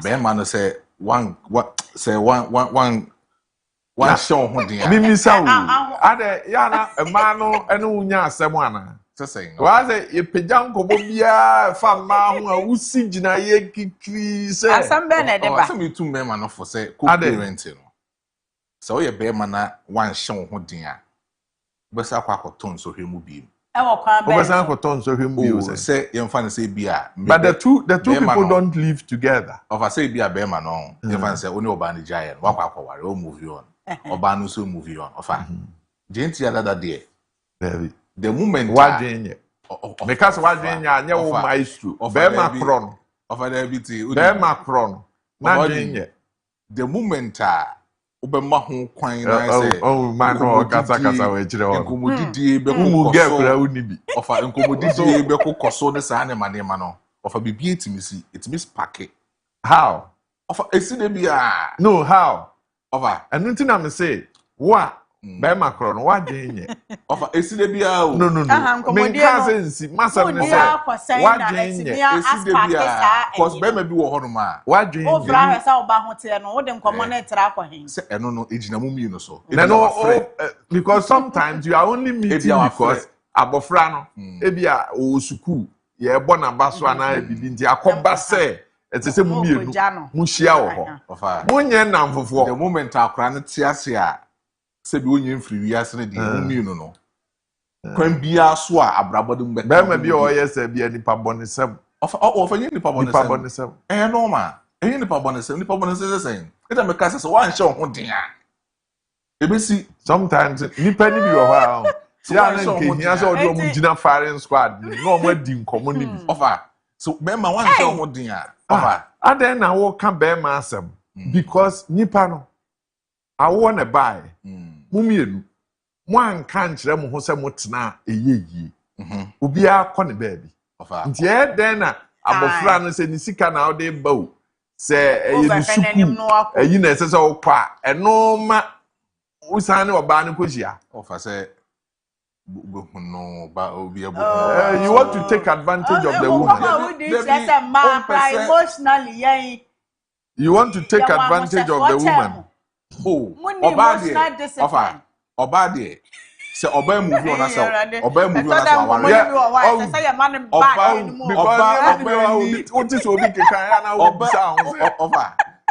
be ma no say one show ho dia. Mimi sawu. Ade ya na ema no ene unya asem ana. Seseng. Wa say ye pagya nkobo bia fa ma ho a wusi gina ye kikri say. Asem be na de ba. Asem itu be ma no for say co-parenting. So ye be ma na one show ho dia. Besa kwa koton so hwemu bi. Obesa koton so hwemu bi say ye mfa say bia. But the two people don't live together. Of say bia be ma no. Ye mfa say oni oba ni giant. Wa kwa kware o move on. Oba no so move on. Ofa. Genti other day. The moment wadwen because wadwen anya wo maestro be macron of an BT be macron na wadwen the moment obema ho kwan na say man no kasa we kire wo nkomodidie be ko gekra unibi of nkomodidie be ko koso ne sa ne mane ma no of bibie etimisi etimi pack how of eside bia no how over and nothing am say wa be macron wadwen ye of eside bia o no me can say nsi masam ne say wadwen ye eside bia cause be ma bi wo hono ma wadwen o fra sa oba hote no wo de nkomo na tra akwahin say eno no ejina mumi no so no because sometimes you are only meeting because abofra no ebia o suku ye bo na baso ana bibi nti akoba say etese mumi enu mu hia wo ho munye namfofo the moment akra no tiase a se bi onye mfiri wiase ne de mumi no kwan bia so a abrabodum be be ma bi o yesa bia nipa bonisem of any nipa bonisem normal any nipa bonisem say it make us say one show ho dia ebesi sometimes nipa ni bi wo ha ti ana nke hia so odi omu gina firing squad no omu adi nkomo ni bi ofa so be ma one show ho dia ofa aden na wo ka be ma asem because nipa no awo na bai mumienu mo anka nkyere mo ho se mo tena eyeyi obi akọ ne baabi nti den na abofra no se ni sika na ode bawo se eye ni suku eyi na ese se okwa eno ma usane oba ne kohia ofa se no ba obi ebo you want to take advantage of the woman emotionally you want to take advantage of the woman Oba de se oba move on asa oba move on asa aware say your man back because what is obi kekan na oba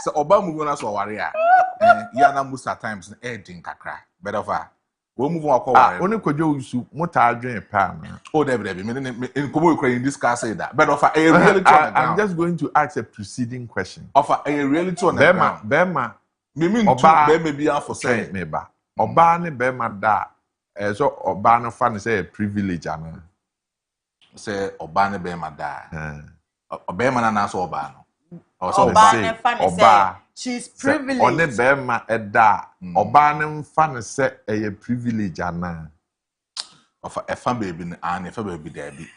se oba move on asa aware a ya na most times e din kakra but ofa we move on akwa oni Kojo usu mota adwen pa na oh there be me nkomo ekra in discuss that but ofa a reality I'm just going to ask a preceding question ofa a reality on the ground bema me ntu be me bia for say me ba oba ne be ma da so oba no fa ne say privilege ana say oba ne be ma da oba ma na so oba no oba ne fa ne say she's privileged one be ma da oba ne fa ne say e privilege ana ofa e fa baby ne an e fa baby da bi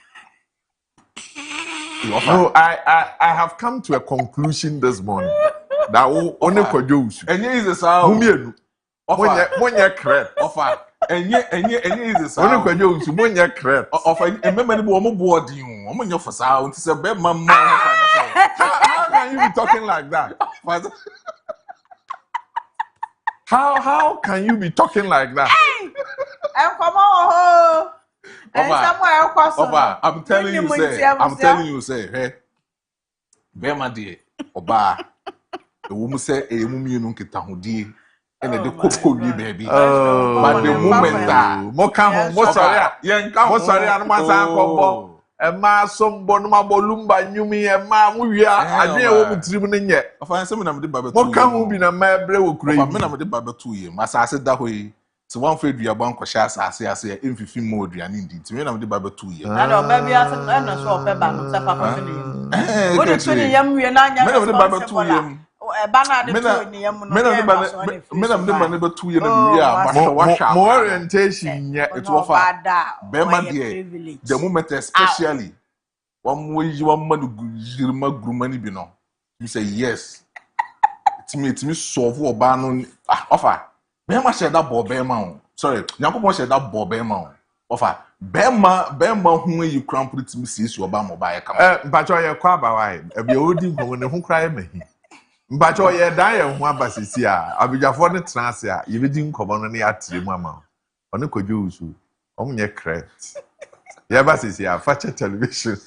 no I have come to a conclusion this morning that only Kojo usu enye is the sound mumienu monye crep ofa enye is the sound only Kojo usu monye crep ofa emema ni bo mo bo odin o monye for sound nti se be mama how can you be talking like that How can you be talking like that? Hey! Come on, Oba, I'm telling you, say, hey, Bema dear, Oba, the woman say, a woman you don't get down, and the cocoa, baby. But the moment that, Mokamo, Mosari, and Masanko, and Masom Bonuma Numi, and Mamuya, I didn't want to dream yet. I find some of the Bible. Mokamo be a man, great. I'm not the Bible to him, as I said that way. So one afraid we are bound to share, I say, in 15 more, and indeed, to me, I'm the Bible 2 years. I know, maybe I said, I'm not sure about Papa. What is really young, we are not the Bible 2 years. More orientation, it's offer. Bema dear, the moment especially. One way you want money to grumani bino. You say yes. It's me solve or ban offer. Bema said that Bob Bema. Sorry, Yanko said that Bob Bema. Offer. Bema who you cramp it me sees your bam or buy a car. But you're quite by a old woman who cry me. But you're dying one basisia. I'll be your foreign transia. You didn't come on any at the mama. On the Kojo on your credit. Yeah, basisia, fetch a television.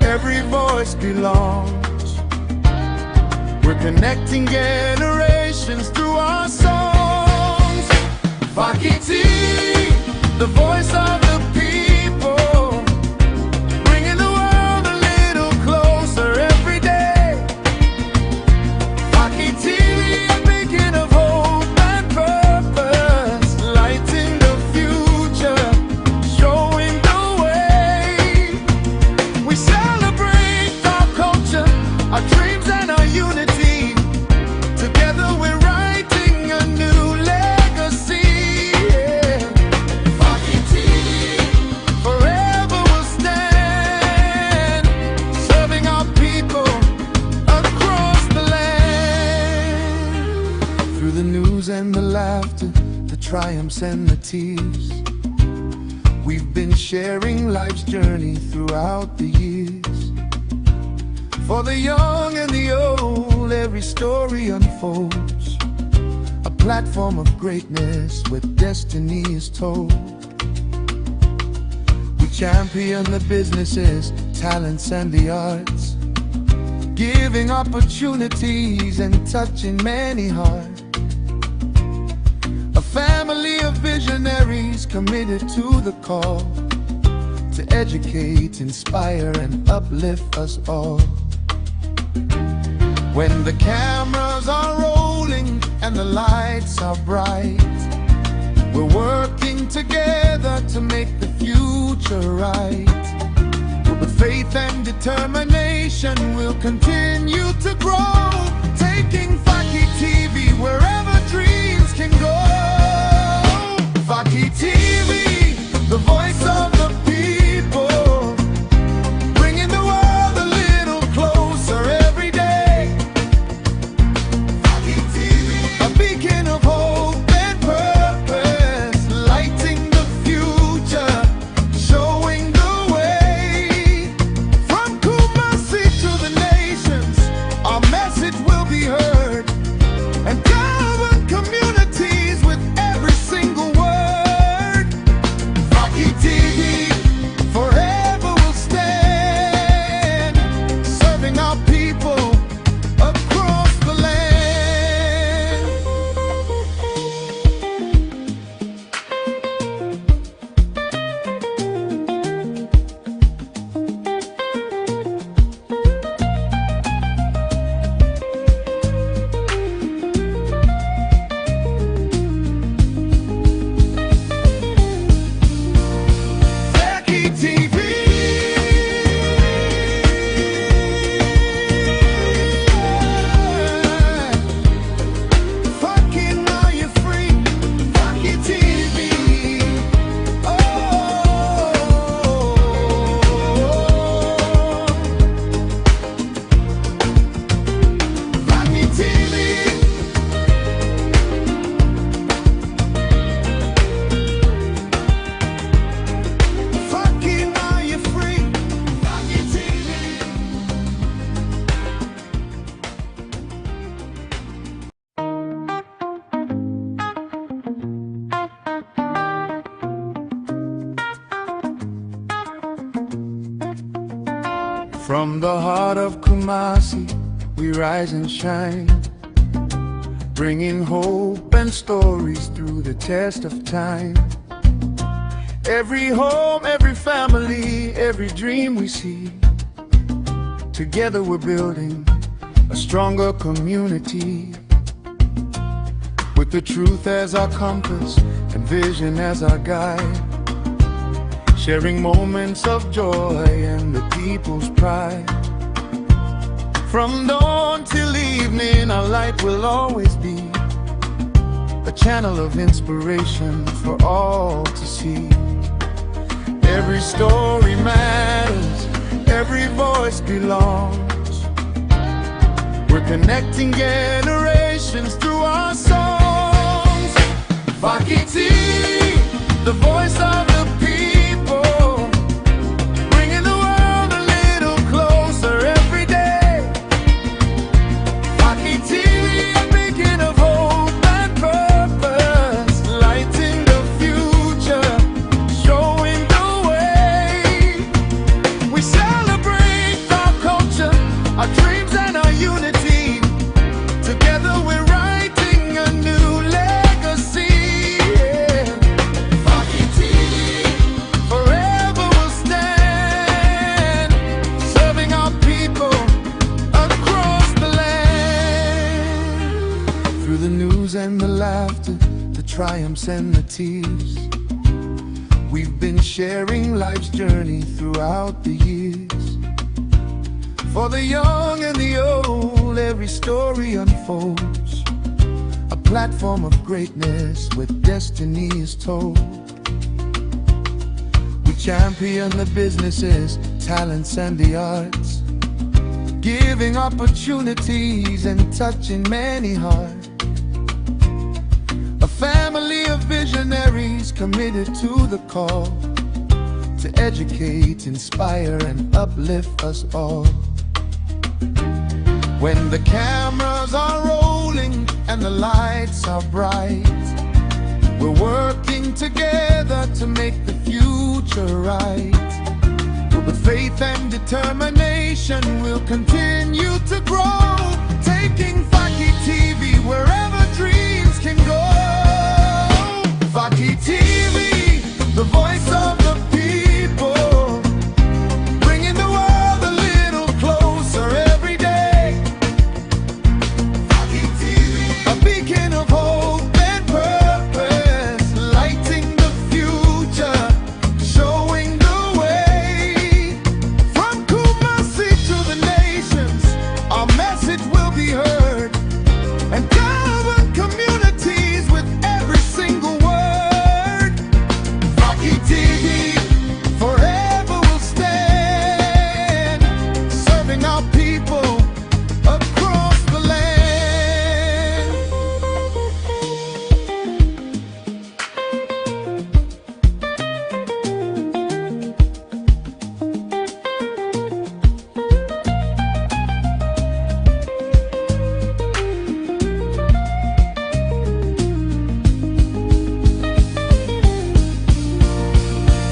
Every voice belongs. We're connecting generations through our songs. Vakiti, the voice of the people, bringing the world a little closer every day. Vakiti, a beacon of hope and purpose, lighting the future, showing the way. We celebrate our culture, our dreams and our unity. Together we're writing a new legacy. Forever we'll stand, serving our people across the land. Through the news and the laughter, the triumphs and the tears, we've been sharing life's journey throughout the years. For the young and the old, every story unfolds, a platform of greatness where destiny is told. We champion the businesses, talents and the arts, giving opportunities and touching many hearts. A family of visionaries committed to the call to educate, inspire and uplift us all. When the cameras are rolling and the lights are bright, we're working together to make the future right. With faith and determination, we'll continue to grow, taking Faki TV wherever dreams can go. Faki TV, the voice of the people, bringing the world a little closer every day. Faki TV, a beacon of hope and purpose, lighting the future, showing the way. From Kumasi to the nations, our message will be heard. From the heart of Kumasi, we rise and shine, bringing hope and stories through the test of time. Every home, every family, every dream we see, together we're building a stronger community. With the truth as our compass and vision as our guide, sharing moments of joy and the people's pride. From dawn till evening, our light will always be a channel of inspiration for all to see. Every story matters, every voice belongs. We're connecting generations through our songs. Vakiti, the voice of the people, bringing the world a little closer every day. Vakiti, a beacon of hope and purpose, lighting the future, showing the way. We celebrate our culture, our dreams and our unity. Together we're writing a new legacy. Forever we'll stand, serving our people across the land. Through the news and the laughter, the triumphs and the tears, we've been sharing life's journey throughout the years. For the young and the old, every story unfolds, a platform of greatness where destiny is told. We champion the businesses, talents and the arts, giving opportunities and touching many hearts. A family of visionaries committed to the call to educate, inspire and uplift us all. When the cameras are rolling and the lights are bright, we're working together to make the future right. With faith and determination, we'll continue to grow, taking Faki TV wherever dreams can go. Faki TV, the voice of the people, bringing the world a little closer every day. Faki TV, a beacon of hope and purpose, lighting the future, showing the way. From Kumasi to the nations, our message will be heard and cover communities with every single word. Faki TV, forever will stand, serving our people across the land.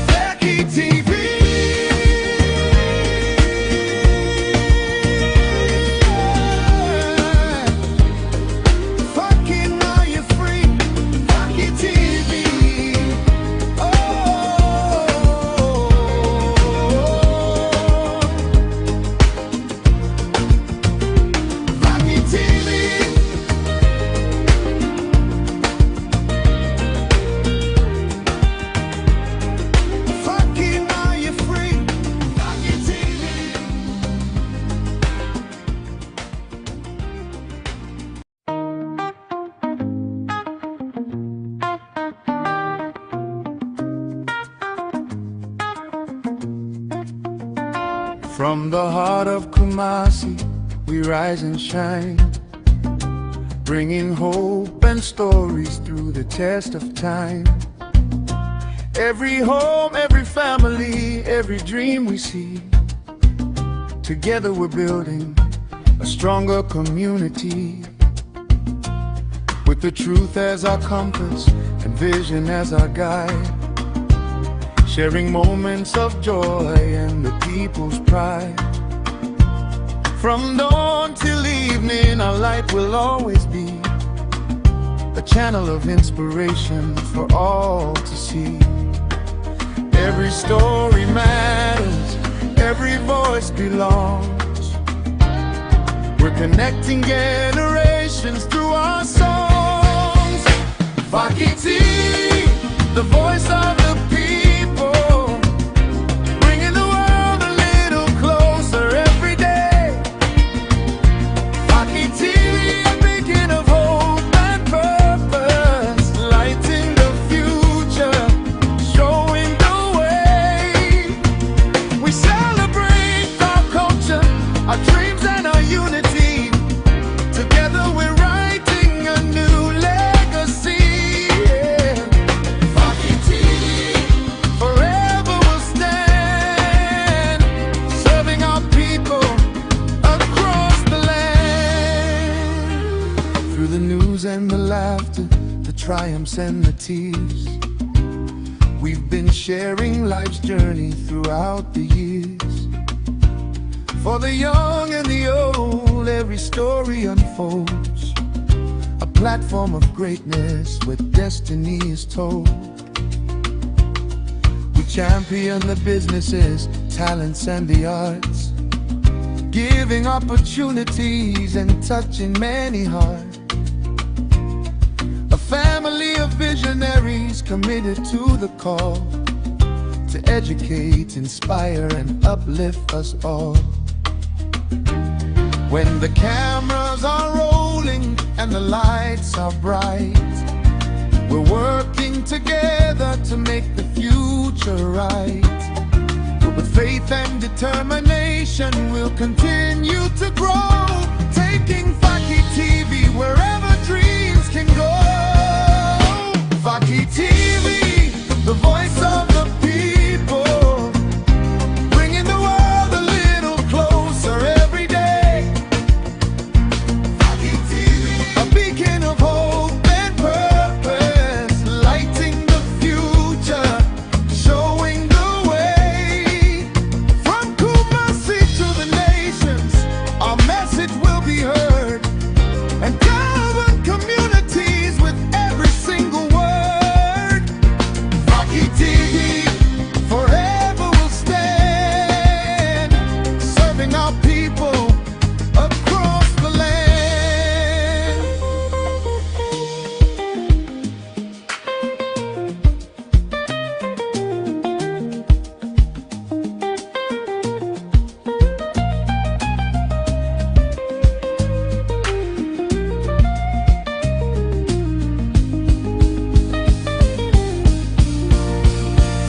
Faki TV. Fucking now you're free. Faki TV. Oh, Faki TV. Fucking now you're free. Faki TV. From the heart of Kumasi, we rise and shine, bringing hope and stories through the test of time. Every home, every family, every dream we see, together we're building a stronger community. With the truth as our compass and vision as our guide, sharing moments of joy and the people's pride. From dawn till evening, our light will always be a channel of inspiration for all to see. Every story matters, every voice belongs. We're connecting generations through our songs. Vakiti, the voice of the people, bringing the world a little closer every day. Vakiti, a beacon of hope and purpose, lighting the future, showing the way. We celebrate our culture, our dreams and our unity. Together we're writing a new legacy. Yeah. Vakiti, forever will stand, serving our people across the land. Through the news and the laughter, the triumphs and the tears, we've been sharing life's journey throughout the years. For the young and the old, every story unfolds, a platform of greatness where destiny is told. We champion the businesses, talents and the arts, giving opportunities and touching many hearts. A family of visionaries committed to the call to educate, inspire and uplift us all. When the cameras are rolling and the lights are bright, we're working together to make the future right. With faith and determination, we'll continue to grow, taking Vaki TV wherever dreams can go. Vaki TV, the voice of the people, bringing the world a little closer every day. Vaki TV, a beacon of hope and purpose, lighting the future, showing the way. From Kumasi to the nations, our message will be heard and govern communities with every single word. Vaki TV, forever will stand, serving our people across the land.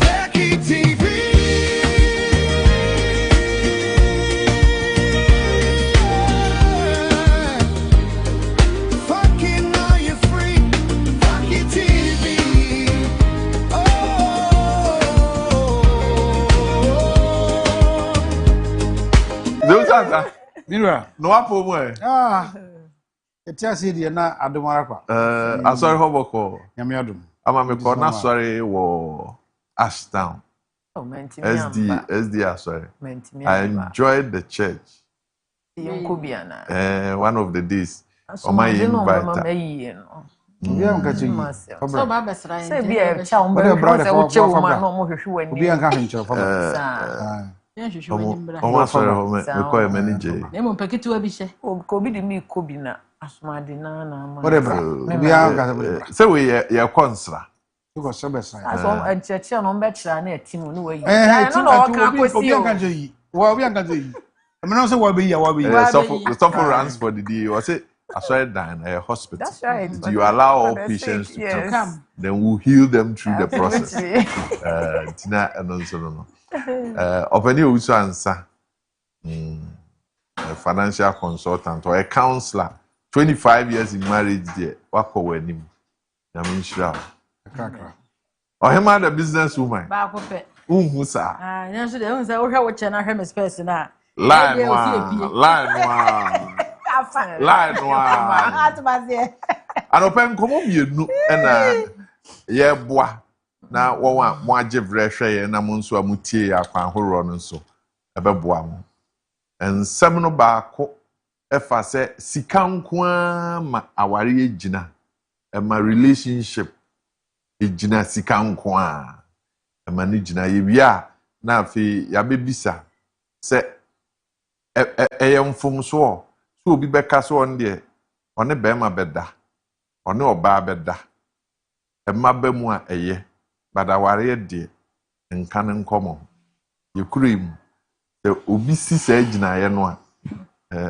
Vaki TV. Fucking now you're free. Vaki TV. Zeusa, Mira. no apo mo e. Eti ase die na adomara kwa. Asori hoboko. Nyame adom. Ama me ko na sorry wo Ashtown. Oh, menti SD asori. I enjoyed the church. One of the days. O my invite. Bia nka cheyi. So ba besra say bia cha umbe so che wo ma no mo hwehwe wani. Bia nka hwenche fa ba. O ma sorry ho me ko e manager. Nemo peketu abi hye. Ko bi de mi ko bi na asomade na na ma. Whatever. Bia nka say we ye konsra. Ko so besra. Aso encheche no mbe kira na etimu no we yi. No no ka kwesi. Bia nka cheyi. Wa bia nka cheyi. Me no say wa be yi. The suffer runs for the day. Was it I saw it down a hospital. That's right. Do you allow all patients to come? Then we'll heal them through the process. Tina and also no. Open you also answer. A financial consultant or a counselor. 25 years in marriage there. Wako wenim. I mean sure. Or him the business woman. Ba ko pe. Who sa? Nyanso de unsa wo hwa wo che na hwe me space na. Line one. And open come you and ye boa. Na wo wa mo agye vrehwe ye na mo nso amutie akwan horo no so ebe boa mo. ensem no baako efa se sika nko ma aware ejina ma relationship ejina sika nko ma ne jina ye bia na afi ya bebisa se mfom so obi beka so on de one be ma beda one oba beda emma ba mu a eye badaware de nka ne nkomo ye kurim se obi si sa jina ye no a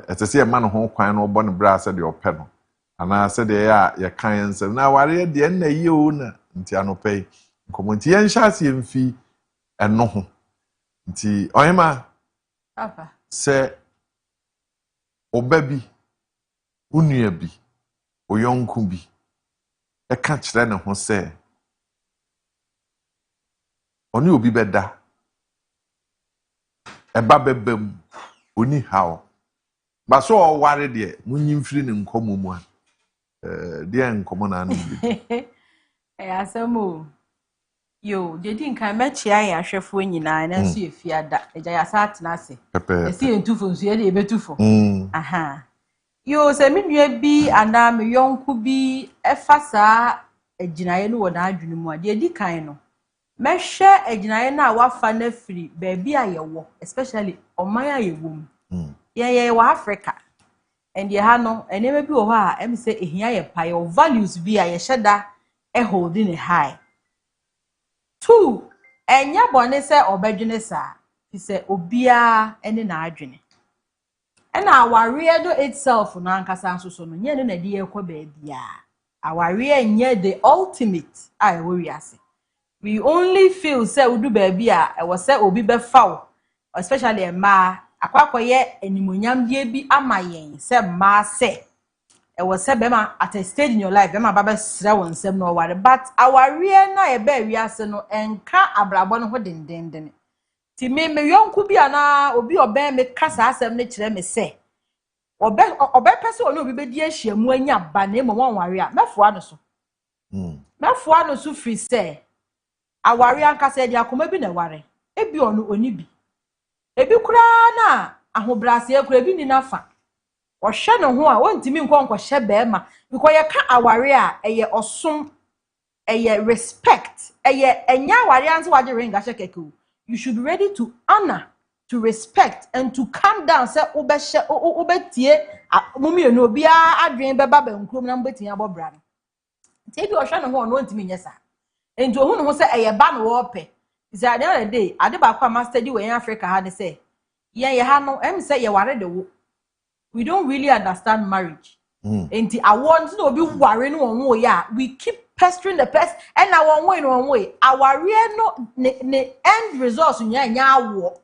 etese ye ma no ho kwan no obo ne bra se de opɛ no ana se de ya ye kan nsem na ware de na ye o na nti anopɛ nkomo nti ye nhyase ye mfi eno ho nti oyema papa se oba bi unua bi oyonku bi eka kyerɛ ne ho se oni obi bɛda eba bebam oni hawo ba so o ware de munyimfiri ne nkomo mu a de nkomo na anu bi asamo yo dedi nkan mechia ya hwefo nyina na nso ye fiada eja ya sa atena ase esi entufo nso ye de ebetufo aha yo se menua bi ana me yonku bi efasa aginaye no wona adwene mu a de di kan no mehwe aginaye na wafa na firi baabi a yewo especially oman a yewom ye wa Africa and ye ha no enema bi wo ho a em se ehia ye pa ye values bi a ye hyeda holding high. 2 enya bone se obedwene sa fi se obia ene na adwene ena aware do itself na ankasa nsoso no nye ne na de ekọ baabia aware nye the ultimate I worry ase we only feel say udu baabia e wo se obi be faw especially a ma akwakoye animonyam die bi amayen se ma se it was said bema at a stage in your life bema baba sra won sem no ware but aware na e ba wiase no enka abrabo no ho dendenden ti me yonku bi ana obi oben me kasa asem ne kire me se obe pese oni obi be di ahyiamu anya ba na emo won ware a mefoa no so mefoa no so free se aware anka se di akoma bi na ware ebi onu oni bi ebi kura na ahobrase ekura bi ni nafa ohwe no ho a wontimi nkonko hye beema because ye ka aware a eye osom eye respect eye enya aware anse waje ringa hye keku you should be ready to honor to respect and to calm down say obetie mumie no bia adwen beba ba nkrom na mbetin abobra no tebi ohwe no ho no wontimi nyesa enti ohun no ho say eye ba no wo pe is at the end of the day ade ba kwa master di we in Africa ha de say ye ha no em say ye ware de wo. We don't really understand marriage. And I want to be worrying one way. We keep pestering the pest, and our one way. Our real no end results in ya war.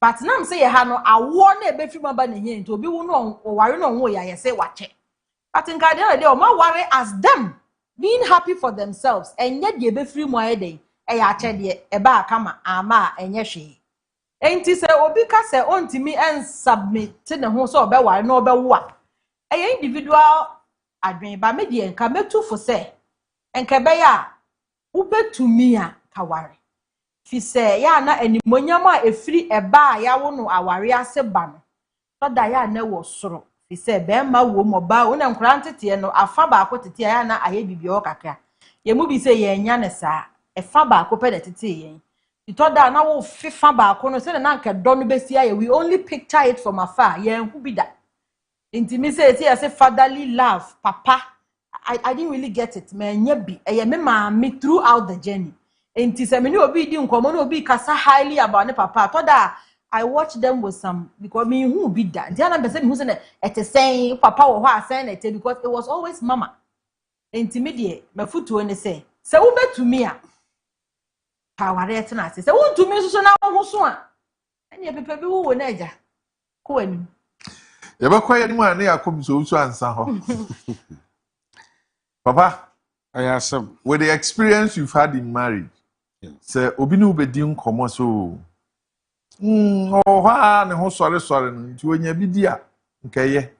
But now I'm saying, I know I want a baby from my here to be one or worrying on way. I say, watch it. But in Cardinal, they are more worry as them being happy for themselves, and yet they be free more day. I tell you, a bar kama ama and yeshi. Enti se obi ka se ontimi en submit ne ho so obe ware na obe wo a individual adwen ba me de enka metu fo se enka be ya ubetumi a ka ware fi se ya na animonyam a efiri eba ya wo no aware ase ba no so da ya na wo soro fi se be ma wo mo ba wo na nkura ntete no afa ba akotete ya na aye bibia o kakra ye mu bi se ye nya ne sa efa ba akopɛ de tete yen itoda na wo fifa ba ko no se na nka do no besi aye we only picture it from afar ye hu bi da intimacy say fatherly love papa I didn't really get it man nya bi eye me maami throughout the journey enti se me ni obi di nkomo na obi kasa highly about ne papa itoda I watch them with some because me hu bi da dia na be se me hu se na etesen papa wo ho asen na ete because it was always mama intimidate mafutuo ne se wo betumi a kaware tena ase se wontumi nso na wo so a ene pepe bi wo na aja ko ani ye ba kwa yani ma na yakom so ansa ho papa I assume with the experience you've had in marriage se obi ni obedi nkomo so ha ne ho sore no nti onya bi di a nkeye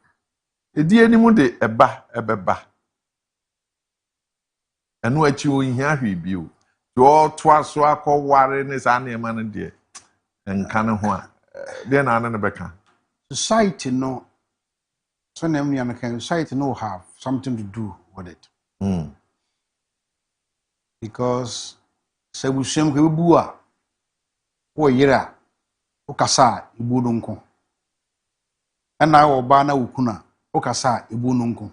edi enimu de ebeba enu achi ohia hwe bi o yo twaso akọware ne sa na ema no de enka ne ho a de na ne beka society no so na me can society no have something to do with it. Because se busem ko bu a wo yira o kasa ibu no nko. Na wo ba na wukuna o kasa ibu no nko.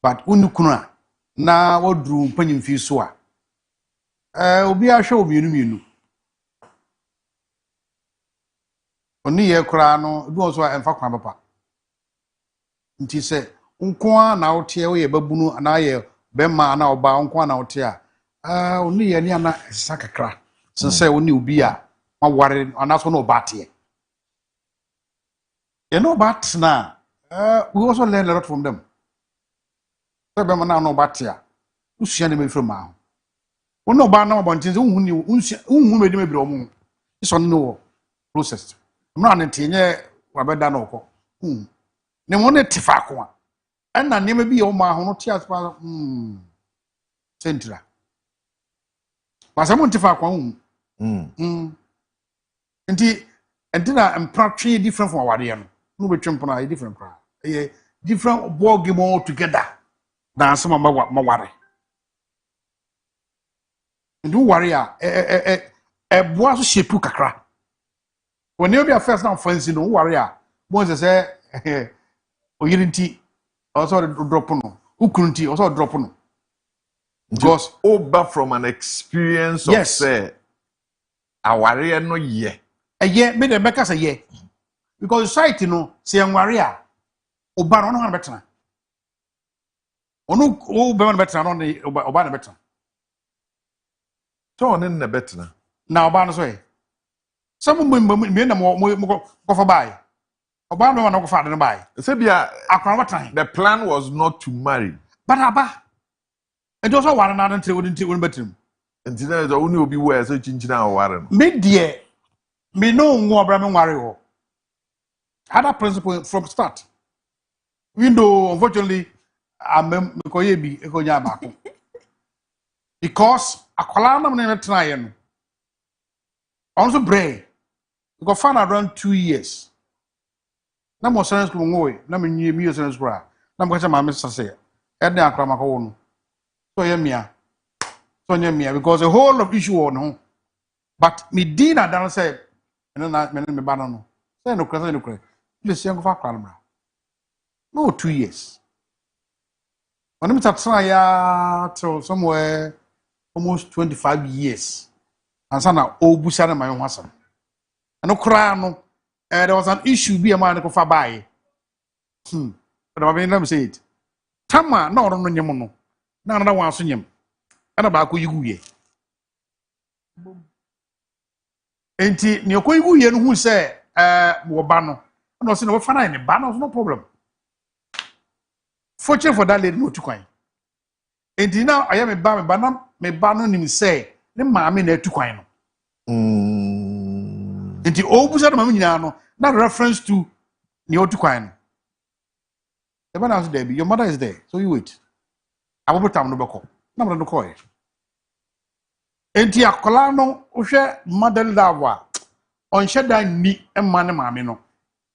But unukuna na wodru mpanyimfi so a obi a hwe obi mienu oni ye kura no bi so emfa kwa papa nti se nko a na wote wo ye babunu na ye bema na oba nko a na wote a oni ye ni ana esa kakra se oni obi a ma ware ana so no bate ye no bat na we also learn a lot from them. So bema na no bate a usua ne me from a ono ba na obontin se unhu ni unhu me de me biro mu so no process mra ne tinye wabeda na okọ ne mo ne tifa ko a na ne me bi o ma ho no tia spa sentra pasa mo tifa ko nti na empatry different from aware no betwem pona different pra different ball game all together na so ma ware ndu ware a boa so shepu kakra when you be a first now fancy no worry mo say oyirinti also drop no ukunti also drop no because over from an experience of say aware no ye me dey make say ye because society no say nware a oba no no betena onu o be no betena no oba no betena so on na betena na oba no so ye some me na mo go for buy oba no na go for buy say bia akwa time the plan was not to marry but aba it also one na nti won betim nti na zo uni obi wo so chinchina aware no me die me no nwo obra me nware ho other principle from start window unfortunately am ko ye bi e ko nya ba ko because akwala na me na tena ye no also brain go find around 2 years na mo science school ngoe na me nyi mi science school na mo ka ma me sase e den akra mako no so ye mia because a whole of issue on no but me dina dan say na me ba no say no kra please yango fa akra no 2 years when me tatra ya till somewhere almost 25 years and sana obusa na my hwasam ano kra no there was an issue be a man ko fa buy but I mean let me say it tama na oro no nyem no na another one so nyem ana ba ko yiguye enti ne ko yiguye no hu say wo ba no na so no fa na ne ba no no problem fortune for that lady no tukwan enti na aya me ba no nim say ne maame na tukwan no enti obusa na maame nyina no na reference to ne otukwan no the man has there be your mother is there so you wait abobotam no beko na mra no koy enti akola no uhwe mother love a on sheda ni emma ne maame no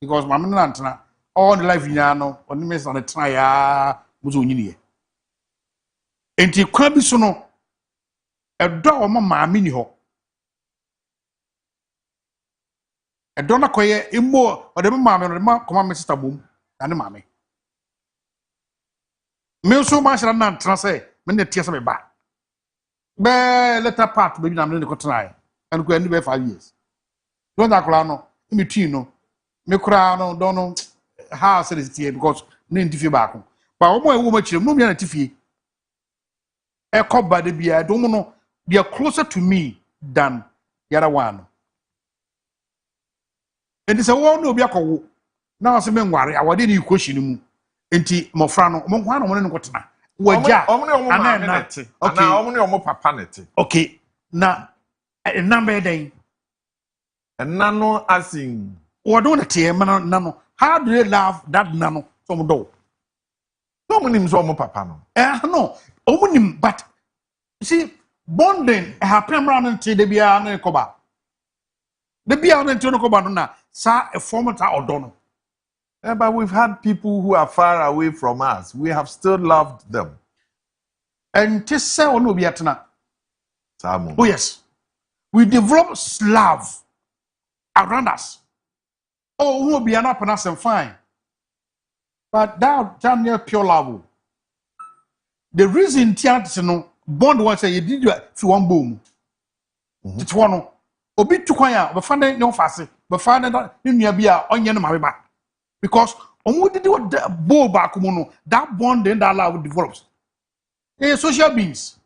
because maame no antena all the life nyina no oni me san tena ya muzo nyini enti kwa bi so no edo o maame ni ho edo na koye imo o de maame no de ma koma me sister bom na ne maame me so ma shira na antena say me ne tie se me ba be later part be na me ne ko tena and go any be 5 years don't akola no me twi no me kura no don no house is tie because ne ntifie ba ko ba wo mo e wo ma chire no me na tifie e ko ba de bia do mo no they are closer to me than the other one and this one no obi akowo na so me nware awade ni question mu enti mofra no mo kwa no mo ne ko tena waja ana omne omo papa nete okay na number den nano asin wodo na tie man nano how do they love that nano some do no munim so omo papa no no omunim but see bonding happen around until the bia na koba the bia na nti no koba no na sa a format or dono. But we've had people who are far away from us. We have still loved them. And to say on Obiatana. Samu. Oh yes. We develop love around us. Oh, who be an up and us and fine. But that near pure love. The reason Tiana no bond was say you did for one boom. It's one. Obi to kwaya, but find no fast, but find that in your beer on your mariba. Because on did what bow back that bond then that love develops. They are social beings.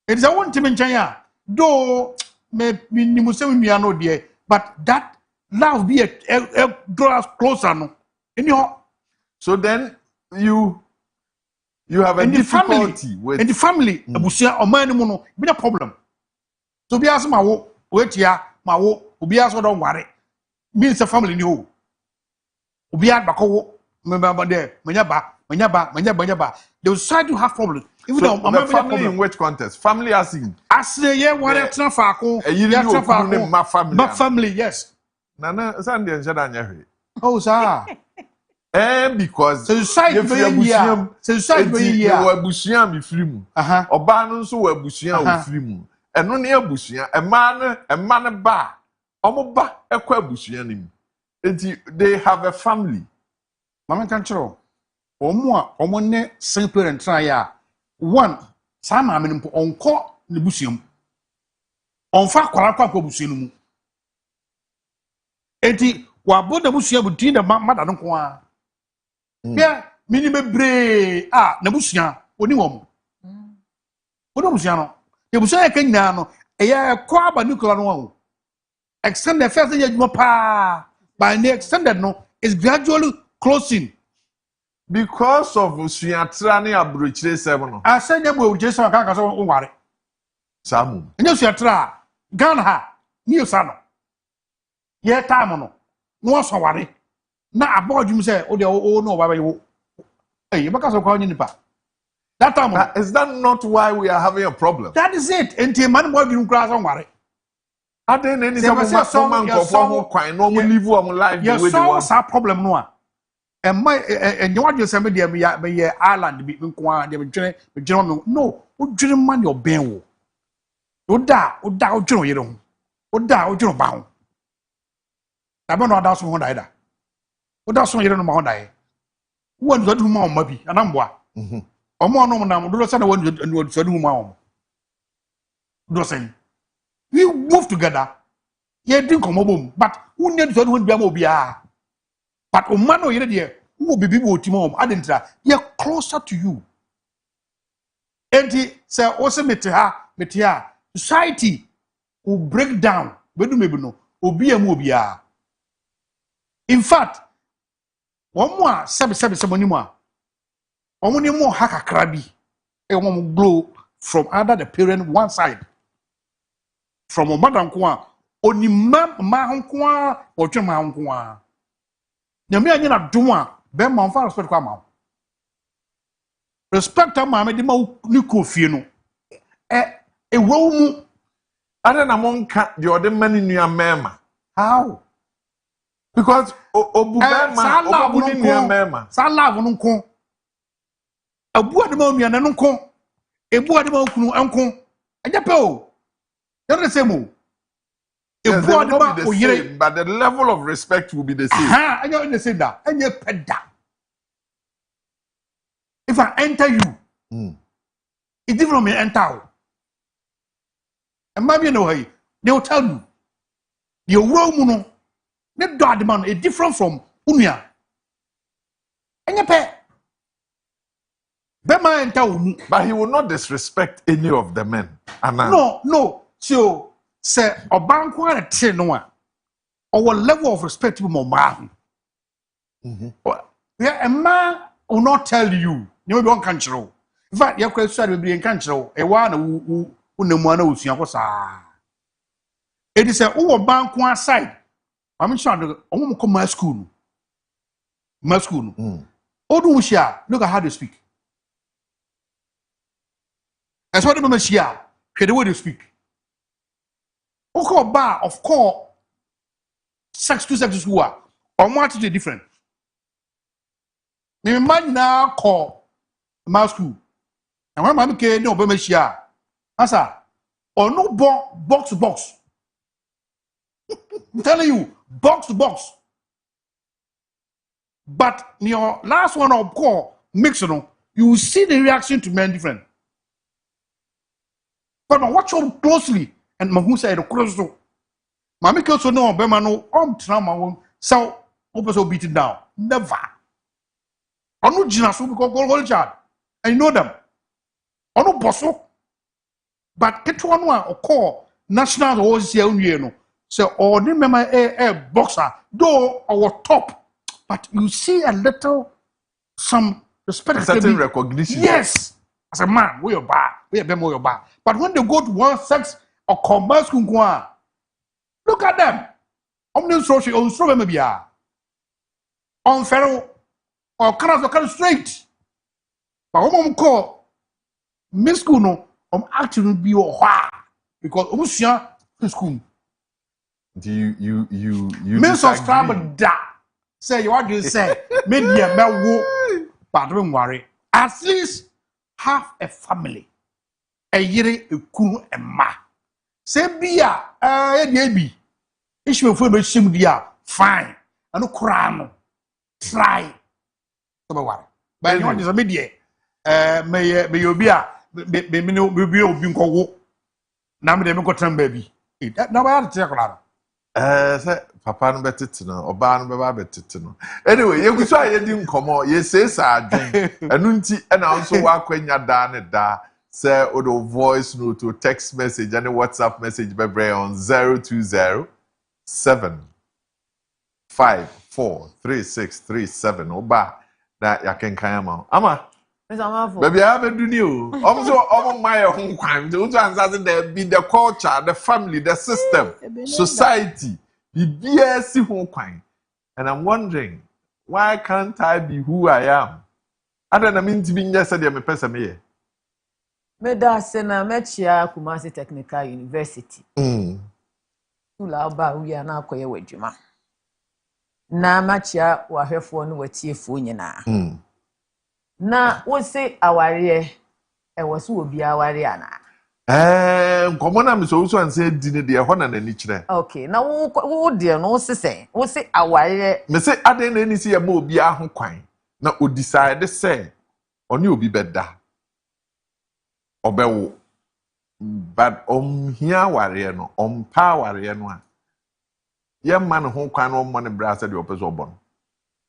It is a one team in China, though may no dear, but that love be a draw us closer. No, so then you have a difficulty with in the family. Abusia or man mono be a problem. So be as my wo wait here, my wo be as don't worry. Means a family new. Be at Bako, remember there, Manyaba. They will try to have problems. Even so though the family in which context? Family as in? As the year what it's not for my family, yes. Nana, Sandy and Shadan. Oh, sir. And because society Busiam, Film, Obanon, so a Busiam film, and no near Busia, a man, bar, Omoba, a Quabusianim. They have a family. Mama control. Omone simple and try. One, some I mean on court the Busium. On far Qualapa Busium. Eti, what the Busia would teen the mother don't qua. Yeah, minimum bray, Nabusia, Oniwom. Odomusiano. The Busia Kenyano, a year quab a nuclear one. Extend the first year pa. By the extended no is gradually closing. Because of Suyatrani Abruche 7. I said them will just on worry. Samu. And you Suatra, Ganha, New Sano. Ye Tamono, no so worry. Now about you say, oh, no, why you. Hey, because of calling in the that time. Is that not why we are having a problem? That is it. And the man will give grass on worry. I didn't any song no live life. Your songs are problem no. And my and you want you say me island be kwa dey no o dwere man your ben wo. O da o dwere yere ho. O da o dwere ba ho. Na be no da so ho da ida. O da so yere no ma ho da e. Wo ndu du ma o ma bi anamboa. Omo no nam do say na wo ndu so du ma o. Do say we move together. You drink boom, but who need to do be but Omano, you who be people Timom, Adentra, you're closer to you. And he say, also metia, society will break down. But do maybe no, be a mobia. In fact, one more, seven more. Only more haka crabby, a woman blow from either the parent one side. From a madam kwa oni ma kwa o twa ma kwa nyame anya na doma be ma fa respect kwa ma respect ma me di ma ni kofie no e wo mu ada na monka de ode mani nua mema how because obubema obabu ni nua mema sa love no nko abu ade ma nua no nko ebu ade ma kunu enko anya pe o you're the same. Yes, they will not be the same, but the level of respect will be the same. I don't understand that. And you pet that. If I enter you, it's different from me enter. And maybe you know hey, they will tell you. Your world, the dog man is different from Unia. And you pet. But he will not disrespect any of the men. No. So, say, a bank one at 10 our level of respect to my man. Yeah, a man will not tell you. You don't control. In fact, your question will be in control. A one who no one knows you. It is a bank one side. I'm sure I'm going to come my school. My school. Odumusha, look at how they speak. That's what the Messiah, the way they speak. Of course, sex school or more attitude different. Me man now call my school. And when mommy came no be share. Asa or no box to box. I'm telling you, box to box. But your last one of call mix you will see the reaction to men different. But watch out closely and who said the close to Mammy also no Bema no trauma so also beat it down. Never. I know Gina so because go child. I know them. I know Bosso. But it one or call national always here no. So or the member a boxer though our top. But you see a little some respect. Certain recognition. Yes. As a man, we are bad. We are your bad. But when they go to one sex or commerce, look at them. On social, on social media, on fellow or kind of straight. But when call Miss Kuno, actually be your because Usia school. Do you Miss subscribe that say you are to say media but don't worry. At least have a family. A year a cool and ma. Say beer, maybe. Issue of food shim dia fine. I no cram. Try. But you want is a media. May you be a me no be binko. Now me go tram baby. That now I take say papa no betete no oba no beba betete no anyway you so aye di nkomo ye say sa adwen enu nti e na nso wa kwanya da ne da say odo voice note to text message and WhatsApp message bebre on 020-754-3637 oba na yakenkan ama baby I be do new omo my home crime the to answer the culture the family the system society the BSC home crime and I'm wondering why can't I be who I am I don't mean to be yesterday me person me Meda sena mechia Kumasi Technical University Ula ba uya na akoye wadwuma na machia wahwefo no watiefo nyina na wo se aware e wo se obi aware ana nkomo na me so anse di ne de ho na nani kire okay na wo de no wo se aware me se aden na ni se ye ma obi aho kwan na o decide say oni obi beda obewo but here ware no pa ware no a ye man ho kwan no mo ne bra se de opeso obon.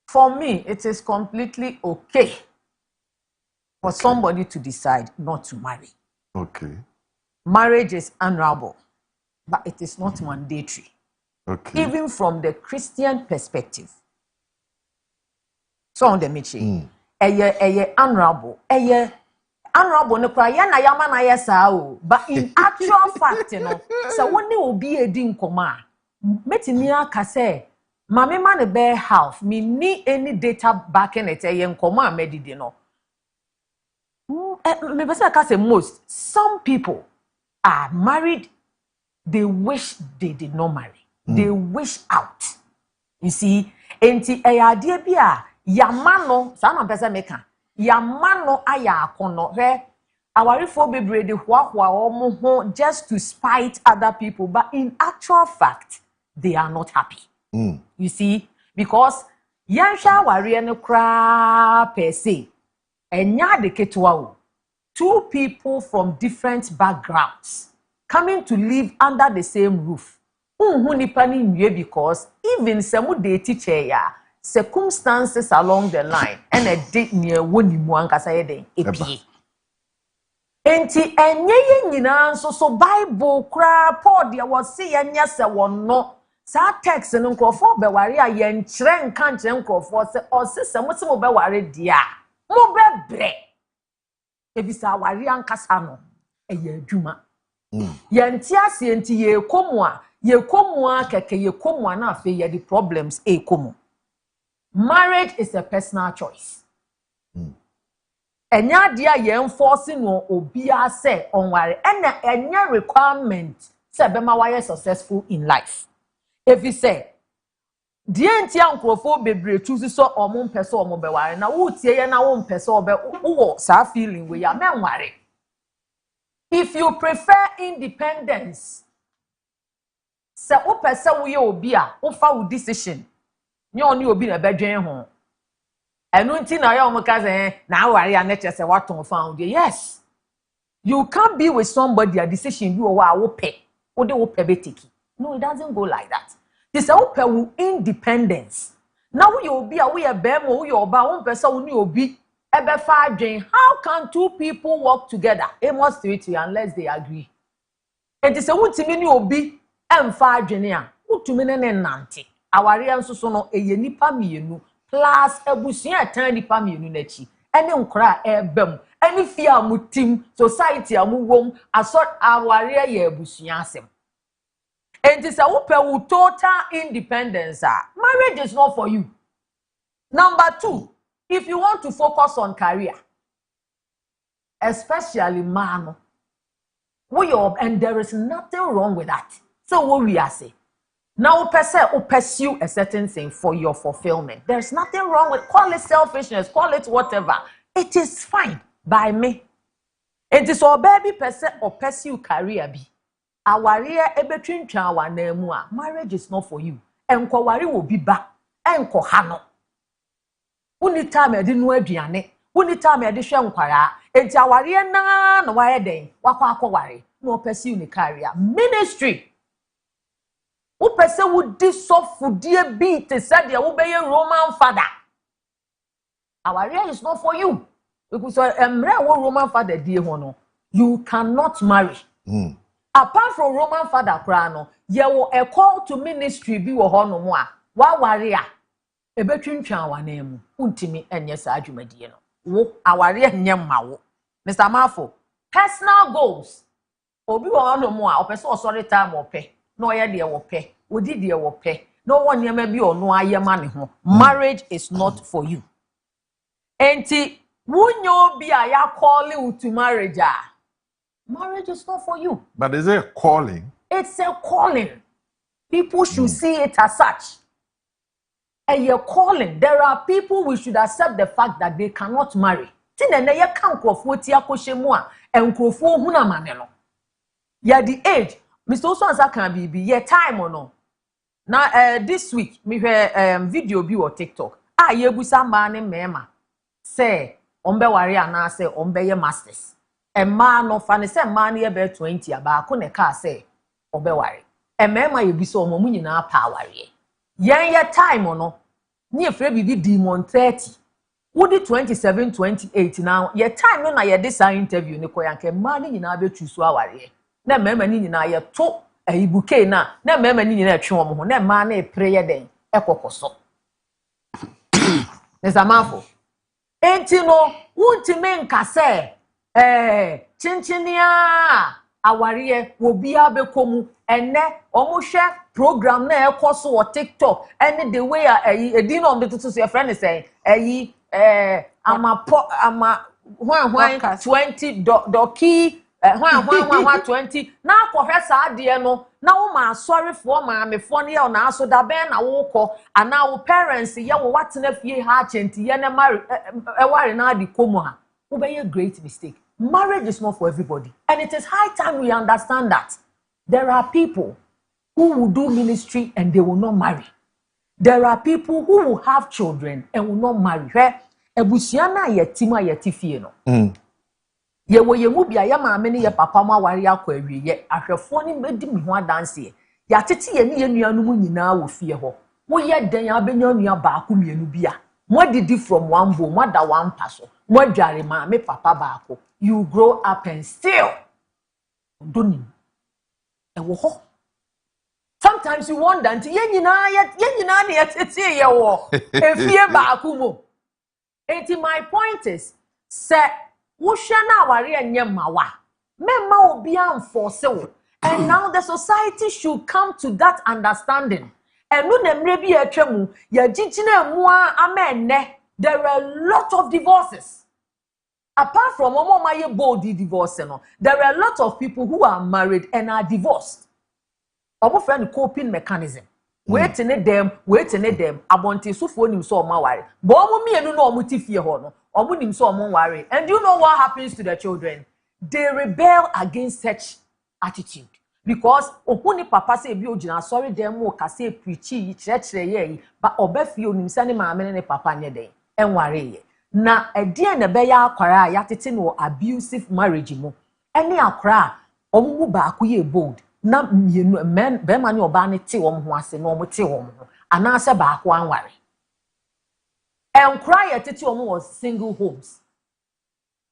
For me it is completely okay for somebody to decide not to marry. Okay. Marriage is honorable, but it is not mandatory. Okay. Even from the Christian perspective. So on the meeting, honorable, honorable no cry na yama na yesa o, but in actual fact, you know, so when you be a din koma, metimi aka say, mame man be half, me ni any data backing it koma medidi no. Me person can say most. Some people are married, they wish they did not marry. They wish out. You see, enti eyade bia yamano sama pesa meka. Yamano aya akono he awarifo bebre de hwa omo ho just to spite other people, but in actual fact they are not happy. You see, because yansha aware no kra per se enya de ketua o. Two people from different backgrounds coming to live under the same roof. Because even some they teach circumstances along the line and a date near when you want to say then enti enye nyina so Bible kra Paul dia was say anya se wonno sa text no nkrofo be ware a ye nkyere nka nkyere nkrofo se o se mo se mo be ware dia mo be bre ebisa wari ankasa no eye adwuma yenti ase enti ye komu a keke ye komu na afi ye the problems komu. Marriage is a personal choice. Enya dia ye enforce no obi a say onware ena enya requirement say be ma wire successful in life. If you say die ntia nkrofo bebre choose so omo mpese omo beware na wo tie ye na wo mpese obe wo sa feeling we ya menware. If you prefer independence, se wo pese wo ye obi a wo fa wo decision nye oni obi na bedwen ho enu nti na ya omo ka say na aware ya na chese waton found. Yes, you can't be with somebody a decision bi wo wo pe wo de wo pe betiki. No, it doesn't go like that. This is independence. Now we obi a we a bemo we oba one person we obi ebe fa adwen. How can two people work together? Amos 3 unless they agree. And this untimi ni obi emfa adwen a utumi ne nante. Aware nso so no eye nipa mienu plus ebusia etan nipa mienu na chi. Ene nkora ebem. Ene fie amutim society amuwom asort aware ye ebusia asem. And this is total independence. Marriage is not for you. Number 2, if you want to focus on career, especially man, and there is nothing wrong with that. So what we are saying, now pursue a certain thing for your fulfillment. There's nothing wrong with, call it selfishness, call it whatever. It is fine by me. It is all baby pursue career be. Aware ebetwintwa wa na mu a marriage is not for you. Enkwaware wo bi ba enko ha no. Uni time edi nu aduane, uni time edi hwe nkwara. Enti aware na wa ye den, wakwa akware. No pursue ni career. Ministry. Wo pese wo di sofudie bi te said ya wo be ye Roman father. Aware is not for you. Because emre wo Roman father die ho no, you cannot marry. Apart from Roman father krano, ye wo a call to ministry bi wo hono mo a wa ware a ebetwintwan wa na mu untimi enye sa adwumadie no wo aware nye ma wo. Mr. Marfo, personal goals obi wo hono mo a opese osori time ope no ye de wo pe odi de wo pe no won niam bi ono ayema ne ho. Marriage is not for you. Enti wunyo bi a ya call you to marriage a marriage is not for you. But is it a calling? It's a calling. People should see it as such. A calling. There are people we should accept the fact that they cannot marry. Tinene ye kan krofo ti akohemu a enkrofo huna maneno. Ya the age. Mr. Oswansa kan bibi ye time no. Na this week me hwe video bi on TikTok. Ye busa ma ne mema. Say ombe ware ana say ombe ye masters. A man no fane say man ye be 20 aba ko ne ka say obeware e mema ye bi so omo mu nyina pa aware yen ye time no ni efre bibi demon 30 wodi 27 28 now ye time no na ye de sa interview ni ko yanke man ni nyina be tusu aware na mema ni nyina ye to ibuke na mema ni nyina atwe omo ho na man na e pre ye den e kokoso ne zamafo enti no wuntime nka say chinchinia awariye wo bia bekomu ene omuhwe program na ekoso wo TikTok any the way edin on the to your friend say ama 20 doki 20 na akohwe saa de no na wo ma sorry for ma me fo ne ye na aso da ben na wo kọ ana wo parents ye wo watena fie ha chenti ye ne mari ware na adi komu ha wo be a great mistake. Marriage is not for everybody. And it is high time we understand that. There are people who will do ministry and they will not marry. There are people who will have children and will not marry. Ebusiana yetima yetifie no. Ye wo ye mu bia ye maame ne ye papa ma ware akọ awie ye ahwefo ne medi mi ho adanse ye. Ya tete ye ne ye nuanu mu nyina wo fie ho. Wo ye den abenya nua ba ko mienu bia. Mo didi from one bo, mo da one paso. Mo dware maame papa ba ko. You grow up and still don't know. Sometimes you wonder until ye nyina ne yetete ye wo efie ba akumo. Enti my point is say wo hwe na aware enye mawa memma obi enforce wo, and now the society should come to that understanding. And no nemre bi atwam ya gigina mu amenne. There are a lot of divorces. Apart from my bold divorce, there are a lot of people who are married and are divorced. Our friend coping mechanism. wait in them abonti sufo nim so oma ware bo omo mienu no omo ti fie ho no omo nim so omo ware. And you know what happens to the children? They rebel against such attitude because ohuni papa say bi ogina sorry dem o ka say preachy chire ye ba obafie onim sane maame ne papa nye den enware ye na edie na be ya akwara ya tete no abusive marriage mu ene akwara omo ba akoye bold na mienu men be ma ne oba ne te wo ho ase na omo te wo ho ana se ba akwa anware enkra ye tete omo was single homes.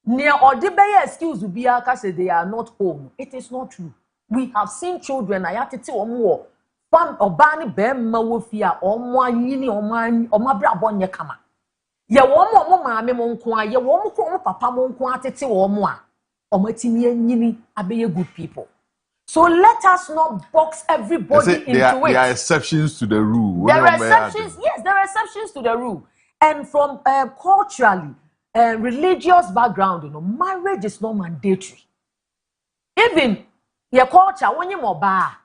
Near or the bay excuse will be say they are not home. It is not true. We have seen children ayatiti or more. Fam or bani bem mawofia or more yini or man or my brabon kama. Ye one more mammy monkwa, ye one more papa monkwa tete or more. Or matini yini abe good people. So let us not box everybody into it. There are exceptions to the rule. There are exceptions, yes, there are exceptions to the rule. And from culturally, religious background, marriage is not mandatory. Even your culture, when you moba,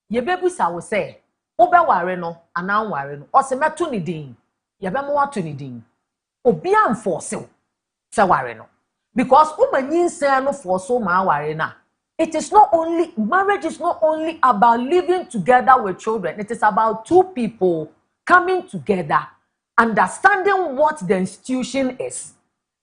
your baby will say, Obe ware no, anan ware no, or se metu ni din, ye be mo watu ni din. Obi am force se ware no. Because umanyin se no force ma ware na. It is not only, marriage is not only about living together with children. It is about two people coming together, understanding what the institution is,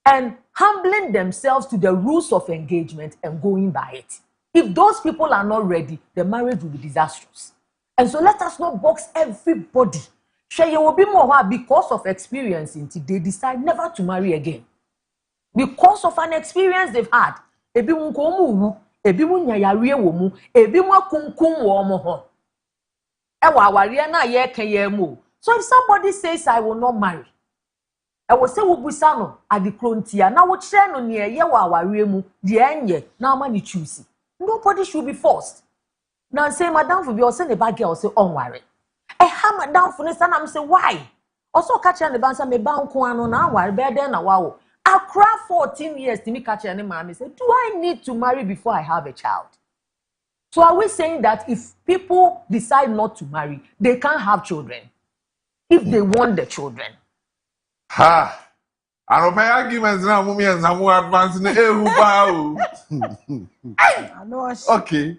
and humbling themselves to the rules of engagement and going by it. If those people are not ready, the marriage will be disastrous. And so let us not box everybody. Shey will be more because of experience they decide never to marry again. Because of an experience they've had. Ebi munkomu, ebi munyayariye womu, ebi mwakunkum womo ho. Ewa awariye na ye kenye mu. So if somebody says I will not marry, I will say wubusano at the frontier. Now what no near ye wa awariye the enye na ma ni choose. Nobody should be forced. Now say madam for be or send the bag girl say on worry. Madam for this and say why? Also catch the bansa me ban ko ano na worry be there na wow. Accra 14 years to me catch any mommy say, do I need to marry before I have a child? So are we saying that if people decide not to marry, they can't have children? If they want the children. Ha! I don't my arguments now, mommy, and some more advanced in okay.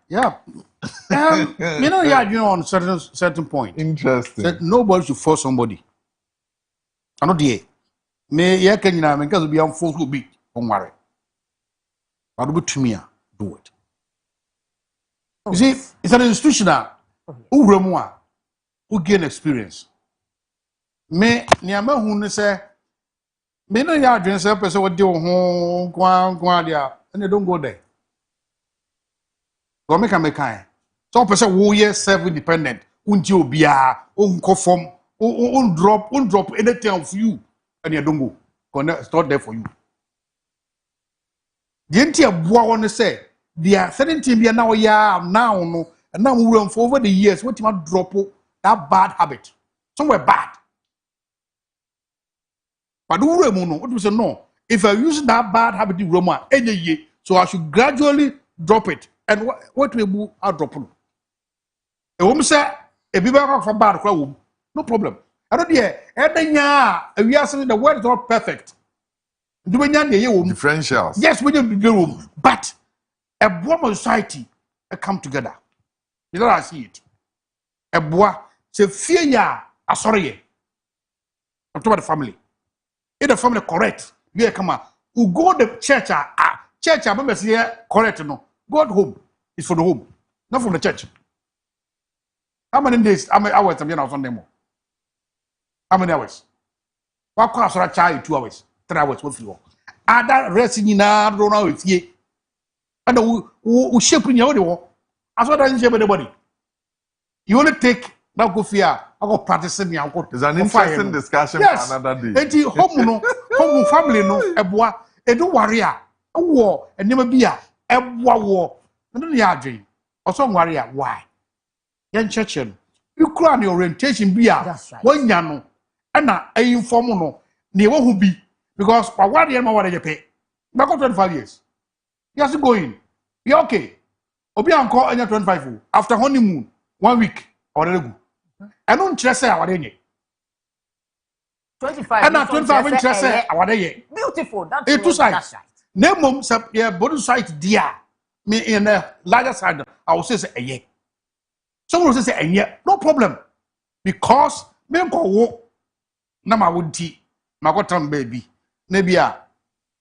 Yeah. You know, on certain point. Interesting. That nobody should force somebody. I know the me yeah can you because be forced to be on worry. I do to me do it. You see, it's an institution who gain experience. Me niama hu say me no ya adwen say person what dey ho kwan dia and they don't go there. Go make am kind. Some person wo ye self independent, unti obia, unko form, un drop anything of you and you don't go. It's not there for you. The entire boy want to say there are certain things we are now no and now we run for over the years what you might drop that bad habit. Somewhere bad. But what do you say no? If I use that bad habit in Roma, so I should gradually drop it. And what will move? I'll drop it. A woman say, a people for bad, no problem. I don't hear. We are saying the word is not perfect. Differentials. Yes, we need to do room. But a woman society come together. You know, I see it. A boy, say, fear ya, sorry. I'm talking about the family. If the family correct, you come on. You go to the church, church, I remember say correct, no. Go at home. It's for the home, not from the church. How many days, how many hours have you on Sunday more? How many hours? What class are a child 2 hours, 3 hours, what for? Other resting in our don't know if ye. And we shape in your own. As well as shape anybody. You only take now go fear. I go practicing me. It's an interesting discussion for another day. Enti home no, home family no, eboa, edu warrior, a war, and never be a war. No yardry. Also warrior, why? Yan churchen. You crown your orientation be a one yano, and a informal no, near who be, because for what the what you pay. Back 25 years. You have to go in. You're okay. Obi uncle and 25 after honeymoon. 1 week already go. I don't trust say awade nye. 25. And 25 when trust say awade ye. Beautiful. That's two sides. That's right. Name mum say yeah body side dia. Me in a larger side I will say a ye. Someone will say a ye. No problem. Because me ko wo na ma wodi ma ko tam baby. Na bia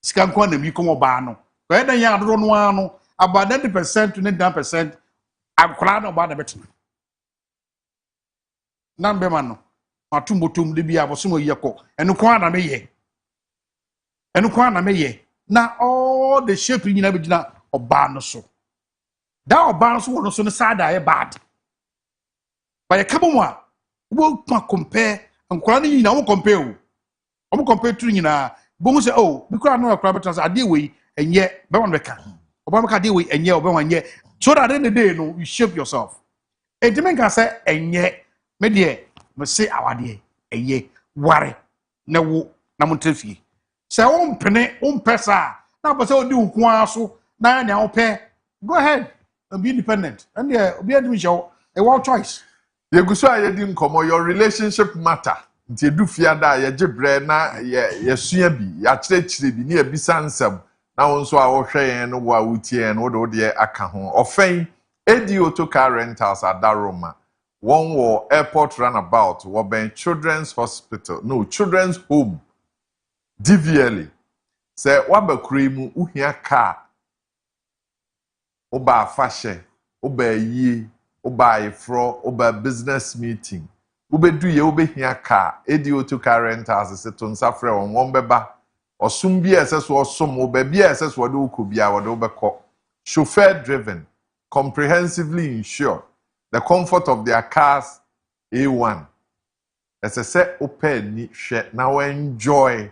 sika nkwa na mi ko mo ba no. Ko e dan ya do no ano about 90% to 99% akora no ba na betu. Na mbe man no. Matumbotum de bia bosomo yeko. Enu kwa na me ye. Enu kwa na me ye. Na all the shape nyina be gina oba no so. Da oba no so no so no sada e bad. But you come on, we compare and kwani nyina wo compare o. Omo compare tu nyina. Bo say oh, because no akra better say ade we enye be won beka. Oba beka ade we enye oba wanye. So that in the day no you shape yourself. E dimen ka say enye me de me say awade enye ware na wo na mo trafie. Say won pene won pesa na bo say odi nko aso na nya wo pe. Go ahead and be independent. And yeah, obi adu show a wild choice. Yeguso ayedi nkomo your relationship matter. Nti edu fiada ye gebre na ye sua bi ya kyerɛkyerɛ bi ne ebisa nsɛm na wo nso a wo hwɛ yɛn no wo a wutie no wo de aka ho ɔfɛn edi auto car rentals adaroma one wo airport runabout wo ben children's hospital no children's home DVLA sɛ wabakure mu uhia car oba afahye oba yie oba ifro oba business meeting ubedu ye ubehia car edi auto car rentals se to nsafre won beba osum bi eseso osom oba bi eseso wode ukobia wode ubekọ chauffeur driven comprehensively insured the comfort of their cars A1 esese open ni hwe na we enjoy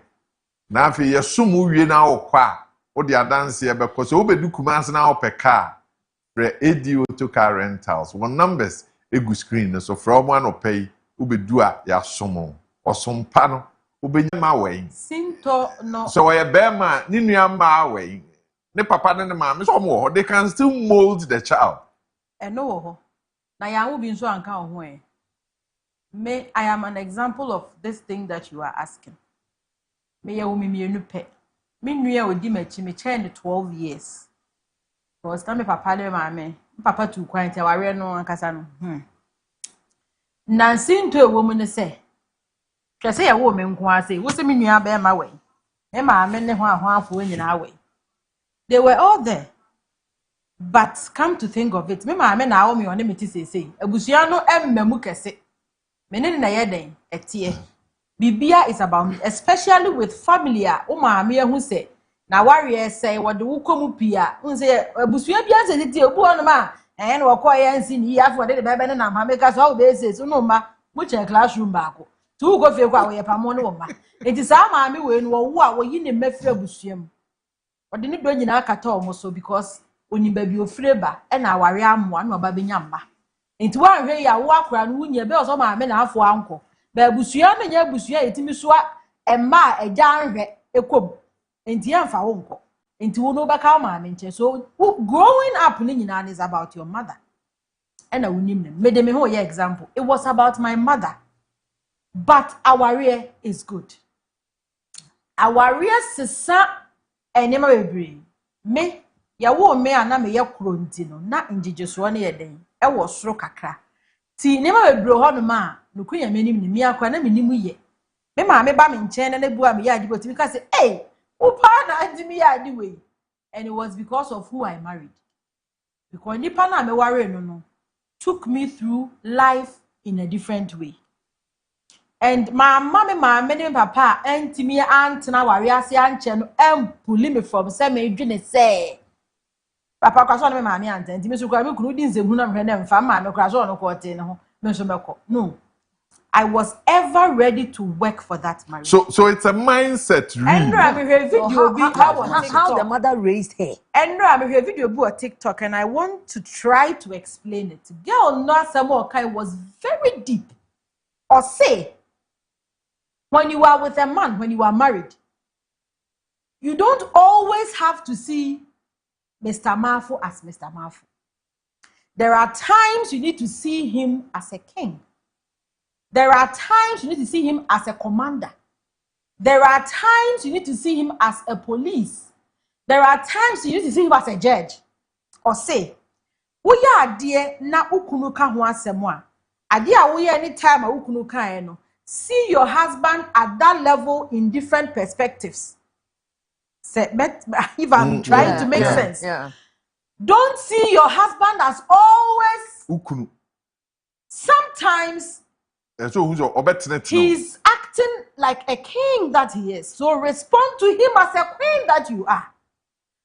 na afi yesum wie na okwa ode adanse ebekọ so obedu kumanse na ope car re edi auto car rentals one numbers egu screen so from one opay ubedu a ya somo osompa no ubenya we Sinto no so we bema ni nua ma we ne papa ne ma me so mo they can still mold the child eno wo ho na ya wo bi nso anka ho me I am an example of this thing that you are asking me ya wo mi mienu pe me nua odi machi me chain 12 years because time papa le ma me papa tu kwan te ware no ankasa no Nancy into a woman say, "Just say a woman who I say, what's a minute bear my way? Emma, many one in our way. They were all there. But come to think of it, Mema, men are me on limit say, a Busiano and Memuka say, Menin Nayade, a tear. Bibia is about me, especially with familiar, Oma, me who say, now warriors say what the Wukomupia, who say, a Busia says it's your poor man. And wa kwa yansi ni afọ de bebe na ma make us all basis no ma mu che classroom ba ko tu go fe kwa we pamo no ma enti sa ma me we no wo a wo yi ne mafia busuam ode ne do nyina akata omo so because onimba bi ofire ba e na aware amoa na oba benya mma enti wa hwe ya wo akora no wunya be oso ma me na afọ anko ba busua me nya busua etimi so emma eja nhwe ekom enti amfa wo nko Into no baka ma so growing up is about your mother. And I will name them. Made me whole example. It was about my mother. But our rear is good. Our rear sisa enema bebre. Me ya wo me ana me ya kronti no na njijeso na ye den. E wo soro kakra. Ti nema bebre ho no ma no kunya menim ni mi akwa na menim ye. Me ma me ba me nchen na na bua me ya adiboti mi ka say eh and it was because of who I married. Because nipa na me worry no took me through life in a different way. And my mommy, and papa, and to me aunt na worry ase anche no pulling me from say me dwene say. Papa kwa so me mama aunt and me so kwa me kunu di nzemu na mhwe na mfa ma me kwa so no ko te ne ho me so meko. No. I was ever ready to work for that marriage. So it's a mindset, really. How the mother raised her. And I'm a video on TikTok, and I want to try to explain it. Girl, no, some kind was very deep. Or say, when you are with a man, when you are married, you don't always have to see Mr. Marfo as Mr. Marfo. There are times you need to see him as a king. There are times you need to see him as a commander. There are times you need to see him as a police. There are times you need to see him as a judge. Or say, we are dear na ukunuka ho asemo a. Ade a we anytime a ukunuka no. See your husband at that level in different perspectives. If I'm trying to make sense. Yeah. Don't see your husband as always ukunu. Sometimes he's acting like a king that he is. So respond to him as a queen that you are.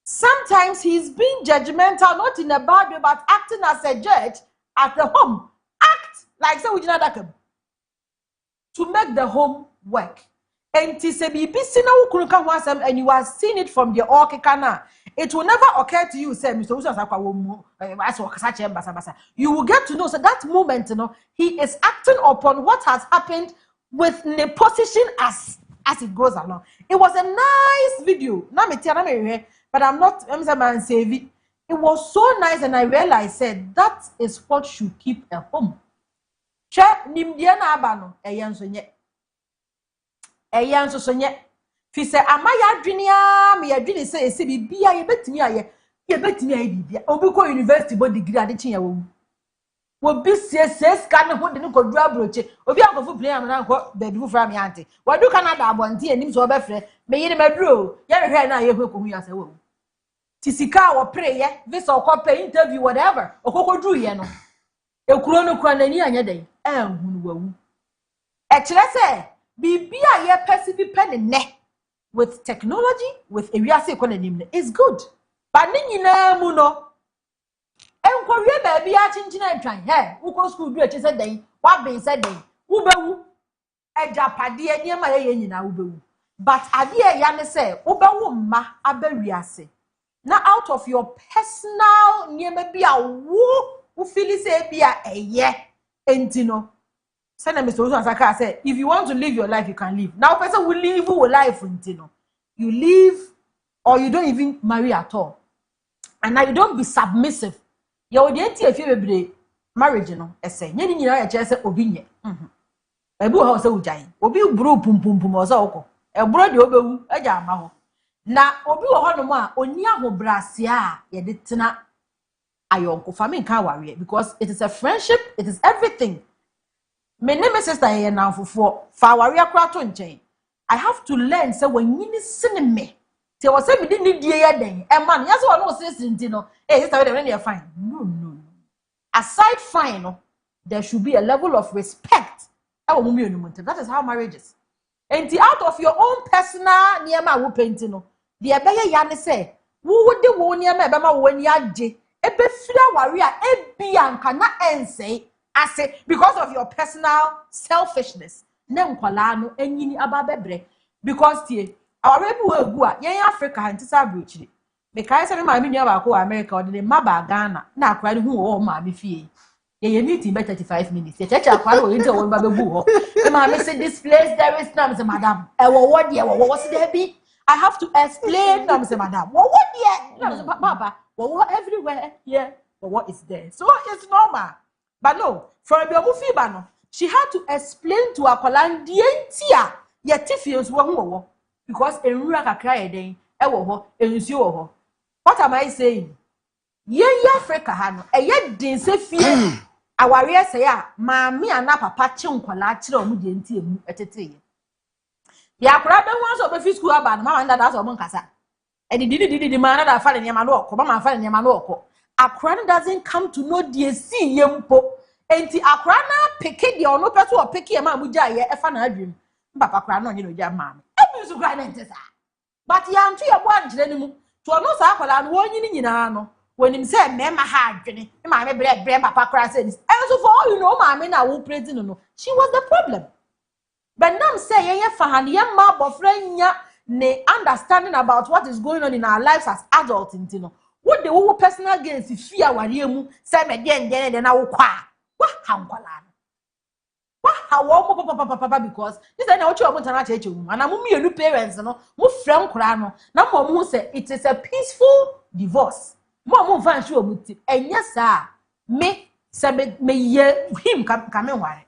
Sometimes he's being judgmental, not in a bad way, but acting as a judge at the home. Act like so to make the home work. And you are seeing it from the Okekana. It will never occur to you, say, Mr. You will get to know, so that moment, he is acting upon what has happened with the position as it goes along. It was a nice video. But I'm saying it was so nice, and I realized that is what should keep a home. Eyanso sonye fi se amaya adwene me adwene se ese bibia ye betimi aye bibia obi ko university bo degree ade kyen ya wo bi sie ska ne ho de ne kodru abroche obi akofu plan am na nko baby fu fra me ante wadu Canada abonte anim so obefre me yire maduro ye hwe na ye hwe ko hu ya se wo tisika wo prayer visa okope interview whatever okokodru ye no ekuro no kura nani anya den ehunu wawu e kire se Bibia ye perceive pen ne with technology, with ewiase economy is good. But nyina mu no. Enkowie ba bia chinchina ntwan. He, uko school do eche said den, wa ben said den. Wo bewu. Ejapade niema ye nyina wo bewu. But ade ya ne say, wo bewu mma abawiase. Now out of your personal niema bia wo feel say bia eye entino. Send Mr. Osaka said, if you want to live your life, you can live. Now, person will live your life, you live, or you don't even marry at all. And now you don't be submissive. You don't if you be marriage, I say, you know, just obedient. A boo house, obi bro pum pum pum or so. A brody obewu, a jamaho. Now, obi honoma, onia ho brasia, yeditina ayonko famine can't worry because it is a friendship, it is everything. My name is sister here now for warrior krato nchen. I have to learn say when you listen me. Say was say we didn't need dear then. And man, yes one no say no. Hey, sister when you fine. No. Aside fine, there should be a level of respect. That is how marriage is. And out of your own personal near my wo painting no. The ebeye ya ne say, wo would the wo near me be ma wo ni age. Ebe fira warrior e bianka na ense. I say because of your personal selfishness. Ne nkwala no enyini ababebre because tie our people egu a yen Africa hantisa abrochiri. Because say me ma me nua ba ko America or the maba Ghana na akwa ne hu wo ma me fie. Ye meeting by 35 minutes. Ye checha akwa wo into wo ba bebu ho. Me ma me say this place there is no say madam. E wo what there wo was there be. I have to explain no say madam. What there? No say papa. What everywhere here. But what is there? So it's normal. But no, for a movie bano, she had to explain to her Kolan the entire yet Tiffy's one because a raka cry day, a wo, and what am I saying? Ye Africa hano, a yet didn't say fear. A warrior say, Mammy and Napa patching Kolachi or Mudi at a tea. The Akraba ones of the school about Mamma and that's a moncasa. And he didn't demand that I find in Yamano, Comma find in Yamano. Akran doesn't come to know the sea yempo. Enti akrana peke the ono person or peke ma muja ye e fa na adwem. Papa krana you know ya mam. Ebi so kra na ntesa. But ya ntu ye bo angire ni mu. To ono sa akwala no wonyini nyina no. Wonim say mema ha adwene. E ma me bre papa kra say this. And so for all you know ma me na wo praise no. She was the problem. But now say ye fa han ye ma bofranya ne understanding about what is going on in our lives as adults intino. What the whole personal gains if fear wariemu say me den na wo kwa. What hankwala? What how papa because this is what you want to church and I'm me parents no mo friend kura no na mom say it is a peaceful divorce. Mom fan show muti enya sa me say me ye him come ware.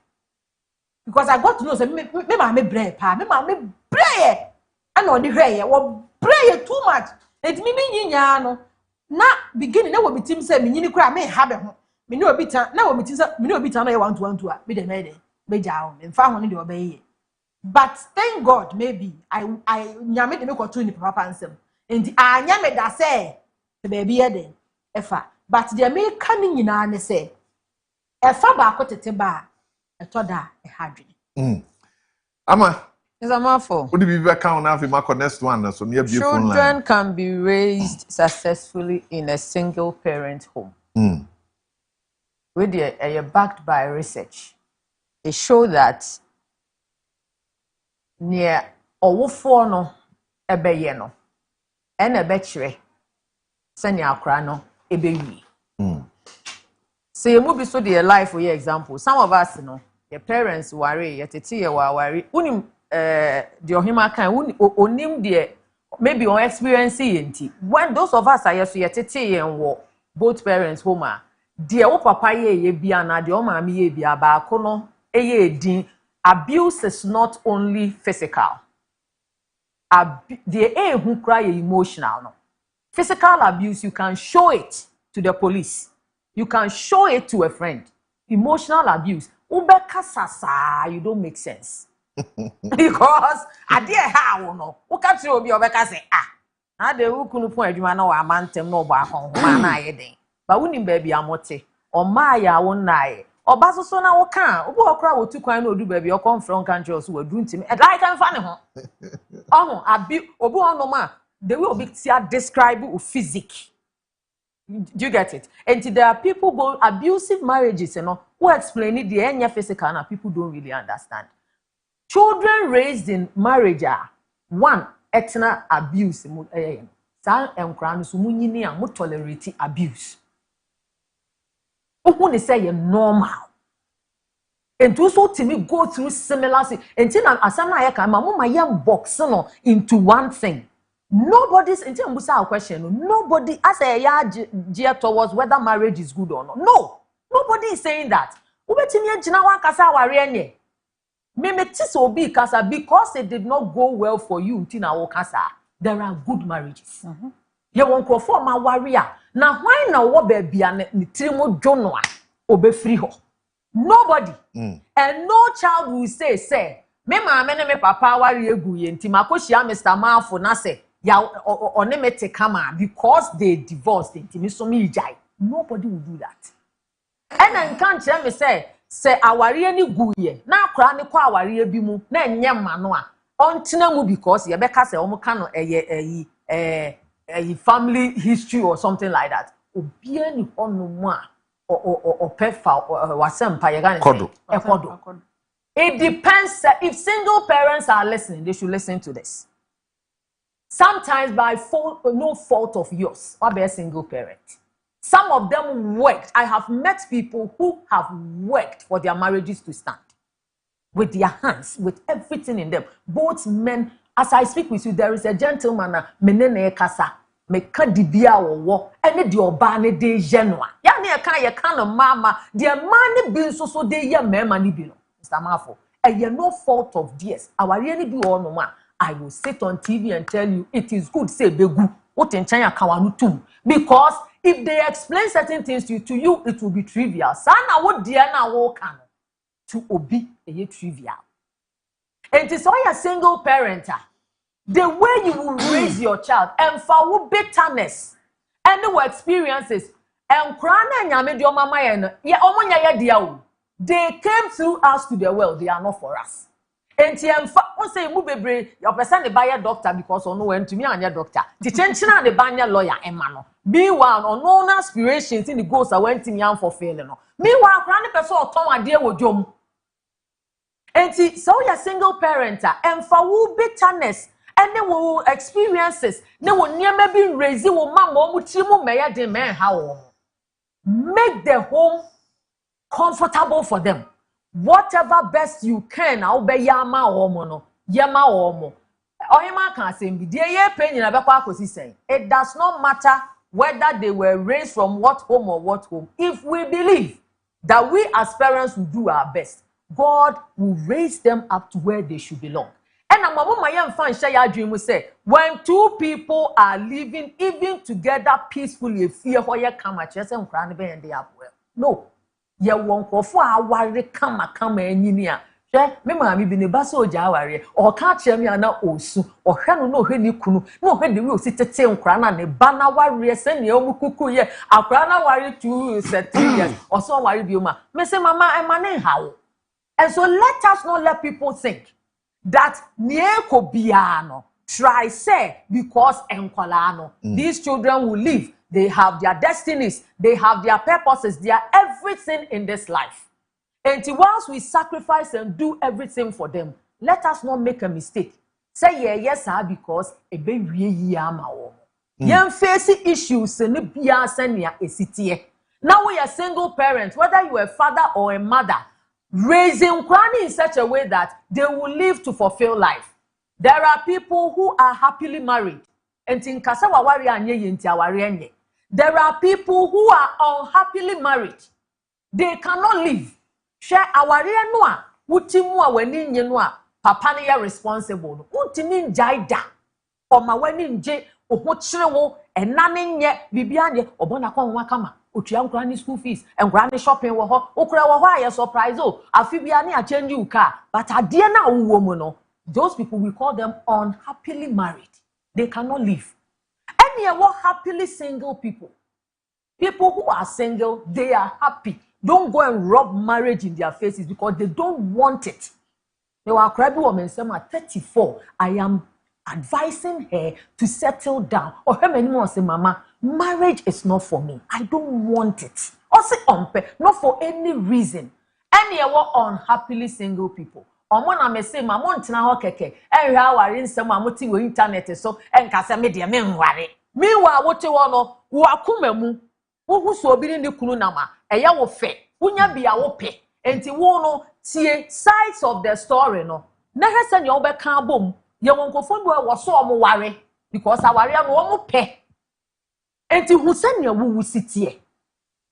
Because I got to know say me ma brave pa me ma brave and on the hair wo brave too much. It me nyinya no na beginning na wo bitim say me nyini kura me have ho me no obi tan na wo bitim say me no obi tan na ye 1 a me de me jaw me fa ho ne de obeye. But thank God maybe I nyame de me kwato ni papa ansem enti anya me da say the baby ye de efa but the me kan nyina ne say efa ba akotete ba etoda e hadwene. Ama is a mouthful. What did we count now for next one? So near beautiful line. Children can be raised successfully in a single parent home. With backed by research. It shows that near owofo no ebeye no and ebechre senya akra no ebewi. So you move so the life for your example. Some of us know your parents worry, your tete worry. Unim the ohima kan onim the maybe on experience enti. When those of us are your tete and both parents home are the o papa ye bia na the o mama ye bia ba ko no eye din. Abuse is not only physical. The who cry emotional. No. Physical abuse, you can show it to the police. You can show it to a friend. Emotional abuse, ubeka sasa, you don't make sense. Because I dear how no. Who can you be obeka say I de ukunu pon adwuma na wa amantem no ba hon na ayeden. But woni baby amote. O ma ya won nae. Oba so na wo kan obi okra wo tu kwan na odu baby o confront country so wadu ntimi e like kan fa ne ho oho abi obi onoma the way obi tia describe physique. Do you get it? And there are people go abusive marriages, you know, who explain it the enya physical and people don't really understand. Children raised in marriage are one etna abuse san enkra no so munyini a mo tolerate abuse. Who they say normal. And also to me go through similar things. And then asana ayeka mama yam box no into one thing. Nobody's in terms of question. Nobody as a gear towards whether marriage is good or not. No, nobody is saying that. Ubetimi jina wan kasa ware obi kasa because it did not go well for you tina wo kasa. There are good marriages. Ye won krofo ma warrior. Na why na wo ba bia ni tirimo dwono a obe free ho. Nobody. And no child will say me mama ne me papa warrior egu ye nti makohia Mr. Marfo na say ya onemete kama because they divorced nti me so me jai. Nobody will do that. And then can't tell me say aware ni guye na akra ne kwa aware bi mu na enye ma no a ontena mu because ye beka say omo ka no family history or something like that. Obia ni hono mu a or pefa wasempa ye ga kodo. It depends if single parents are listening, they should listen to this. Sometimes by no fault of yours, or be a single parent. Some of them worked. I have met people who have worked for their marriages to stand. With their hands, with everything in them. Both men, as I speak with you, there is a gentleman, menene kasa, meka dibia wo, ene di oba ne de genua. Ya ne ka no mama, the man be so de ye mema ni bi no. Mr. Marfo, no fault of theirs. Our really be all no man. I will sit on TV and tell you it is good say begu. What in China kawanu too. Because if they explain certain things to you, it will be trivial. Sana what dear na wo can to obi a trivial. And it is all a single parent. The way you will raise your child and for bitterness and the experiences and krana nyame di mama ye ya omonya ye dia. They came through us to the world. They are not for us. And won say mu bebre your person the buyer doctor because ono went to me anya doctor. The chenchina the buyer lawyer emano. Meanwhile, no aspirations in the goals I went to me am for failing no. Meanwhile, krani person oton ade wo dwom. And so you single parent and for bitterness and they will experiences. They will never be raised wo mama mu trimu meya de men how. Make the home comfortable for them. Whatever best you can, I'll be yama omo. Ohima can say, it does not matter whether they were raised from what home or what home. If we believe that we as parents will do our best, God will raise them up to where they should belong. And I'm a fan share your dream will say, when two people are living even together peacefully, fear for your come at and crying and they are well. No, you won't go for a worry come and you me maami bi ne ba so jaware o ka kire me ana osu o hwe no hwe ni kunu no hwe de we ositete nkra na ne ba na ware se ne o kuku ye akra na ware 2 3 years o so ware bi o ma me say mama e ma ne hawo. And so let us not let people think that nieko biano try say because enkwala these children will live, they have their destinies, they have their purposes, they are everything in this life. And once we sacrifice and do everything for them, let us not make a mistake. Say yes, because a baby yama. Young facing issues and now we are single parents, whether you are a father or a mother, raising Kwani in such a way that they will live to fulfill life. There are people who are happily married. And there are people who are unhappily married. They cannot live. Share our noa, Utimu when in Yenua, Papa responsible. Utimin jaida, or my wedding j, or what and none yet, Bibiane, or Bonacon Wakama, Utian granny school fees, and granny shopping were hot, Okra surprise. Oh, Afibiani, I change you car, but I dear now woman. Those people we call them unhappily married. They cannot live. Any more happily single people. People who are single, they are happy. Don't go and rub marriage in their faces because they don't want it. There were a crabby woman, some at 34. I am advising her to settle down. Or her many more say, Mama, marriage is not for me. I don't want it. Or say, not for any reason. Any unhappily single people. Or when I say, my montina keke, and how are in some amuti with internet so, and casamedia men worry. Meanwhile, what you want, who are kumemu. Who so be in the kununama, a yaw fe, unya be a wope, and ti wono tie sides of the story no. Never send your back can boom, you won't go phone was so worry, because our area no pe. And ti who send your woo sit here.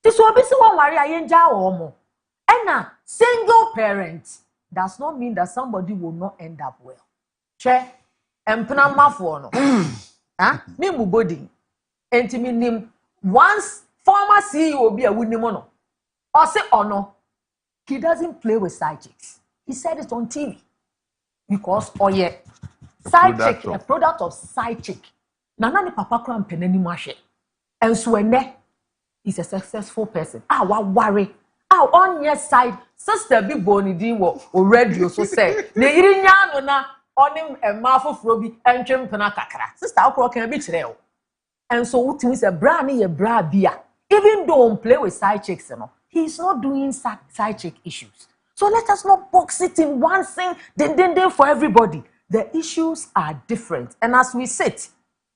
This will be so worry I enjoy omo. And a single parent does not mean that somebody will not end up well. Che, and Panama for no. Ah, me mubodi. And to me name once. Former CEO will be a winning mono. Or say, oh no, he doesn't play with side chicks. He said it on TV. Because, oh yeah, side chick, a product of side chick. Nana papa kram peneni mashe. And so when he's a successful person. What worry? On your side, sister be boni diwo or radio so say. Ne irinya na on him a mouth robi and chimpana kakra. Sister Alcro can be trail. And so what means a brand a bra beer. Even though play with side chicks, he's not doing side chick issues. So let us not box it in one thing, then for everybody. The issues are different. And as we sit,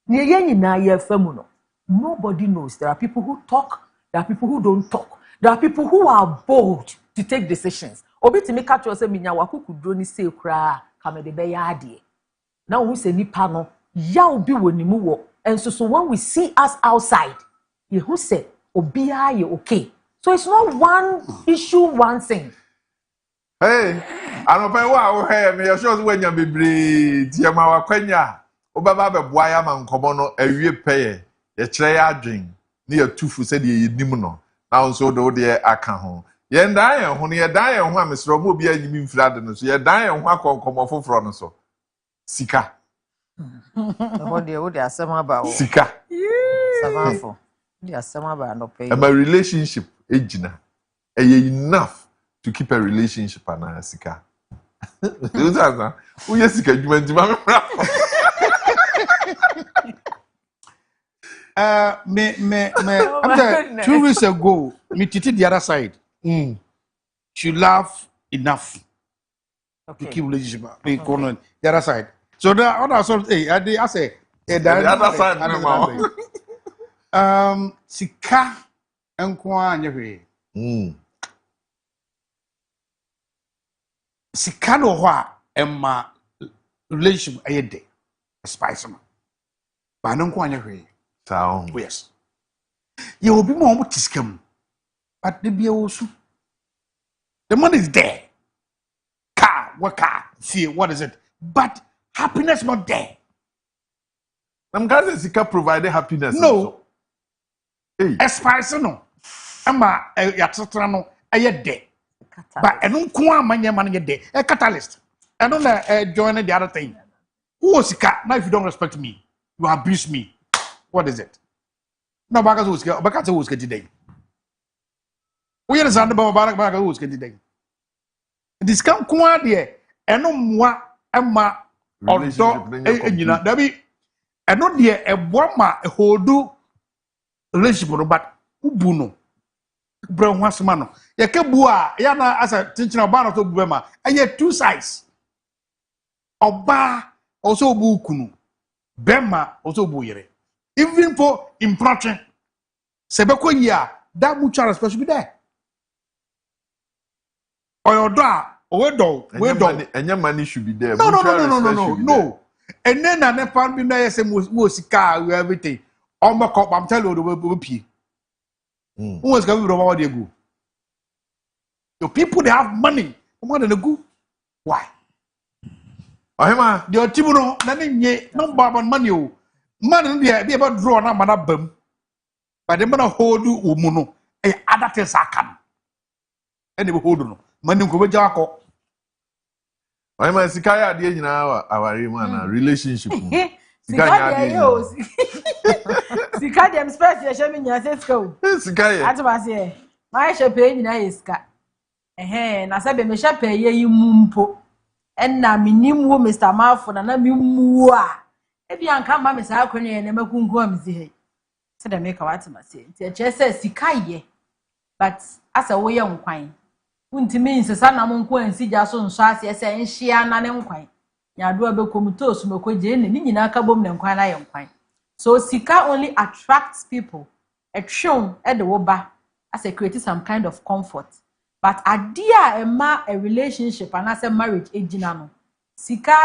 nobody knows. There are people who talk, there are people who don't talk. There are people who are bold to take decisions. Obi to make catch yourself minya wakuku droni say kra kamede be yade. Now who say nipa no ya obi wonimu wo. And so when we see us outside, who say Obia, you okay. So it's not one issue, one thing. Hey, I don't know why I me shows when you be breed, Yamawa Quenya, Obaba Boya man Comono, a year pay, a tray drink, near two for said ye nimuno. Now so do dear Akaho. Yen die, when you die on one, Miss Robobia, you mean flatness, you die on one come off from so. Sika. What they are some about Sika. Savafo. And my relationship, ejina, enough to keep a relationship and sika. Who yes, sika? You went to my me 2 weeks ago, me titi the other side. She laugh enough to keep relationship. Me on the other side. So the other side, I say, the other side. Sika enkwa anyehwe. Sika no ho a emma relationship ayede spice ma. Ba no nkwa anyehwe. Sound. Yes. You will be more mutiscum. But the be also. The money is there. What car? See, what is it? But happiness not there. I'm glad Sika provided happiness. No. Hey. Especially no. Emma, no. There. But I don't come man there. A catalyst. I don't join the other thing. Who was Sika? Now if you don't respect me, you abuse me. What is it? No, Bagas who's get today. We understand about Bagas who's get today. This come there. And no more Emma or dog. You know, there be. And not there a woman a whole do relationship, but ubuno. Brown was man. Yakabua, Yana as a teaching of Banner to Bema, and yet 2 sides. Oba also bukunu. Bema also buire. Even for impromptu. Sebekoya, that mutual respect should be there. Or your dog, or dog, and your money should be there. No. And then I never found me there say musika everything. All my cop, I'm telling you the way pee. Who was going to over there go? The people they have money more than a go. Why? The Tibuno, no barber money. Man, they about draw on a bum. But they man hold you umuno. A other things I can. And they will hold on. Money go with Jaco. I'm a Sikaya, the engine our relationship. Sika dem space ya shemi nya sesko. Sika ye. Atubase. My shepe nyina yeska. Na se be me shepe ye yimumpo. Na minim wo Mr. Marfo na mimu a. E bia nka ma me sa akwenye na makunku am si he. Se de me ka watemase. Nti e che se sika ye. But asa wo ye nkwan. Untimi nsesa na mo nko ansi ja so nso ase se nhia na ne nkwan. Nyado abekom to osumekwaje ne nyina aka bom ne nkwan na ye nkwan. So sika only attracts people. A tune at the woba as a create some kind of comfort. But idea a relationship and as a marriage ejinano. Sika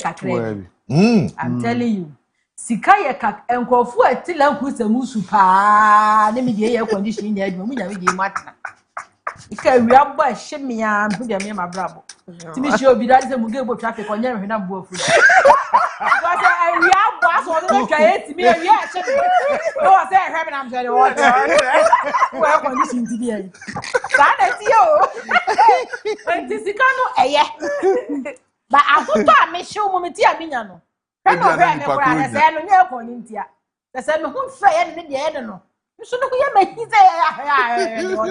kakre. I'm telling you. Sika ye kak enkofu etila nkusa musu pa. Ne me ye condition ye adwo mu nya me ye matna. Ika wi abo hemia mpu de me mabrabo. Timi shi obi da se mu ge bo traffic onye me na bo afu. Because I abo aso de ka eti me wi a che. No say hwe am say what. Well condition ti bi e. Sa na ti o. Enti sika no eye. Ba afoto a me hwe mu ti a minya no. Hwe no hwe me kura na say no nya ko ni ntia. Say me hu fa ye ne de ye no. So no ye ma hi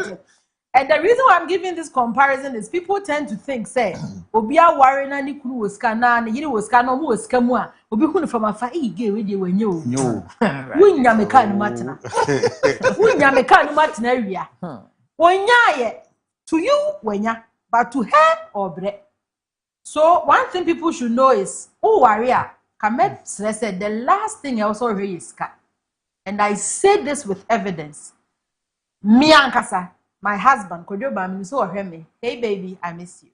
say and the reason why I'm giving this comparison is people tend to think, say, Obia worry na ni kunu woska na ni yiri woska no mu woska mu a obi hunu from afa e ge we de wanyo. Wunya meka no matena. Wunya meka no matena wia. Wonya ye to you wenya but to her or bre. So one thing people should know is warrior Kamet said the last thing I also read is ka. And I say this with evidence. Me ankasa my husband, Kojo Marfo, so me. Hey baby, I miss you.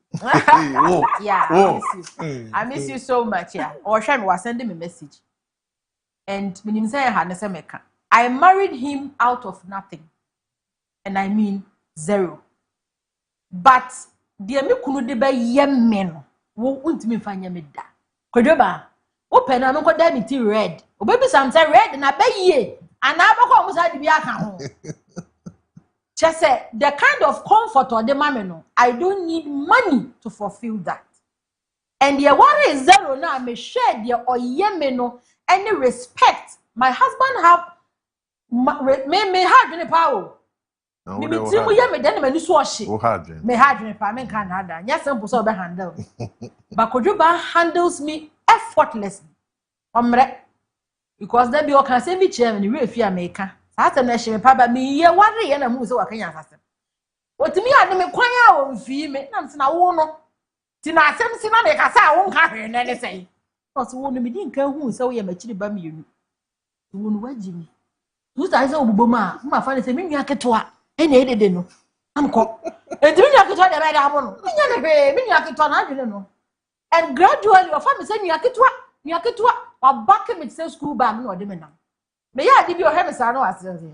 Yeah, I miss you. I miss you so much. Yeah. Or Shem was sending me a message. And I married him out of nothing. And I mean 0. But the me kunu de be yem men. Wo untimi fanya me da. Kojo ba. Open na no ko da me red. O baby sometimes red na be ye. And na abako mo sa di bi aka ho. Just say the kind of comfort or the mameno, I don't need money to fulfill that. And the worry is 0 now. I may share the or yemeno any respect. My husband have may have any power. Me timu yeme then me nisu oshi. Me have any power. Me can handle. Yes, simple so be handle. But Kojo handles me effortlessly. Because there be all can say me chairman we fear maker. Ata na hye pa me ye ware ye na mu se wakanya asasem. Otimi ade me kwan a wo mfi me na mse na wo no. Ti na asem si na me kasa wo nka hwe ne sei. Because wo no me di nka hu se wo ye machiri ba me yenu. Wo no waji mi. Tu sa se obubom a, ma fa ne se me nua ketoa. E na edede no. Amko. E ti me nua ketoa de ba da abo no. Me nya ne hwe, me nua ketoa na adwene no. And gradually, wa fa me se nua ketoa, wa back me se school bag no de me na. me ya di bi o he me sa no asese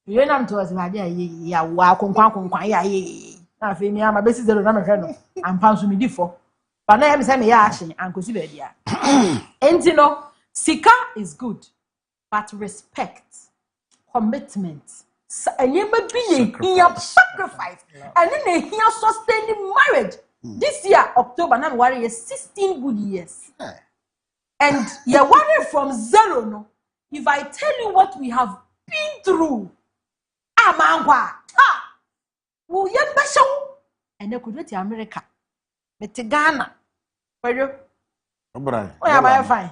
ye nam to as ma dia ya wa konkwan ya ye na fe mi ama besi zero na me hwe no ampa so me di fo ba na he me say me ya ahye ankosi ba dia enti no sika is good but respect commitment anyema bi ye sacrifice and then here sustaining marriage this year October na me worry 16 good years and you worry from zero no if I tell you what we have been through amangwa wo yemba show ene kudweti America meti Ghana Kojo obrai o ya ba fine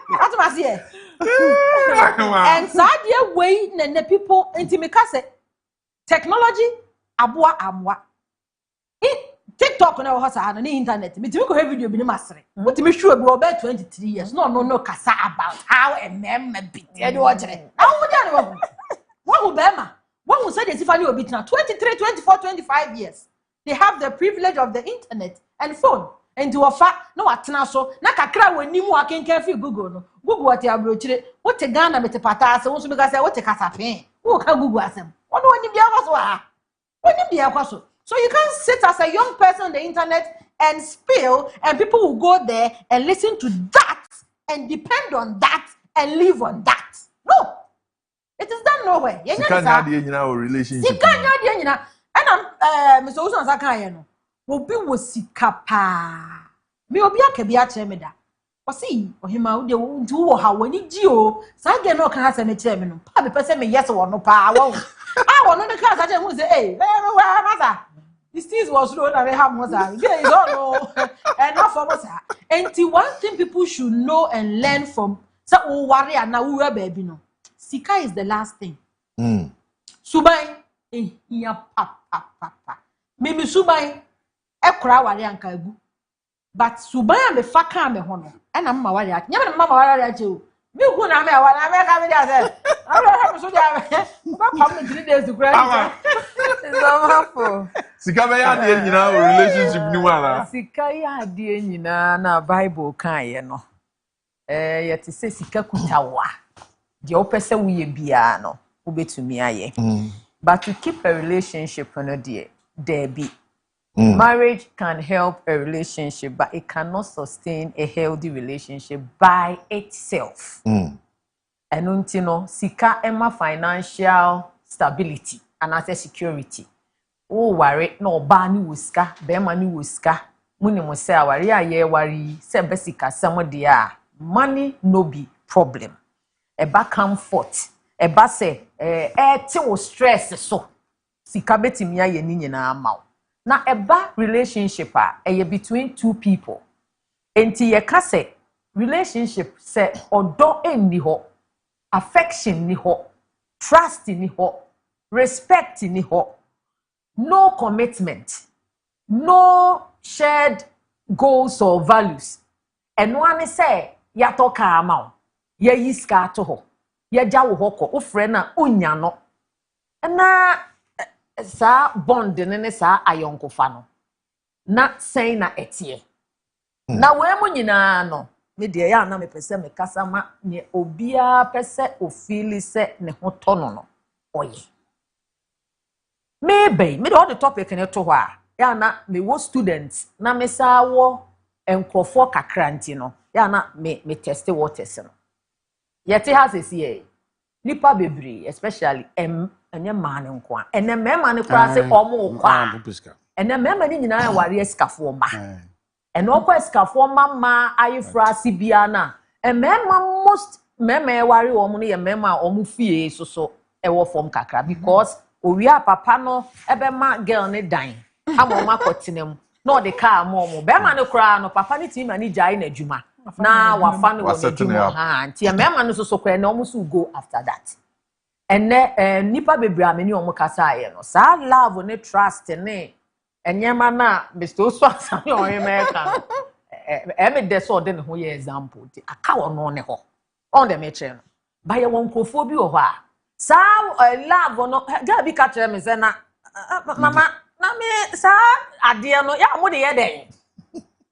what was here and sadie way na people intimate say technology aboa amwa TikTok na ho sa na internet me timi ko video bi ni masere what me show bi over 23 years no kasa about how a man be e dey watch it na wo dey no wo bema wo say dey sifani obi tina 23 24 25 years they have the privilege of the internet and phone and to offer no atena so na kakra wanimu akenkan fi Google no Google what ya brochire what Ghana mete pata ase wo so be ka say what kasafen wo ka Google asem ono wani bia kwaso ha wani bia kwaso. So you can't sit as a young person on the internet and spill, and people will go there and listen to that and depend on that and live on that. No, it is done nowhere. Sikanya di nyina o relationship. Sikanya di nyina. And Mr. Uson Sakanya no. Obi wo sikapa. Me obi akabi a chere me da. Osi ohima wo de ntu wo ha wani gi o. Sa ge no kan asa me chere me no. Pa be pese me yes wo no pa wo. Ah wo no ne kan asa chere me say eh masa. This things was slow that they have Mosa. You don't know. Enough for Mosa. And one thing people should know and learn from so worry and now we are baby no. Sika is the last thing. Subai here pa. Mimi Subai ekra worry and kagu. But Subai me faka me hono. And I'm ma worry. Nyama mama worry at you. Me who na me wana me ka me dia say. I don't have so dia. Come 3 days to grant. Sika be ya de nyina o relationship ni wana. Sika ya de nyina na Bible kan ye no. Ye te se sika kutawa. De opese wo ye bia no, wo betumi aye. But to keep a relationship no there be. Marriage can help a relationship, but it cannot sustain a healthy relationship by itself. And until no sika ema financial stability and as security. Oh worry no ba ni wuska be ma ni wuska muni mo say awari aye wari se besika samo dia money no be problem e ba comfort e ba say ti wo stress so sika betimi aye ni nyina ma na e ba relationship a between two people enti ye ka say relationship say odo enni ho affection ni ho trust ni ho respect ni ho. No commitment, no shared goals or values. And one say, ya toka amao, ya yiska toho, ya jawo hoko, ufrena unyano. Na sa bond nene sa ayonko fano. Na say na etie. Na wemo nyina no, me de ya na me pese me kasama ne obia pese ofili se ne hotono no. Oye. Maybe me all the topic in to wa ya na me wo students na me sa wo enkrofo kakranti no ya na me test waters no yete has ese nipa bebre especially enye man nko a ene mema ne kura se omo kwa ene mema ni nyina ya ware escafo ma ene okwa escafo ma ayefra sibia na mema most mema ware omo ne ye mema omo fie so e wo form kakra because Oria papa no ebe ma girl ne dan amoma kotinem no de car momo be ma ne kra no papa ne team ani jai na adwuma na wafa ne won adwuma ha nti e me ma no so kra na omo so go after that ene nipa bebre ameni omo kasa aye no sa love ne trust ne enyema na Mr. Oso asami o America me de so de ne ho ye example ti aka wono ne ho on de me che no ba ye won krofo bi wo ho a sa love no ga bi ka kire me se na mama na me sa ade no ya mo de ye den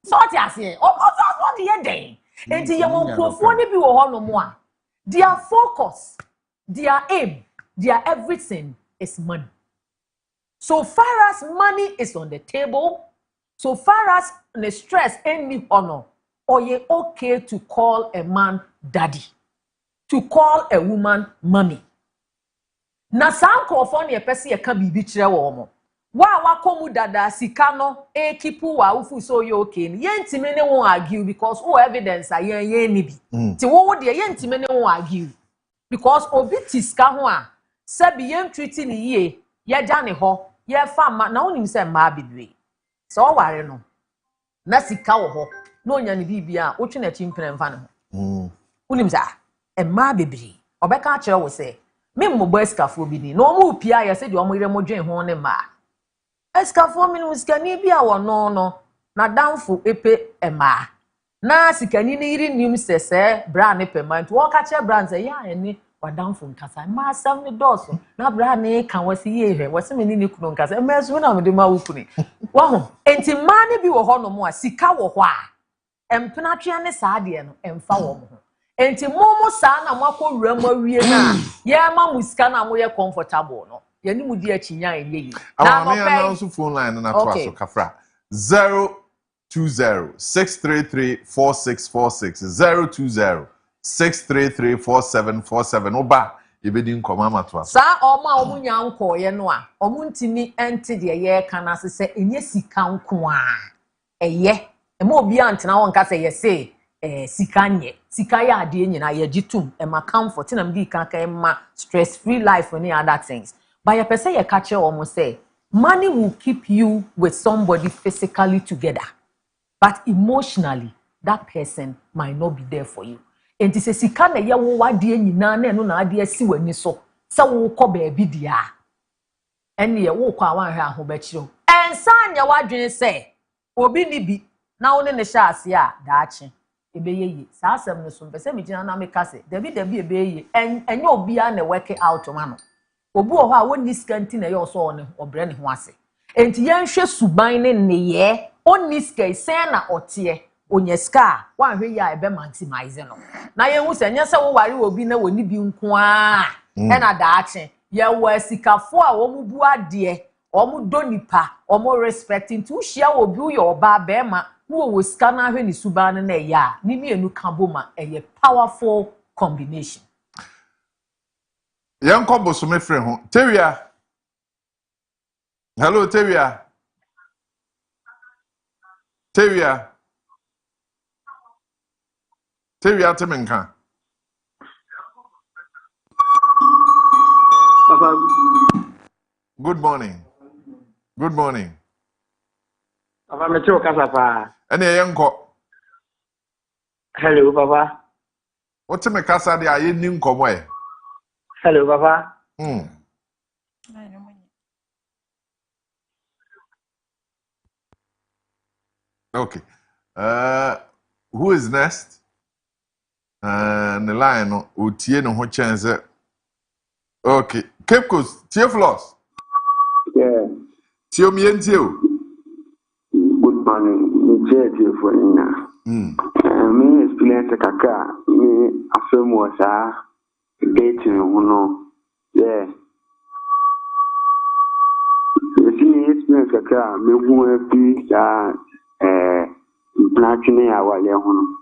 so ti ase o so de ye den enti ye mo krofo ne bi wo ho no mo a Their focus, their aim, their everything is money. So far as money is on the table, so far as the stress any honor, or you okay to call a man daddy, to call a woman mommy. Na saa nkofo na yepese ye ka bibi kire wo mo. Wa wakomu dada sika no e kipu wa ufu so ye okay ni. Ye ntime ne won argue because o evidence aye ni bi. Ti wo de ye ntime ne won argue because obi tiska ho a se bi ye treat ni ye ye ja ne ho ye fa ma na onim se ma bidwe. So o ware no na sika wo ho na onya ne bibia o twe na chimpere mfa ne ho. Onim za e ma bebri obeka kire wo se me mmogbo eskafo bi ni no mu pia ya se de omo ire mo dwen ho ne ma eskafo mi no sikani bi a wono no na danfo epe ema na sikani ni iri nim sese bra ne pema nti wo ka che bra nse ya ene wadanfo nkasa ma sam ne doso na bra ne kan wasi ye hwe wasi me ni kunu nkasa ma su na me de ma wukuni wa ho enti ma ne bi wo ho no mo a sika wo ho a empena twa ne saade no emfa wo mo ho enti momo saa na mwako wura mawie na ye ma musika na mo ye comfortable no ye ni mudi achinya enye na no pay na phone line na to aso kafra 020-633-4646 020-633-4747 oba yebedi nkoma mato aso saa oma omunya nko ye no a omuntimi ente de ye ka na sese enye sika nko a eye ema obi antena won ka se ye say sikanye sika ya ade nyina ye gitum e ma comfort na mdi kan kan ma stress free life and other things but ye pese ye catch almost say money will keep you with somebody physically together but emotionally that person might not be there for you and this sika na ye wo wade nyina na eno na ade asi wani so se wo kọ ba bi dia ene ye wo kọ awan hwe ahobachiro ensanya wadwen se obi ni bi na wo ne sha ase a daachi ebeyeye saa asem no so mpese me gina na me kase dabi ebeyeye enye obi a na work out ma no obi wo ho a woni skanti na ye oso one obre ne ho ase enti ye nhwe suban ne neye oni ska isen na otie onye ska wa hwe ya ebe maximize no na ye hu se nya se wo ware obi na woni bi nko a e na daache ye wa sikafo a wo mu bu ade o mu donipa o mu respecting to share obi yo ba be ma wo ska na hwe ni suban na ya ni mienu kaboma eye powerful combination yanko bosome frɛ ho tewia hello tewia temenka Papa, good morning Papa, me too kasa pa. ene yanko Hello, Papa. what me kasa de aye ni nkomo e Hello, Papa. Okay. Who is next? The line otie no ho chance. Okay. Cape Coast, Theophilus. Yeah. Tio mientio. Good morning. Me for ina. Me experience kaka me afem was dating no. Yeah. Me experience kaka me hu bi Blackne awale hono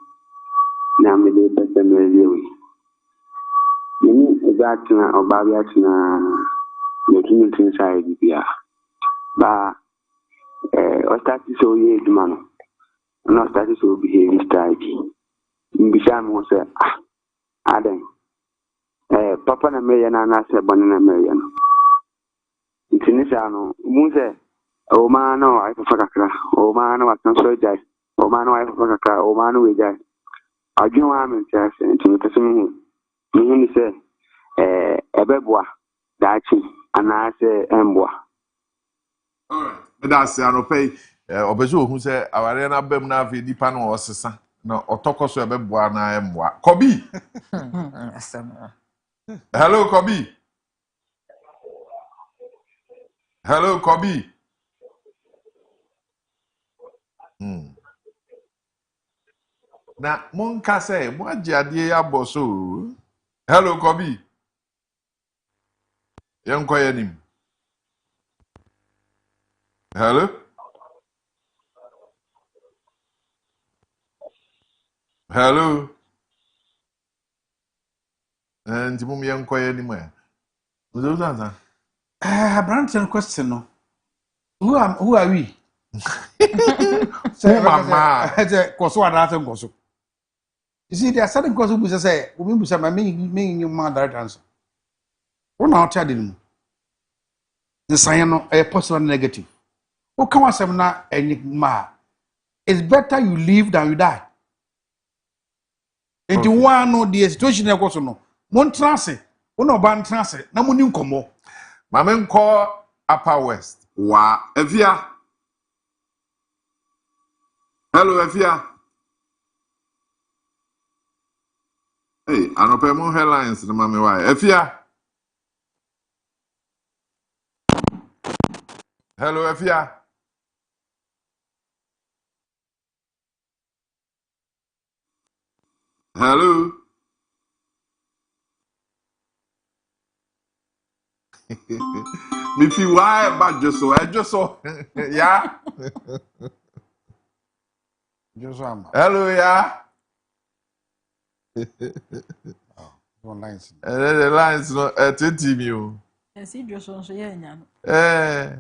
na me de pese me yewi ni exactly obabia tuna making it inside bia ba o start so ye dumano no start so behave style mbisha mo se aden papa na me na na se bone na me no intinisa no mu se o ma no ai fa kakra o ma no atan so jai o ma no ai fa kakra o ma no we jai adwun wa me tse nti to so mi ni se ebeboa daachi ana se emboa Me da se anopay obezo hu se aware na bam na afi dipa no osesa na otokoso ebeboa na emboa Kobi. Hello Kobi. Na monka say mo agiade ya boso Hello, Kobi. Young Koyanim. Hello? Hello? And Mum Young Koyanim. Those answer. Branson question no. Who are we? Say, Mama. Koso another Koso. You see, there are certain Koso who say, we say, my meaning your mother answer. One out telling the sign a positive negative. Who come us na enigma. It's better you live than you die. And you want no the situation you go no. One transit, one ban transit, na money nkomo. Mamen call Upper West. Wa Evia. Hello, Evia. Hey, I know Pemo headlines the mommy why. Evia. Hello, Evia. Hello. Me feel why about just so yeah. Hello, yeah. One lines. The lines no TV. Yes, he just on so yeah.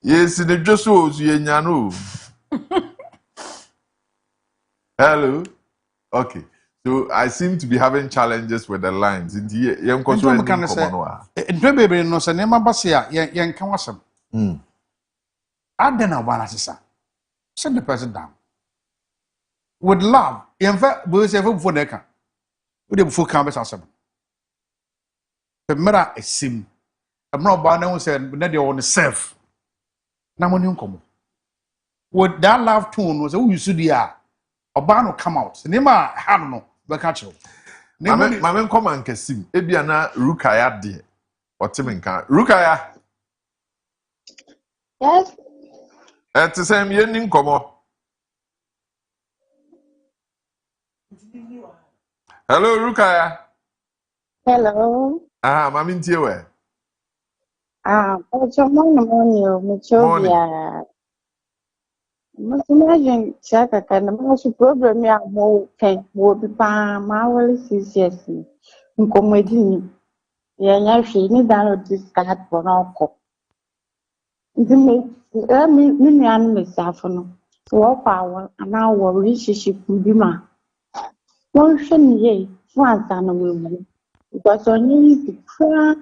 Yes, the just was you. Hello. Okay. So I seem to be having challenges with the lines. In the young Adena wana sisa. Send the person down. With love, in fact, we say for neka. We dey before can be asem. The mera esim. I'm not ba na won say na dey on self. Na money nkomo. With that love tone was who you should dia. Oba no come out. Nema ha no be catch you. Mamen come and kesim. Ebia na Rukaya de. Otimenka. Rukaya. Yes. At the same year, come. Hello, Rukaya. Hello. Mami Tiewe. Kojo Marfo Michobia. Must imagine Chaka can most problem ya more can be by my well CCS. Comedy. Yeah, she need download this card for our cop. The me animals are no. So power and our relationship with Bima. One shouldn't ye, once and a woman. Because on you to cry.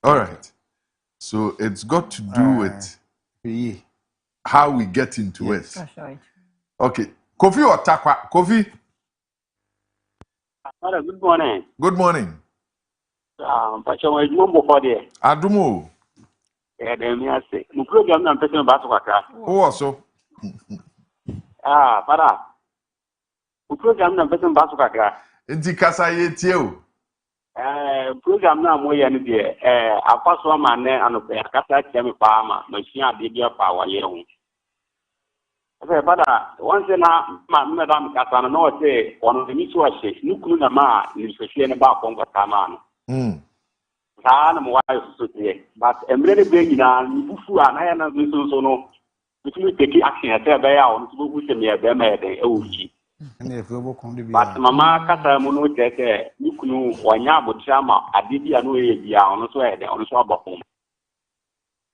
All right. So it's got to do with how we get into it. That's right. Okay. Kofi or Takwa? Kofi? Good morning. Good morning. Adumo. Program na mpesa bato kakra. So. Para. Program na mpesa bato kakra. Enti kasa yetie o. Program na mo ye ne de akwaso ama ne anope akasa tiame pa ama machine ade bia pa wa ye ho. Para once na madam kasa no say ono ni so ahye nukunu na ma ni hwehwe ne ba kongo tama no. Na mo wa so tie but emre be nyina bufu ana na so no bitumi take action ate be ya on so bu se me be ma de e wo fi but mama kasa mu no tete nukunu wanya abotia ma ade bia no e bia on so e de on so abako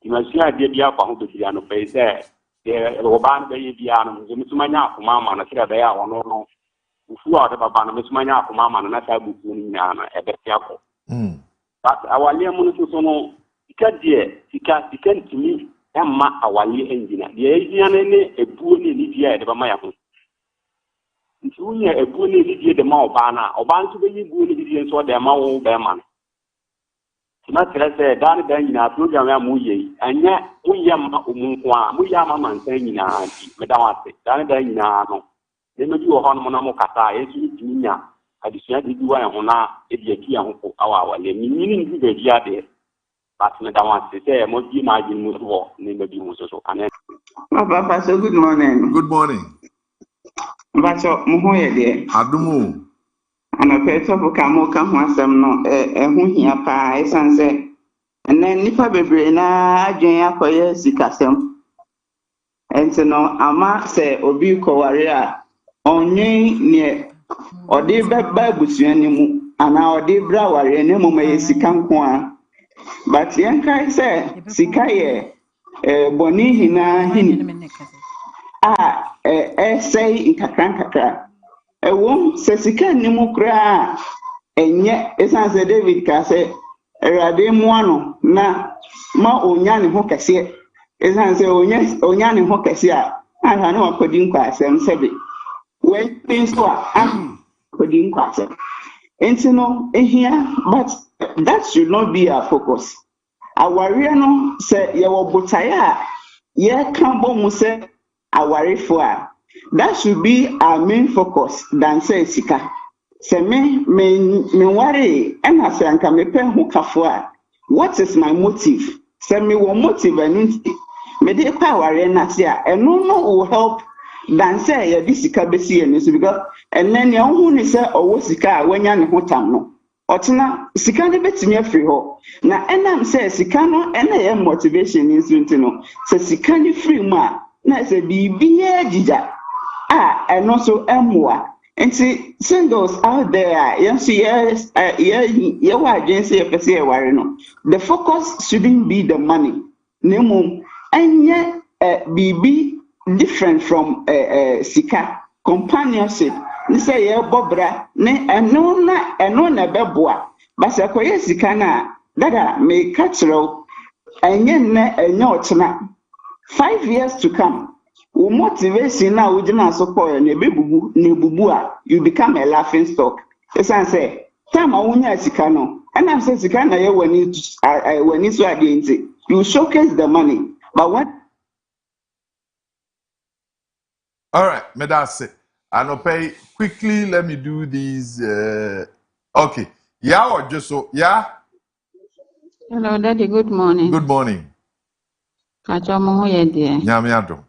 imasi ade bia kwa ho bia no pe se oban be bia no mutuma nya akoma ma na kira be ya on no bufu a de baba no mutuma nya akoma ma na ta bufu ni nya na e be tiako but awali amu so no sika ntimi emma awali engina de engina ne ebuo ne ni dia de ba ma ya ho ntunya ebuo ne ni dia de ma oba na oba nso be yibuo ne dia nso de ma wo be ma na tere dan nyina program ya mu yi anya uye ma omunko a mu ya ma mansan nyina anti medawate dan nyina no de me bi wo ho no na mo kata esu timinya adisua de bi wa ho na e bi aki ho ko awawale minini ndi be dia de but me that one say mo di imagine mo so ni be bi mo so and Papa, so good morning. Good morning. Bacho mo ho ye de. Adumo. Ana peto bu ka mo ka ho asem no ho hia pa esanse. Ene nipa bebre na adwen akoye sikasem. Enti no ama se obi ko ware a onwen ne odi beba busua ni mu ana odi bra ware ne mo maye sika nko a. But yen kai se sika ye boni hina hini say nkakra ewom se sika ni mu kra enye esanse David ka se erade mu ano na ma onya ne ho kese esanse onya ne ho kese a aha na wakodi nkwa asem sebe when things were kodi nkwa asem enti no ehia but that should not be our focus. Aware no se ye wo botaya ye kan bo mu se awarefo a that should be our main focus than say sika. Se me worry and I say anka me pen ho kafo a what is my motive? Se me wo motive and me dey kwa aware na se a eno no will help than say ye di sika besi eni so because and then ye hu ni se owo sika a wanya ne ho tam no otuna sika ne betimi afiri ho na enam say sika no ena ye motivation ni nti no se sika ne free mu a na se bibiye jija eno so emwa nti singles out there yes ye wa agency e pese e ware no the focus shouldn't be the money nemu enye bibi different from sika companionship ni say ye bobra ne eno na beboa but akoye sika na dada me kachiro enye otena 5 years to come wo motivation na wo gina so call na bubu a you become a laughing stock esan say time awunya sika no and say sika na ye wani so ade nti you showcase the money but when All right, me that's it. Anope, quickly let me do these okay. Yeah, or just so yeah. Hello, Daddy. Good morning. Good morning. Kacho mo ho ye de. Nyame adom.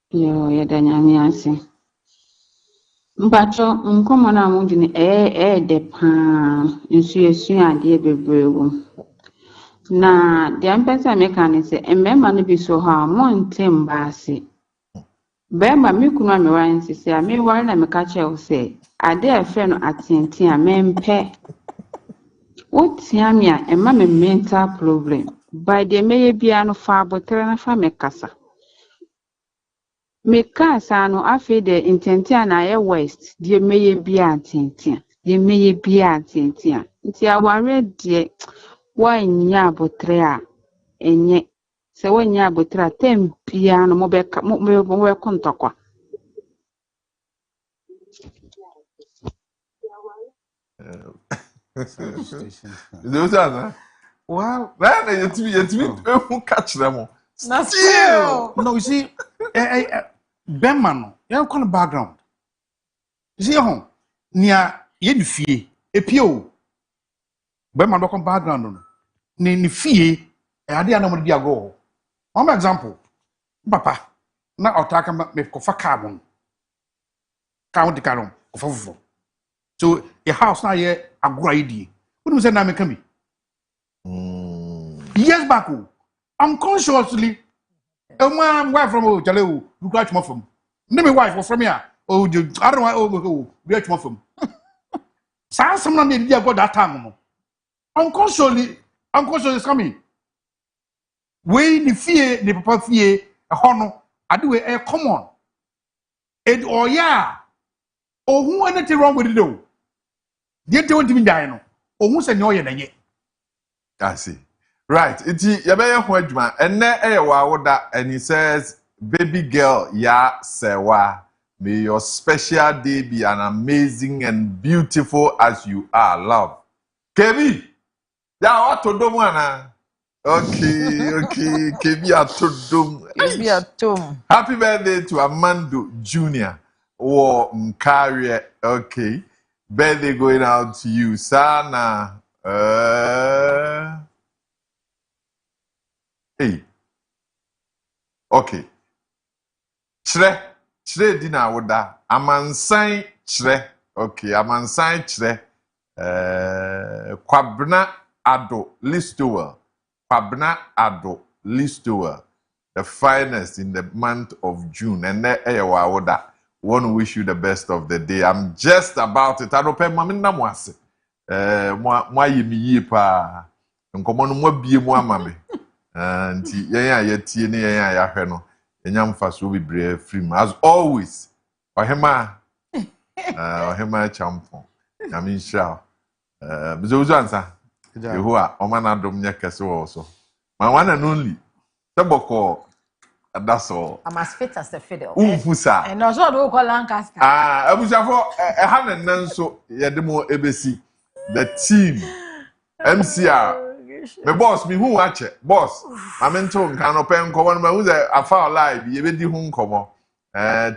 Yo, ye da nyame ase. Mpacho nkomo na mo di ne de pa nsu esu ade bebree wo. Na de ampesa meka ne se mmema no bi so ha mo ntem baase. Bema me kunu a me wan sisi a me ware na me ka che o se ade a fe no atenten a mempe. Wotia me a emma me mental problem. By the meye bia no fa abotre na fa me kasa. Me kasa no afi de intentia na ye west de meye bia atenten. De meye bia atenten. Nti aware de wanya abotre a enye se wanya abotre a tem bia no mo be kontokwa. Those are Well, man, you catch them. Still, no, you see, Benman, you have kind of background. You see, home near ye fee, a pio. Benman, local background, ni fee, I didn't know what you go. One example, Papa, now I'll talk about me for carbon. Count the carbon of so a house now here a good idea. What do you say now, me? Years back, unconsciously. My wife from Jaleu, you got more from. Name my wife from here. Oh, I don't know. We got more from. Someone did got that time. Unconsciously is coming. We the fear, the papa fear, a honor. I do a common. It or yeah. Oh, who anything wrong with it though? You don't even die no. Oh, who's a new year? I see. Right. Iti yabaya ho adwuma. Enne eyewa woda and he says, "Baby girl, ya sewa. May your special day be an amazing and beautiful as you are, love." Kebi. Ya watodom ana. Okay. Kebi atodom. Kebi atom. Happy birthday to Amando Jr. or Mkarie. Okay. Birthday going out to you, Sana. Hey. Okay. Chire di na woda. Amansan chire. Okay, amansan chire. Kwabna Ado Listowel. Kwabna Ado Listowel. The finest in the month of June. And Eyawawoda. Want to wish you the best of the day. I'm just about it. I don't pay mami na mwase. Mwa yemi yi pa. Nkomo no mwa bie mu amame. Nti yenya yetie ne yenya yahwe no. Yenya mfaso bebre free. As always. Ohema champion. Yami shao. Bizo ansa. Yehoa omana dom nya kese wo so. My one and only. Taboko. That's all. I'm as fit as the fiddle. Unfusa. And also do call Lancaster. Abusafo hanen nanso yedemo ebesi. The team MCR. My boss me who watch it. Boss. Amento nka no pen ko won ma who say afa live ye be di hu nkomo.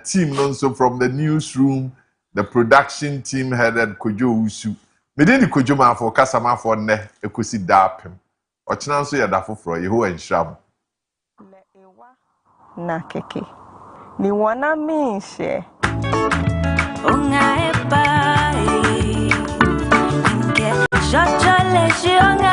Team nonso from the newsroom, the production team headed Kojo Usu. Me dey Kojo Marfo kasama for ne ekosi dapem. Ochina nso ye da foforo ye ho enhram. Na keke ni wana mishe unga epa inge jojo le shionga